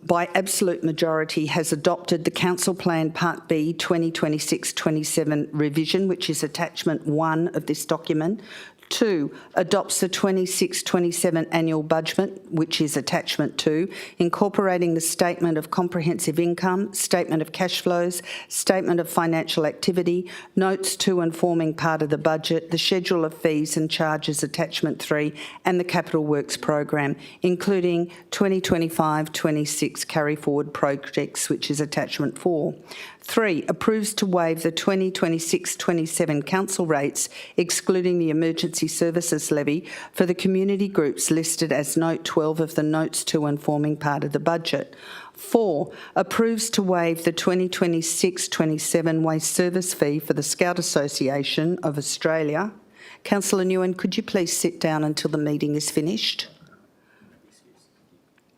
by absolute majority, has adopted the Council Plan Part B 2026-27 revision, which is attachment 1 of this document. 2, adopts the 26-27 annual budget, which is attachment 2, incorporating the Statement of Comprehensive Income, Statement of Cash Flows, Statement of Financial Activity, Notes 2 and forming part of the budget, the Schedule of Fees and Charges, attachment 3, and the Capital Works Program, including 2025-26 carry forward projects, which is attachment 4. 3, approves to waive the 2026-27 council rates, excluding the emergency services levy, for the community groups listed as Note 12 of the Notes 2 and forming part of the budget. 4, approves to waive the 2026-27 waste service fee for the Scout Association of Australia. Councillor Nguyen, could you please sit down until the meeting is finished?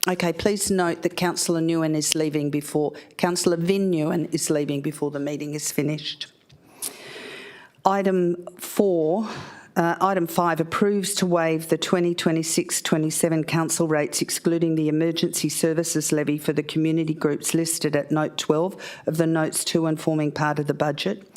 Okay, please note that Councillor Nguyen is leaving before, Councillor Vin Nguyen is leaving before the meeting is finished. Item 5 approves to waive the 2026-27 council rates, excluding the emergency services levy for the community groups listed at Note 12 of the Notes 2 and forming part of the budget.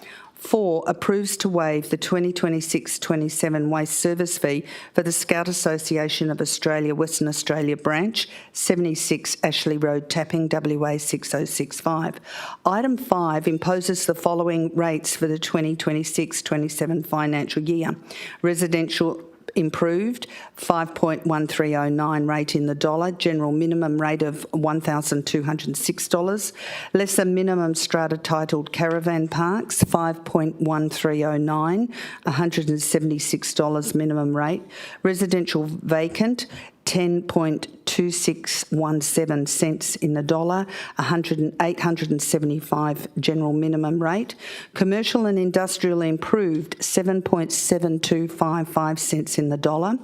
4, approves to waive the 2026-27 waste service fee for the Scout Association of Australia, Western Australia branch, 76 Ashley Road, Tapping, WA 6065. Item 5 imposes the following rates for the 2026-27 financial year. Residential improved, 5.1309 rate in the dollar, general minimum rate of $1,206. Lesser minimum strata titled caravan parks, 5.1309, $176 minimum rate. Residential vacant, 10.2617 cents in the dollar, 875 general minimum rate. Commercial and industrial improved, 7.7255 cents in the dollar,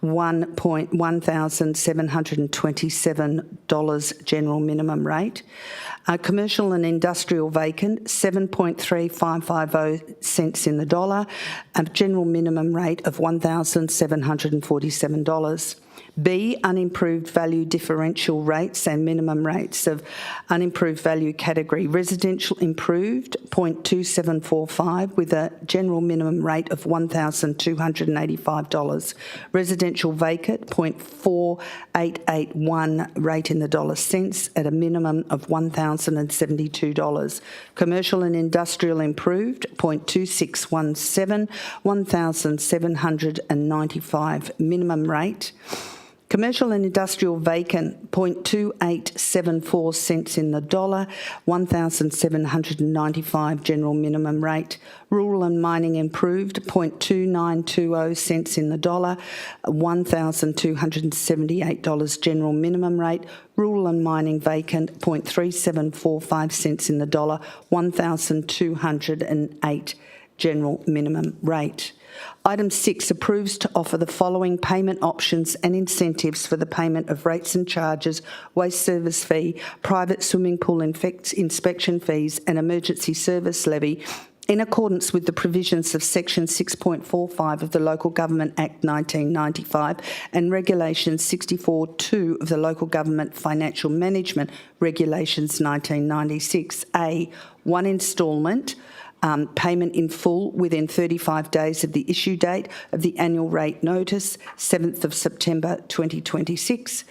$1,727 general minimum rate. Commercial and industrial vacant, 7.3550 cents in the dollar, a general minimum rate of $1,747. B, unimproved value differential rates and minimum rates of unimproved value category. Residential improved, 0.2745 with a general minimum rate of $1,285. Residential vacant, 0.4881 rate in the dollar cents at a minimum of $1,072. Commercial and industrial improved, 0.2617, $1,795 minimum rate. Commercial and industrial vacant, 0.2874 cents in the dollar, $1,795 general minimum rate. Rural and mining improved, 0.2920 cents in the dollar, $1,278 general minimum rate. Rural and mining vacant, 0.3745 cents in the dollar, $1,208 general minimum rate. Item 6 approves to offer the following payment options and incentives for the payment of rates and charges, waste service fee, private swimming pool inspection fees and emergency service levy in accordance with the provisions of Section 6.45 of the Local Government Act 1995 and Regulation 64(2) of the Local Government Financial Management Regulations 1996. A, one instalment, payment in full within 35 days of the issue date of the annual rate notice, 7th of September 2026.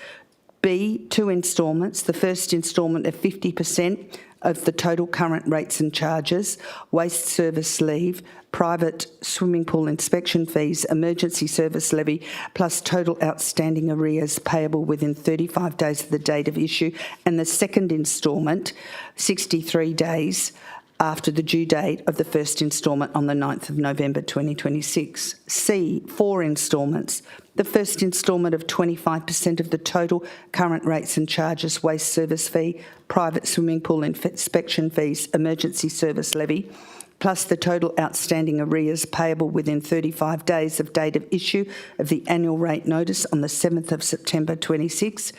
B, 2 instalments, the first instalment of 50% of the total current rates and charges, waste service leave, private swimming pool inspection fees, emergency service levy, plus total outstanding arrears payable within 35 days of the date of issue, and the second instalment, 63 days after the due date of the first instalment on the 9th of November 2026. C, 4 instalments. The first instalment of 25% of the total current rates and charges, waste service fee, private swimming pool inspection fees, emergency service levy, plus the total outstanding arrears payable within 35 days of date of issue of the annual rate notice on the 7th of September 26,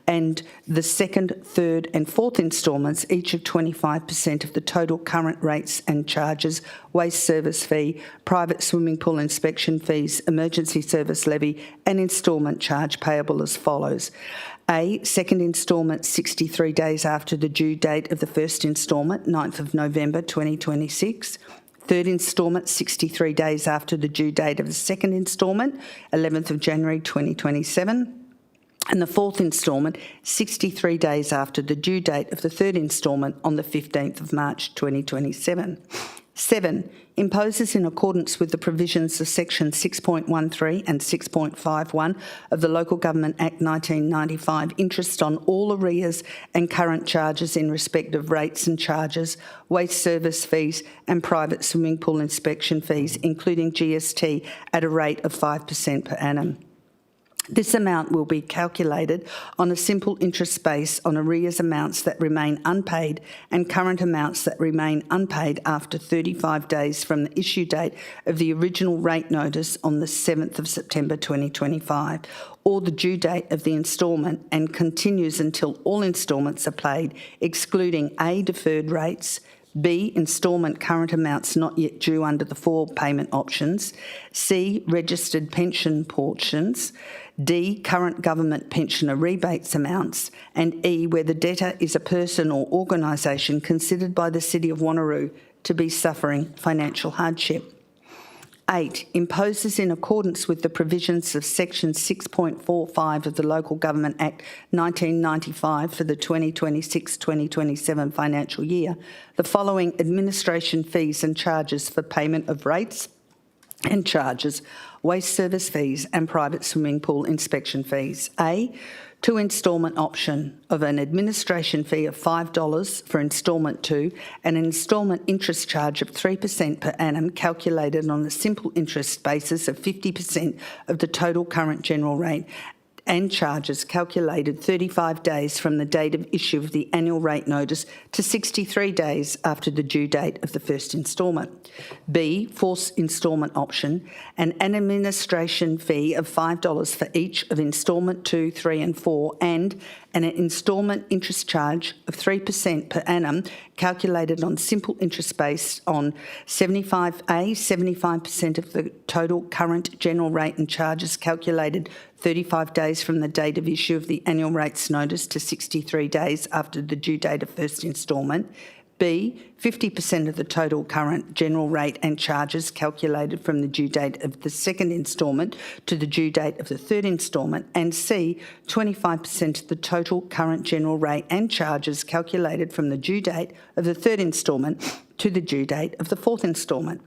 and the second, third and fourth instalments, each of 25% of the total current rates and charges, waste service fee, private swimming pool inspection fees, emergency service levy and instalment charge payable as follows. A, second instalment 63 days after the due date of the first instalment, 9th of November 2026. Third instalment 63 days after the due date of the second instalment, 11th of January 2027. And the fourth instalment 63 days after the due date of the third instalment on the 15th of March 2027. 7, imposes in accordance with the provisions of Section 6.13 and 6.51 of the Local Government Act 1995 interest on all arrears and current charges in respect of rates and charges, waste service fees and private swimming pool inspection fees, including GST, at a rate of 5% per annum. This amount will be calculated on a simple interest base on arrears amounts that remain unpaid and current amounts that remain unpaid after 35 days from the issue date of the original rate notice on the 7th of September 2025 or the due date of the instalment, and continues until all instalments are paid, excluding A, deferred rates, B, instalment current amounts not yet due under the 4 payment options, C, registered pension portions, D, current government pensioner rebates amounts, and E, where the debtor is a person or organisation considered by the City of Wanneroo to be suffering financial hardship. 8, imposes in accordance with the provisions of Section 6.45 of the Local Government Act 1995 for the 2026-2027 financial year, the following administration fees and charges for payment of rates and charges, waste service fees and private swimming pool inspection fees. A, to instalment option of an administration fee of $5 for instalment 2 and an instalment interest charge of 3% per annum calculated on a simple interest basis of 50% of the total current general rate and charges calculated 35 days from the date of issue of the annual rate notice to 63 days after the due date of the first instalment. B, force instalment option, an administration fee of $5 for each of instalment 2, 3 and 4 and an instalment interest charge of 3% per annum calculated on simple interest based on 75% of the total current general rate and charges calculated 35 days from the date of issue of the annual rates notice to 63 days after the due date of first instalment. B, 50% of the total current general rate and charges calculated from the due date of the second instalment to the due date of the third instalment. And C, 25% of the total current general rate and charges calculated from the due date of the third instalment to the due date of the fourth instalment.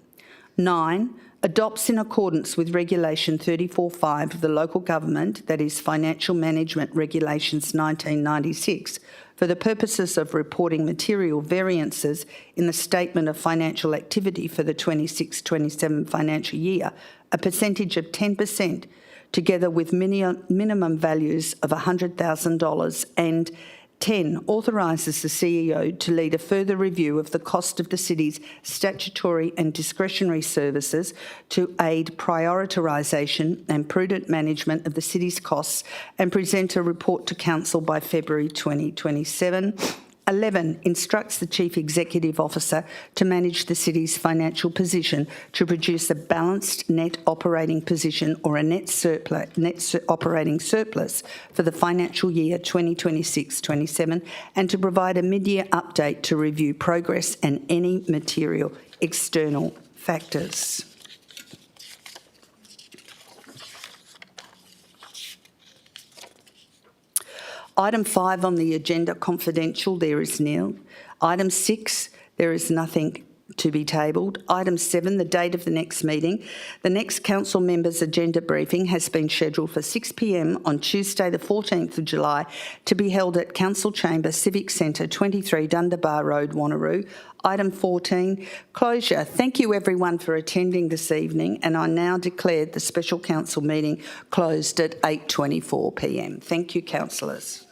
9, adopts in accordance with Regulation 34.5 of the Local Government, that is Financial Management Regulations 1996, for the purposes of reporting material variances in the Statement of Financial Activity for the 26-27 financial year, a percentage of 10%, together with minimum values of $100,000, and 10, authorises the CEO to lead a further review of the cost of the city's statutory and discretionary services to aid prioritisation and prudent management of the city's costs and present a report to Council by February 2027. 11, instructs the Chief Executive Officer to manage the city's financial position to produce a balanced net operating position or a net operating surplus for the financial year 2026-27 and to provide a mid-year update to review progress and any material external factors. Item 5 on the agenda, confidential, there is nil. Item 6, there is nothing to be tabled. Item 7, the date of the next meeting. The next council members' agenda briefing has been scheduled for 6 p.m. on Tuesday the 14th of July to be held at Council Chamber, Civic Centre, 23 Dundebar Road, Wanneroo. Item 14, closure. Thank you everyone for attending this evening, and I now declare the special council meeting closed at 8:24 p.m. Thank you, councillors.